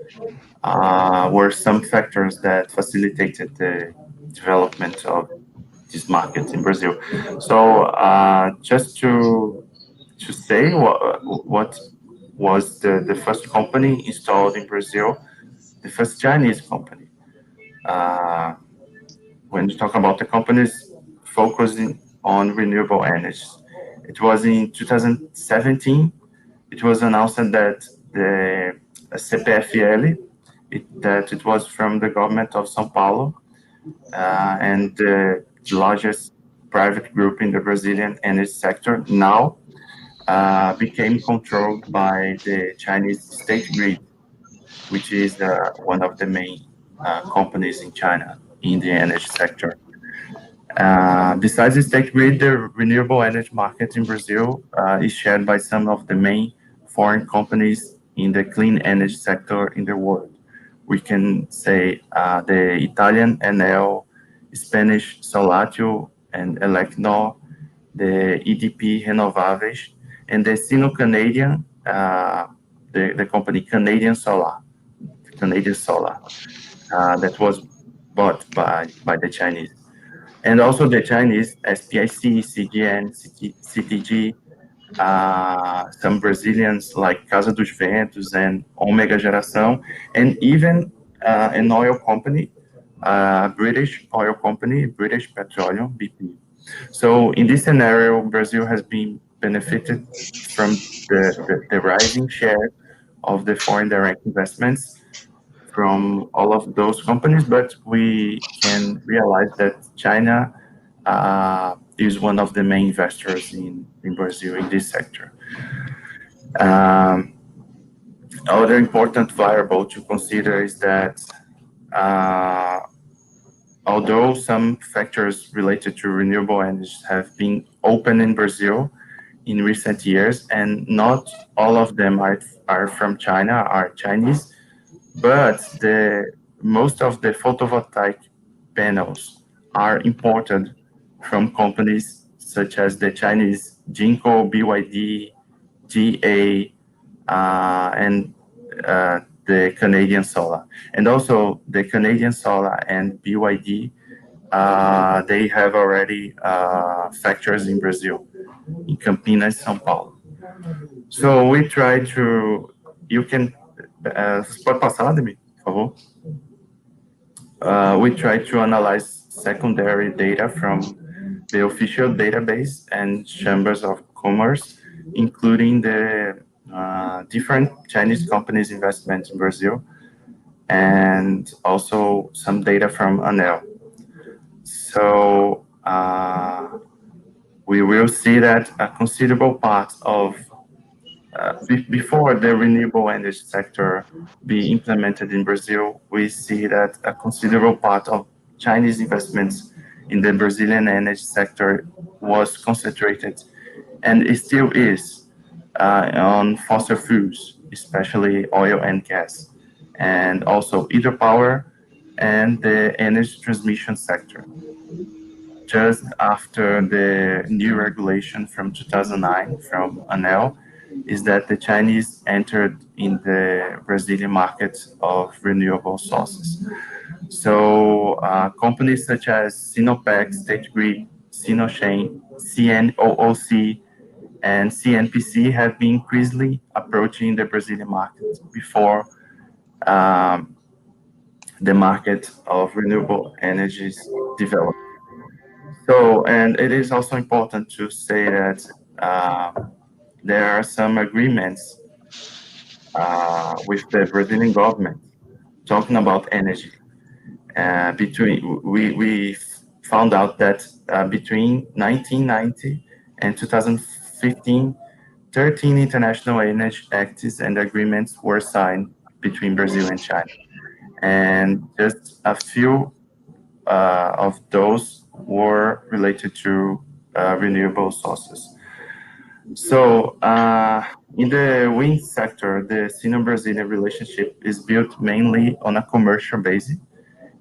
were some factors that facilitated the development of this market in Brazil. So just to say what was the first company installed in Brazil, the first Chinese company. When you talk about the companies focusing on renewable energy, it was in 2017. It was announced that the CPFL, that it was from the government of São Paulo, and the largest private group in the Brazilian energy sector now became controlled by the Chinese state grid, which is one of the main companies in China in the energy sector. Besides the state grid, the renewable energy market in Brazil is shared by some of the main foreign companies in the clean energy sector in the world. We can say the Italian Enel, Spanish Solatio and Elecnor, the EDP Renováveis, and the Sino Canadian, the company Canadian Solar, that was bought by the Chinese. And also the Chinese SPIC, CGN, CTG, some Brazilians like Casa dos Ventos and Omega Geração, and even an oil company, British oil company, British Petroleum, BP. So in this scenario, Brazil has been benefited from the rising share of the foreign direct investments from all of those companies, but we can realize that China is one of the main investors in Brazil in this sector. Other important variable to consider is that although some factors related to renewable energy have been open in Brazil in recent years, and not all of them are from China, are Chinese, but most of the photovoltaic panels are imported from companies such as the Chinese Jinko, BYD, GA, and the Canadian Solar. And also the Canadian Solar and BYD, they have already factories in Brazil, in Campinas, São Paulo. So we try to, you can, pode passar, Ademir, por favor? We try to analyze secondary data from the official database and chambers of commerce, including the different Chinese companies' investments in Brazil, and also some data from ANEL. So we will see that a considerable part of, before the renewable energy sector be implemented in Brazil, we see that a considerable part of Chinese investments in the Brazilian energy sector was concentrated, and it still is, on fossil fuels, especially oil and gas, and also hydropower and the energy transmission sector. Just after the new regulation from 2009 from ANEL, is that the Chinese entered in the Brazilian market of renewable sources. So companies such as Sinopec, State Grid, Sinochain, CNOOC, and CNPC have been increasingly approaching the Brazilian market before the market of renewable energies developed. So, and it is also important to say that there are some agreements with the Brazilian government talking about energy. We found out that between 1990 and 2015, 13 international energy acts and agreements were signed between Brazil and China. And just a few of those were related to renewable sources. So in the wind sector, the Sino-Brazilian relationship is built mainly on a commercial basis,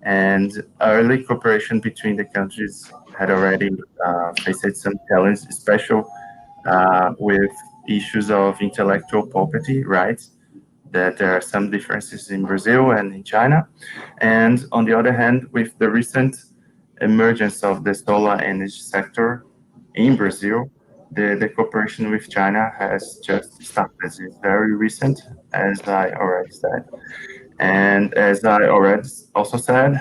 and early cooperation between the countries had already faced some challenges, especially with issues of intellectual property rights, that there are some differences in Brazil and in China. And on the other hand, with the recent emergence of the solar energy sector in Brazil, the cooperation with China has just started. It's very recent, as I already said. And as I already also said,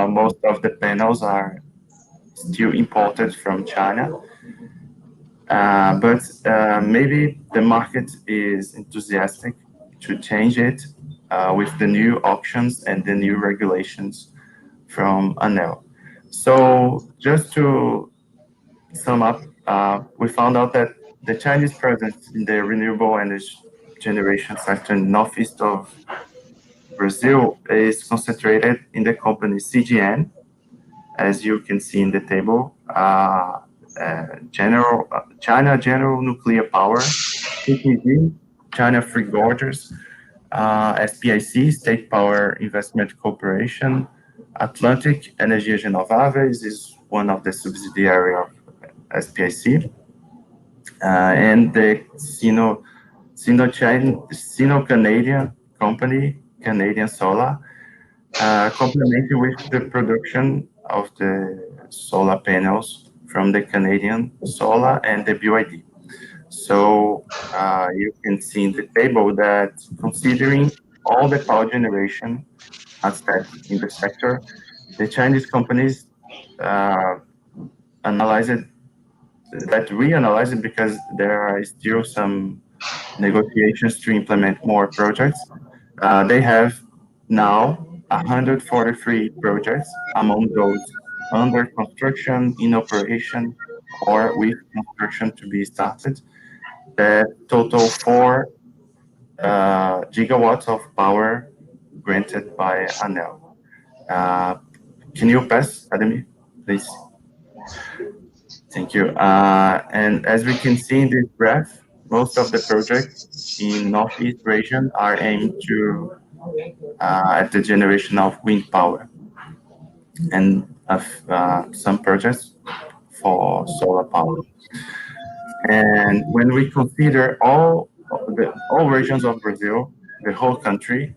most of the panels are still imported from China. But maybe the market is enthusiastic to change it with the new auctions and the new regulations from ANEL. So just to sum up, we found out that the Chinese presence in the renewable energy generation sector in the northeast of Brazil is concentrated in the company CGN, as you can see in the table. China General Nuclear Power, CPG, China Free Gorges, SPIC, State Power Investment Corporation, Atlantic Energia Renováveis is one of the subsidiary of SPIC, and the Sino-Canadian company, Canadian Solar, complemented with the production of the solar panels from the Canadian Solar and the BYD. So you can see in the table that considering all the power generation aspects in the sector, the Chinese companies analyze it, that we analyze it because there are still some negotiations to implement more projects. They have now 143 projects, among those under construction, in operation, or with construction to be started, that total 4 gigawatts of power granted by ANEL. Can you pass, Ademi, please? Thank you. And as we can see in this graph, most of the projects in Northeast region are aimed to at the generation of wind power, and some projects for solar power. And when we consider all regions of Brazil, the whole country,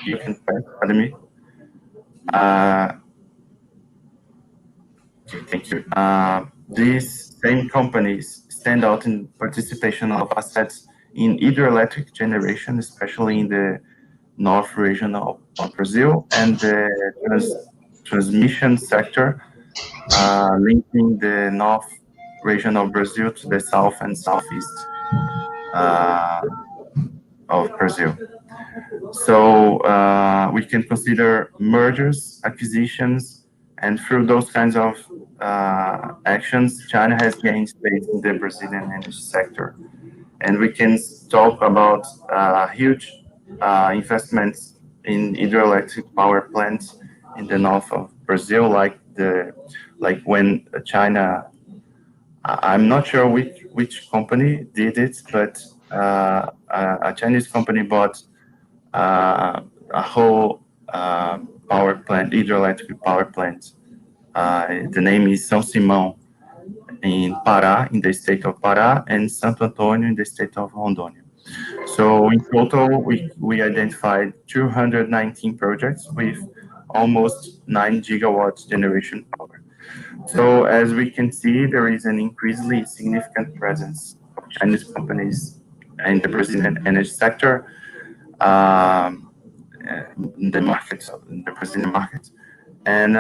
you can pass, Ademi. Okay, thank you. These same companies stand out in participation of assets in hydroelectric generation, especially in the north region of Brazil, and the transmission sector, linking the north region of Brazil to the south and southeast of Brazil. So we can consider mergers, acquisitions, and through those kinds of actions, China has gained space in the Brazilian energy sector. And we can talk about huge investments in hydroelectric power plants in the north of Brazil, like when China. I'm not sure which company did it, but a Chinese company bought a whole power plant, hydroelectric power plant. The name is São Simão in Pará, in the state of Pará, and Santo Antônio in the state of Rondônia. So in total, we identified 219 projects with almost 9 gigawatts generation power. So as we can see, there is an increasingly significant presence of Chinese companies in the Brazilian energy sector, in the markets, in the Brazilian market. And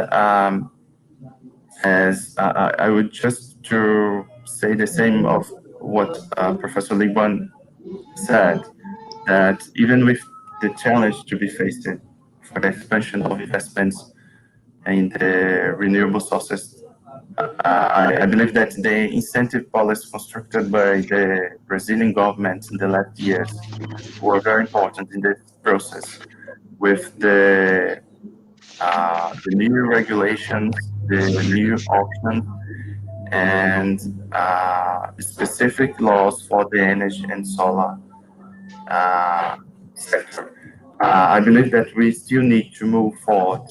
as I would just to say the same of what Professor Liguan said, that even with the challenge to be faced for the expansion of investments in the renewable sources, I believe that the incentive policy constructed by the Brazilian government in the last years were very important in this process, with the new regulations, the new auctions, and specific laws for the energy and solar sector. I believe that we still need to move forward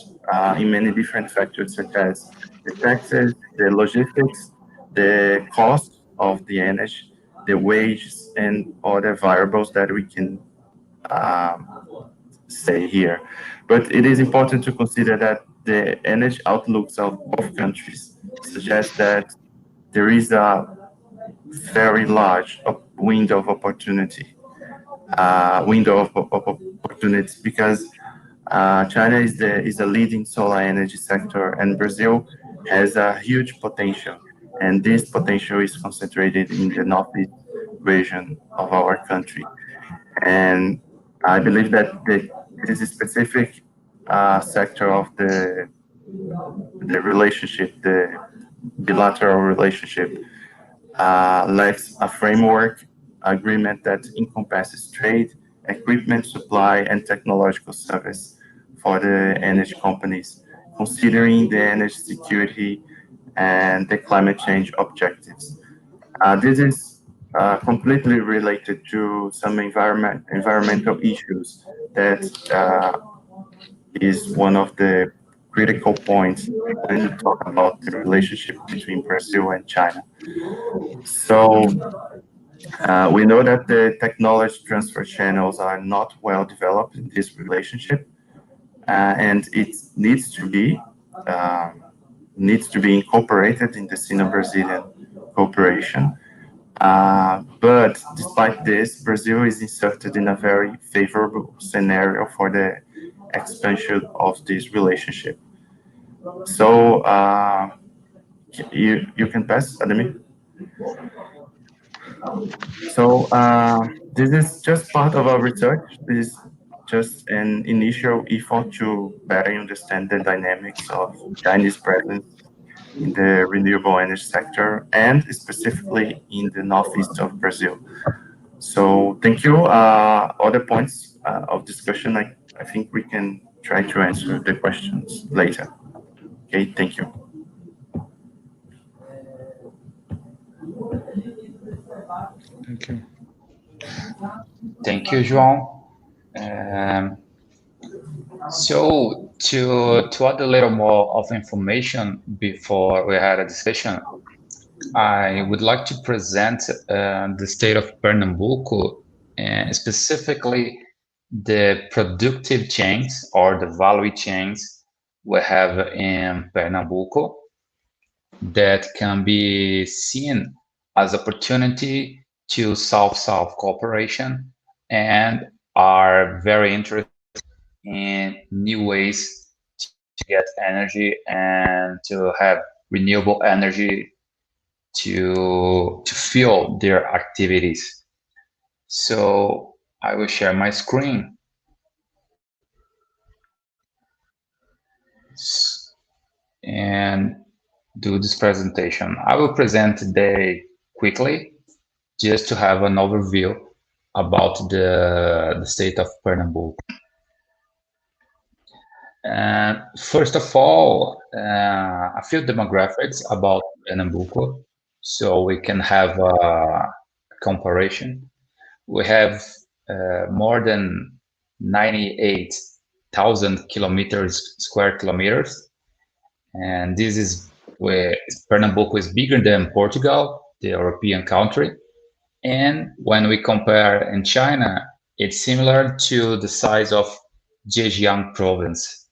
in many different factors, such as the taxes, the logistics, the cost of the energy, the wages, and other variables that we can say here. But it is important to consider that the energy outlooks of both countries suggest that there is a very large window of opportunity. Because China is a leading solar energy sector, and Brazil has a huge potential, and this potential is concentrated in the northeast region of our country. And I believe that this specific sector of the relationship, the bilateral relationship, lacks a framework agreement that encompasses trade, equipment supply, and technological service for the energy companies, considering the energy security and the climate change objectives. This is completely related to some environmental issues that is one of the critical points when you talk about the relationship between Brazil and China. So we know that the technology transfer channels are not well developed in this relationship, and it needs to be incorporated in the Sino-Brazilian cooperation. But despite this, Brazil is inserted in a very favorable scenario for the expansion of this relationship. So you can pass, Ademi. So this is just part of our research. This is just an initial effort to better understand the dynamics of Chinese presence in the renewable energy sector, and specifically in the northeast of Brazil. So thank you. Other points of discussion, I think we can try to answer the questions later. Okay, thank you. Thank you. Thank you, João. So to add a little more of information before we had a discussion, I would like to present the state of Pernambuco, and specifically the productive chains or the value chains we have in Pernambuco that can be seen as opportunity to South-South cooperation and are very interested in new ways to get energy and to have renewable energy to fuel their activities. So I will share my screen. And do this presentation. I will present today quickly, just to have an overview about the state of Pernambuco. First of all, a few demographics about Pernambuco, so we can have a comparison. We have more than 98,000 square kilometers, and this is where Pernambuco is bigger than Portugal, the European country. And when we compare in China, it's similar to the size of Zhejiang province.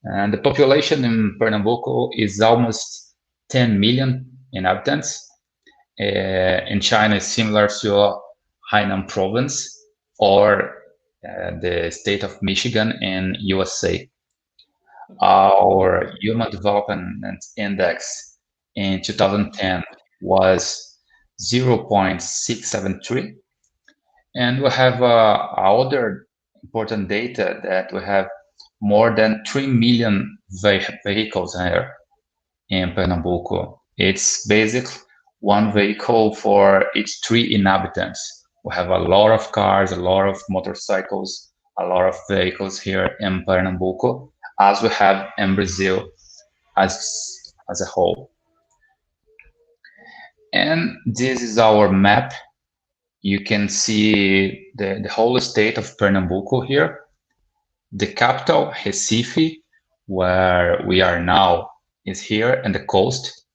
And the population in Pernambuco is almost 10 million inhabitants. In China, it's similar to Hainan province or the state of Michigan in USA. Our Human Development Index in 2010 was 0.673. And we have other important data that we have more than 3 million vehicles here in Pernambuco. It's basically one vehicle for each 3 inhabitants. We have a lot of cars, a lot of motorcycles, a lot of vehicles here in Pernambuco, as we have in Brazil as a whole. And this is our map. You can see the whole state of Pernambuco here. The capital, Recife, where we are now, is here in the coast.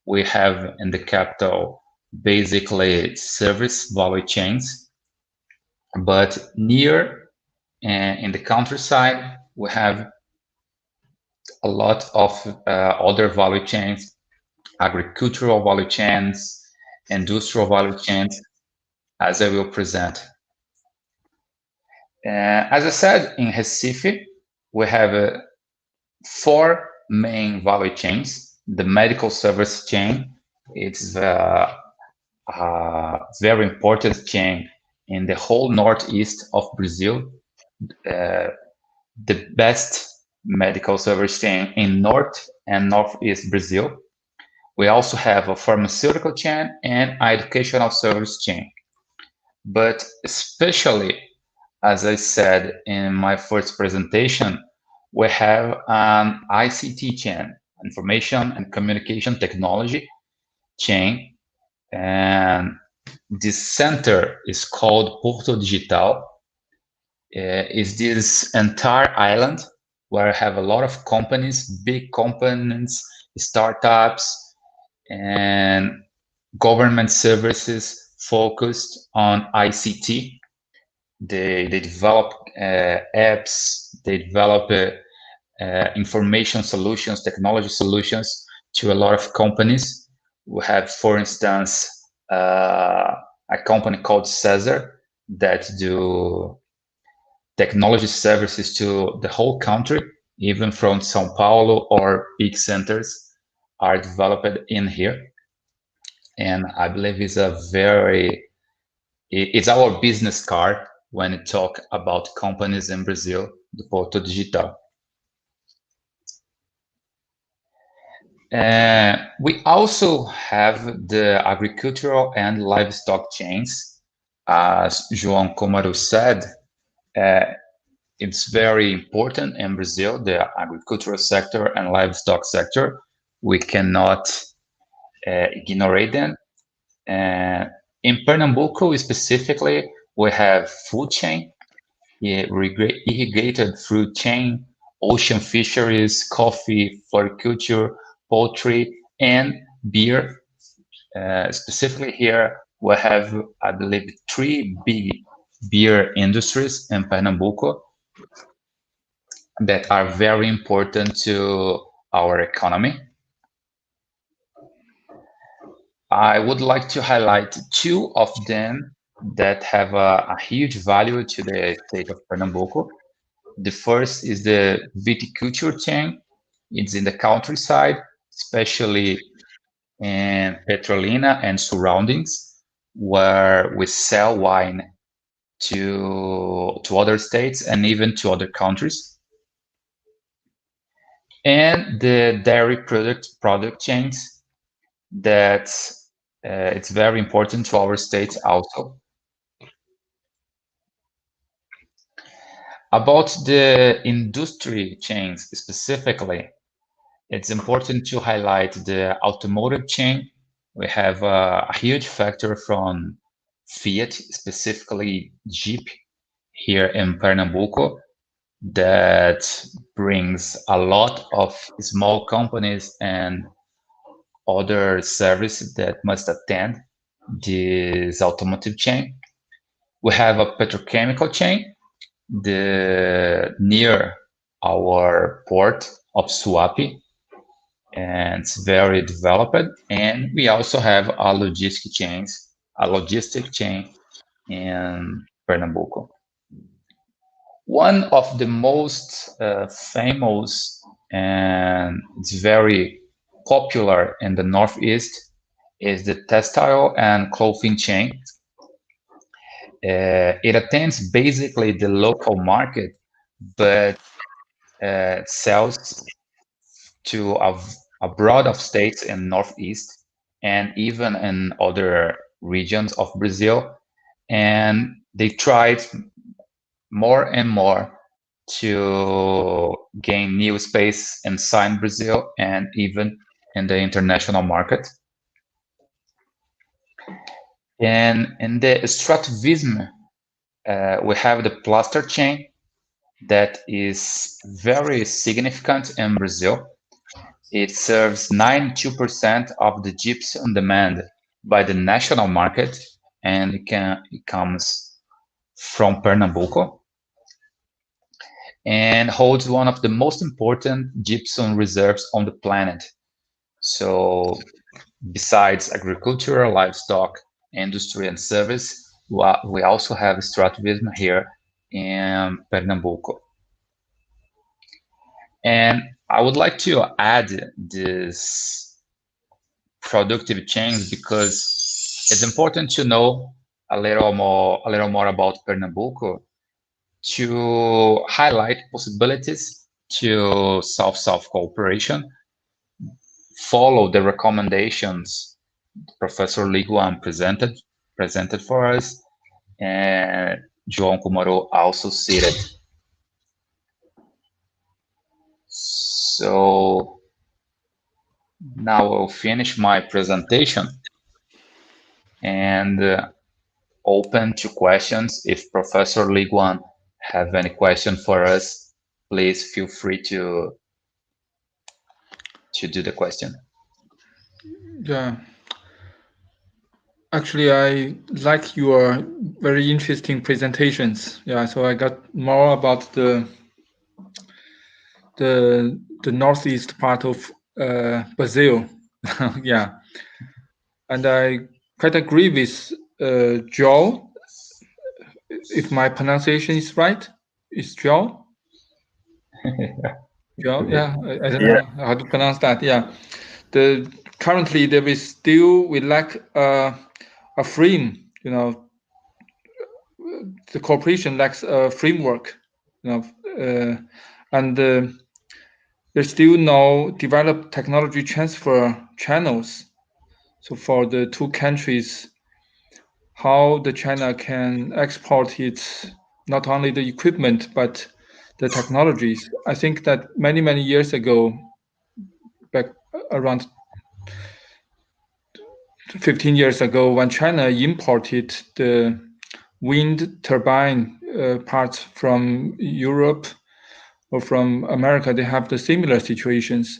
We have in the capital basically service value chains, but near in the countryside, we have a lot of other value chains, agricultural value chains, industrial value chains, as I will present. As I said, in Recife, we have 4 main value chains. The medical service chain, it's a very important chain in the whole northeast of Brazil. The best medical service chain in north and northeast Brazil. We also have a pharmaceutical chain and educational service chain. But especially, as I said in my first presentation, we have an ICT chain, information and communication technology chain, and this center is called Porto Digital. Is this entire island where I have a lot of companies, big companies, startups, and government services focused on ICT. They develop apps, they develop information solutions, technology solutions to a lot of companies. We have, for instance, a company called Cesar that do technology services to the whole country, even from Sao Paulo or big centers are developed in here. And I believe it's it's our business card when we talk about companies in Brazil, the Porto Digital. We also have the agricultural and livestock chains. As João Komaru said, it's very important in Brazil, the agricultural sector and livestock sector. We cannot ignore them. In Pernambuco specifically, we have food chain, irrigated fruit chain, ocean fisheries, coffee, floriculture, poultry, and beer. Specifically here, we have, I believe, 3 big beer industries in Pernambuco that are very important to our economy. I would like to highlight 2 of them that have a huge value to the state of Pernambuco. The first is the viticulture chain. It's in the countryside, especially in Petrolina and surroundings, where we sell wine to other states and even to other countries. And the dairy product chains that it's very important to our state also. About the industry chains specifically, it's important to highlight the automotive chain. We have a huge factor from Fiat, specifically Jeep, here in Pernambuco, that brings a lot of small companies and other services that must attend this automotive chain. We have a petrochemical chain, near our port of Suape, and it's very developed. And we also have a logistic chain in Pernambuco. One of the most famous, and it's very popular in the Northeast, is the textile and clothing chain. It attends basically the local market, but sells to a broad of states in Northeast and even in other regions of Brazil. And they tried more and more to gain new space inside Brazil and even in the international market. And in the extractivism, we have the plaster chain that is very significant in Brazil. It serves 92% of the gypsum demand by the national market, and it comes from Pernambuco, and holds one of the most important gypsum reserves on the planet. So besides agriculture, livestock, industry, and service, we also have extractivism here in Pernambuco. And I would like to add this productive chains because it's important to know a little more about Pernambuco to highlight possibilities to South-South cooperation, follow the recommendations Professor Liguan presented for us, and João Kumaro also cited. So now I'll finish my presentation and open to questions. If Professor Liguan have any question for us, please feel free to do the question. Yeah. Actually, I like your very interesting presentations. Yeah, so I got more about the northeast part of Brazil. Yeah, and I quite agree with Joe. If my pronunciation is right, is Joe? Joe? Yeah, I don't know how to pronounce that. Yeah, currently we lack a frame. You know, the cooperation lacks a framework. You know, and there's still no developed technology transfer channels. So for the two countries, how the China can export its not only the equipment but the technologies. I think that many years ago, back around 15 years ago, when China imported the wind turbine parts from Europe or from America, they have the similar situations.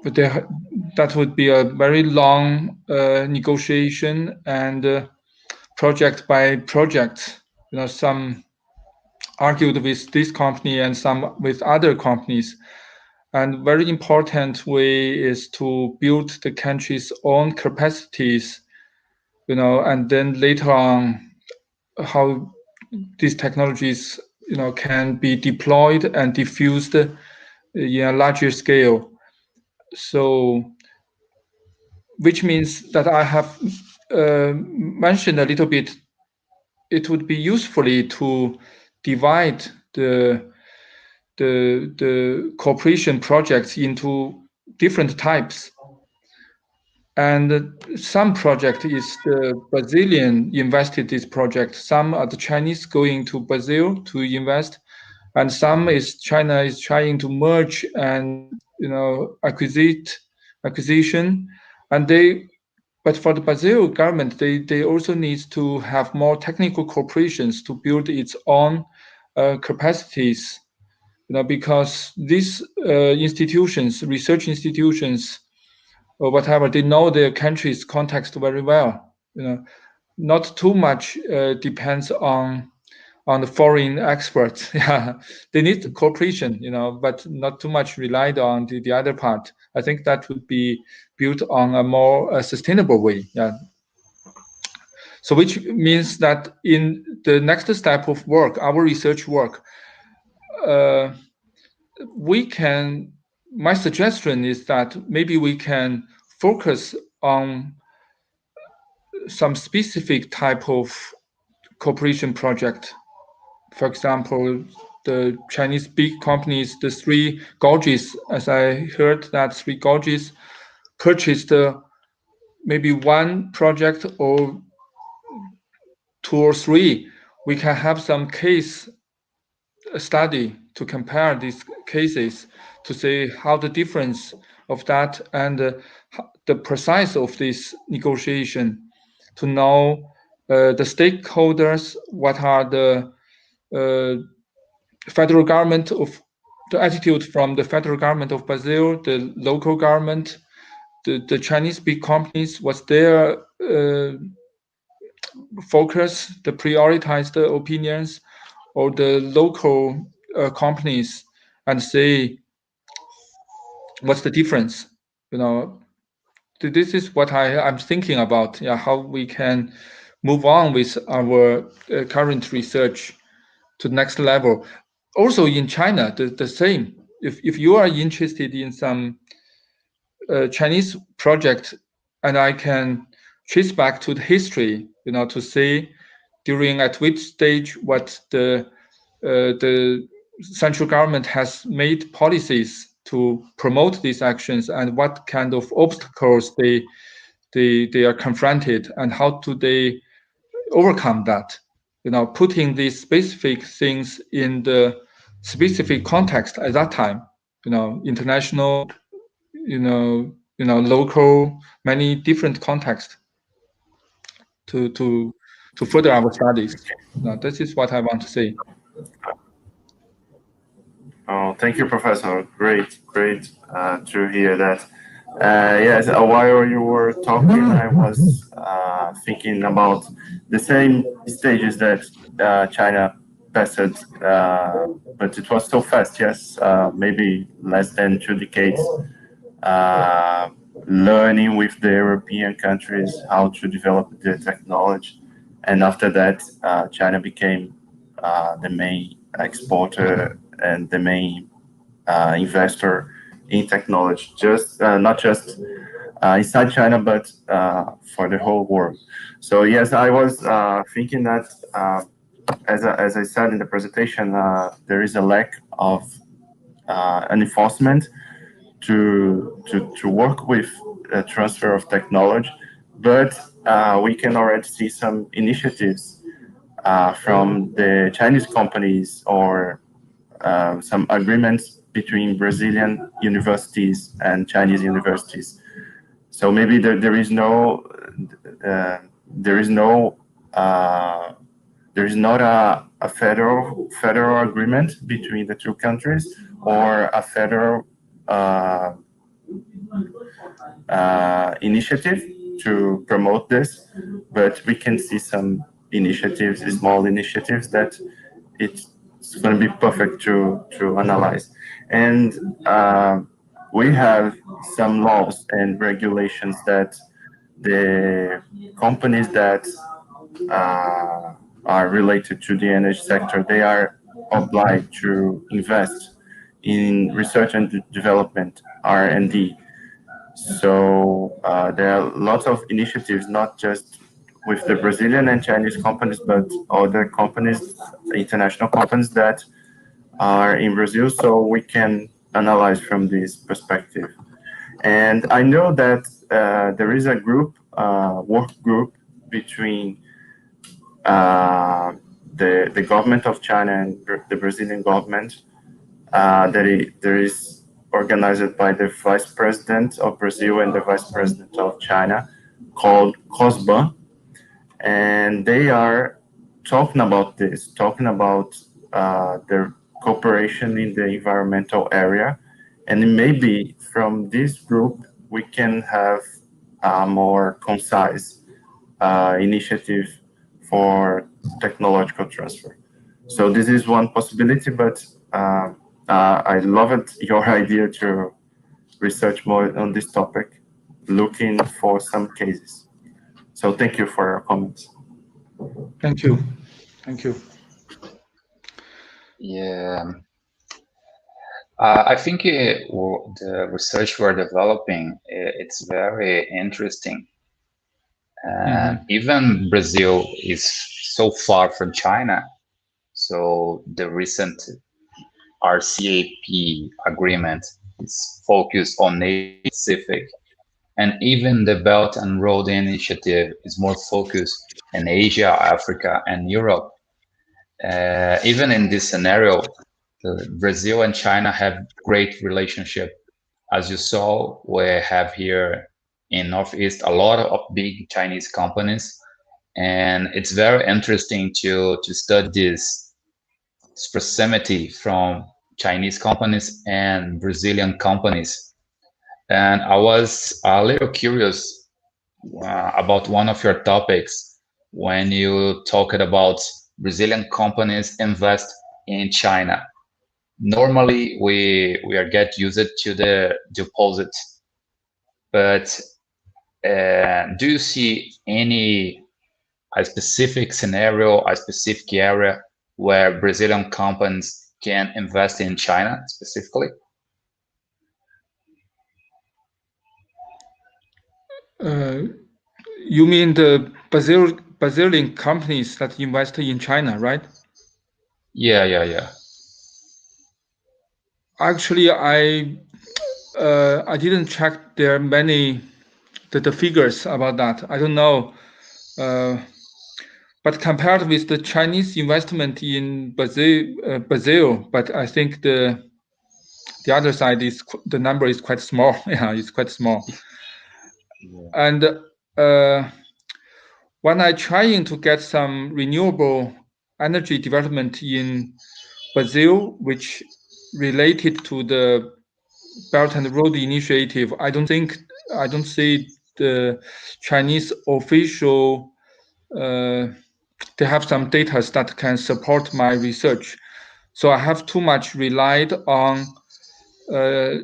But that would be a very long negotiation and project by project. You know, some argued with this company and some with other companies. And very important way is to build the country's own capacities, you know, and then later on, how these technologies, you know, can be deployed and diffused in a larger scale. So, which means that I have mentioned a little bit, it would be usefully to divide the cooperation projects into different types. And some project is the Brazilian invested this project. Some are the Chinese going to Brazil to invest, and some is China is trying to merge and acquisition, and but for the Brazil government, they also need to have more technical corporations to build its own capacities, because these institutions, research institutions, or whatever, they know their country's context very well. Not too much depends on the foreign experts. Yeah, they need cooperation, but not too much relied on the other part. I think that would be built on a more sustainable way. Yeah. So which means that in the next step of work, our research work, my suggestion is that maybe we can focus on some specific type of cooperation project. For example, the Chinese big companies, the Three Gorges, as I heard that Three Gorges purchased maybe one project or two or three. We can have some case study to compare these cases to see how the difference of that and the precise of this negotiation, to know the stakeholders, what are the federal government of the attitude from the federal government of Brazil, the local government, the Chinese big companies, what's their focus, the prioritized opinions, or the local companies, and say what's the difference. This is what I'm thinking about. Yeah, how we can move on with our current research to the next level. Also in China, the same. If you are interested in some Chinese project, and I can trace back to the history, to say during at which stage what the central government has made policies to promote these actions, and what kind of obstacles they are confronted, and how do they overcome that. Putting these specific things in the specific context at that time. International, local, many different contexts to further our studies. This is what I want to say. Oh, thank you, Professor. Great to hear that. Yes, while you were talking, I was thinking about the same stages that China passed, but it was so fast. Yes, maybe less than 2 decades. Learning with the European countries how to develop the technology, and after that, China became the main exporter and the main investor in technology, just not just inside China, but for the whole world. So yes, I was thinking that, as I said in the presentation, there is a lack of an enforcement to work with transfer of technology, but we can already see some initiatives from the Chinese companies, or some agreements between Brazilian universities and Chinese universities. So maybe there is not a federal agreement between the two countries, or a federal initiative to promote this, but we can see some initiatives, small initiatives, that it's going to be perfect to analyze. And we have some laws and regulations that the companies that are related to the energy sector, they are obliged to invest in research and development, R&D. So there are lots of initiatives, not just with the Brazilian and Chinese companies, but other companies, international companies that are in Brazil, so we can analyze from this perspective. And I know that there is a group, work group between the government of China and the Brazilian government there is organized by the Vice President of Brazil and the Vice President of China, called COSBA, and they are talking about this, talking about their cooperation in the environmental area, and maybe from this group we can have a more concise initiative for technological transfer. So this is one possibility, but I loved your idea to research more on this topic, looking for some cases. So thank you for your comments. Thank you. Thank you. Yeah. I think the research we're developing, it's very interesting. Even Brazil is so far from China. So the recent RCEP agreement is focused on Asia-Pacific, and even the Belt and Road Initiative is more focused in Asia, Africa, and Europe. Even in this scenario, Brazil and China have great relationship. As you saw, we have here in Northeast a lot of big Chinese companies, and it's very interesting to study this proximity from Chinese companies and Brazilian companies. And I was a little curious about one of your topics when you talked about Brazilian companies invest in China. Normally, we are get used to the opposite, but do you see a specific scenario, a specific area where Brazilian companies can invest in China specifically? You mean the Brazilian companies that invest in China, right? Yeah. Actually, I didn't check there many the figures about that. I don't know. But compared with the Chinese investment in Brazil, but I think the other side is the number is quite small. Yeah, it's quite small. Yeah. And when I trying to get some renewable energy development in Brazil, which related to the Belt and Road Initiative, I don't see the Chinese official. They have some data that can support my research, so I have too much relied on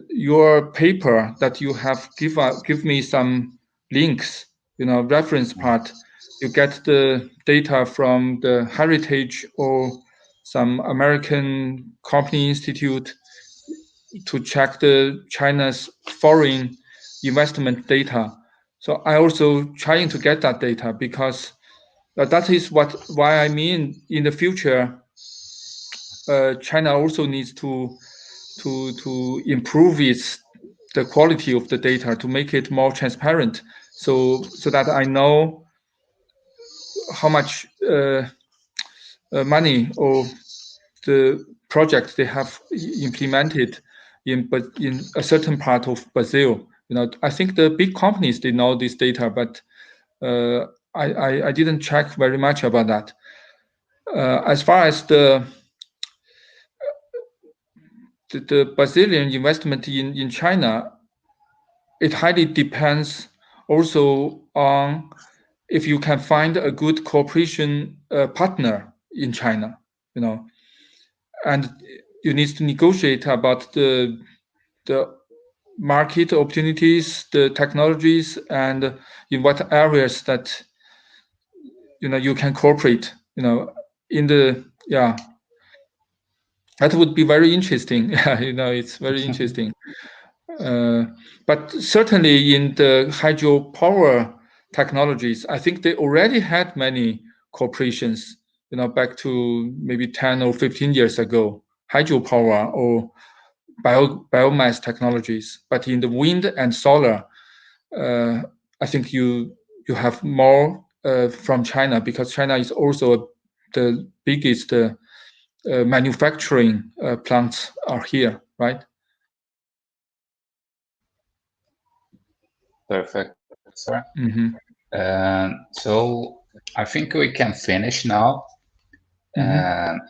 your paper that you have give me some links, reference part. You get the data from the Heritage or some American company institute to check the China's foreign investment data. So I also trying to get that data because that is why I mean in the future, China also needs to improve the quality of the data to make it more transparent, so that I know how much money or the project they have implemented in a certain part of Brazil. I think the big companies, they know this data, but I didn't check very much about that. As far as the Brazilian investment in China, it highly depends also on if you can find a good cooperation partner in China, and you need to negotiate about the market opportunities, the technologies, and in what areas that you can cooperate. That would be very interesting. It's very interesting. But certainly in the hydropower technologies, I think they already had many corporations, back to maybe 10 or 15 years ago, hydropower or biomass technologies. But in the wind and solar, I think you have more from China, because China is also the biggest manufacturing plants are here, right? Perfect, sir. Mm-hmm. So I think we can finish now. And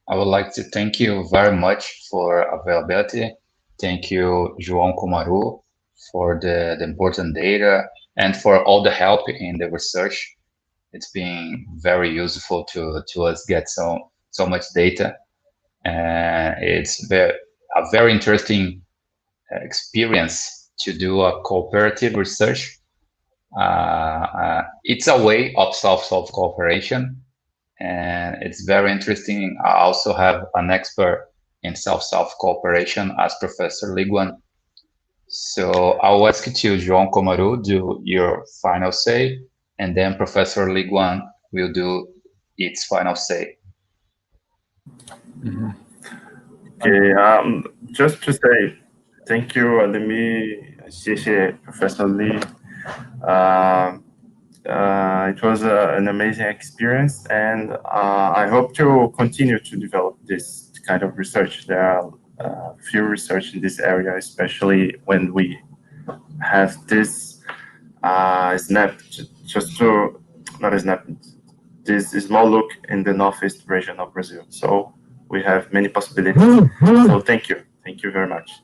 I would like to thank you very much for availability. Thank you, João Komaru, for the important data and for all the help in the research. It's been very useful to us get so much data. And it's a very interesting experience to do a cooperative research. It's a way of South-South cooperation, and it's very interesting. I also have an expert in South-South cooperation as Professor Liguan. So I'll ask you to João Komaru do your final say, and then Professor Liguan will do its final say. Okay, just to say thank you, Ademi, Xie, Professor Lee. It was an amazing experience, and I hope to continue to develop this kind of research. There are few research in this area, especially when we have this this small look in the northeast region of Brazil. So we have many possibilities. So thank you very much.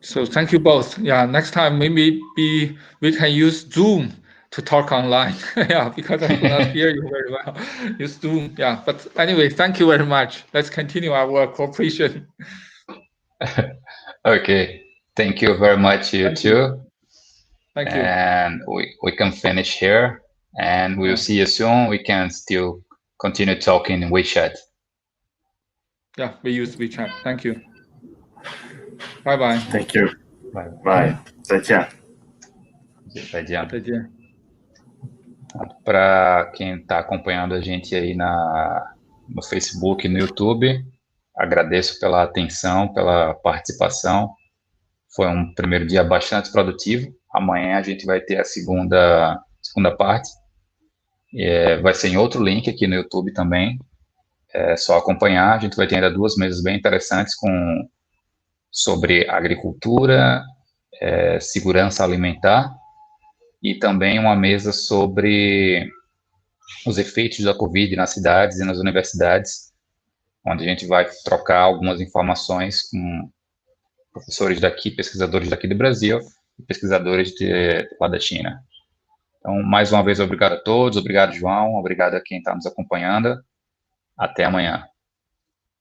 So thank you both. Yeah, next time maybe we can use Zoom to talk online. Yeah, because I cannot hear you very well. Use Zoom. Yeah, but anyway, thank you very much. Let's continue our cooperation. Okay, thank you very much, you too. Thank you. And we can finish here, and we'll see you soon. We can still continue talking in WeChat. Yeah, we use WeChat. Thank you. Bye bye. Thank you. Bye. Bye. 再见.再见. 再见. Para quem está acompanhando a gente aí no Facebook e no YouTube, agradeço pela atenção, pela participação. Foi um primeiro dia bastante produtivo. Amanhã a gente vai ter a segunda parte. Vai ser em outro link aqui no YouTube também. É só acompanhar. A gente vai ter ainda 2 mesas bem interessantes sobre agricultura, segurança alimentar, e também uma mesa sobre os efeitos da Covid nas cidades e nas universidades, onde a gente vai trocar algumas informações com professores daqui, pesquisadores daqui do Brasil e pesquisadores lá da China. Então, mais uma vez, obrigado a todos, obrigado, João, obrigado a quem está nos acompanhando. Até amanhã.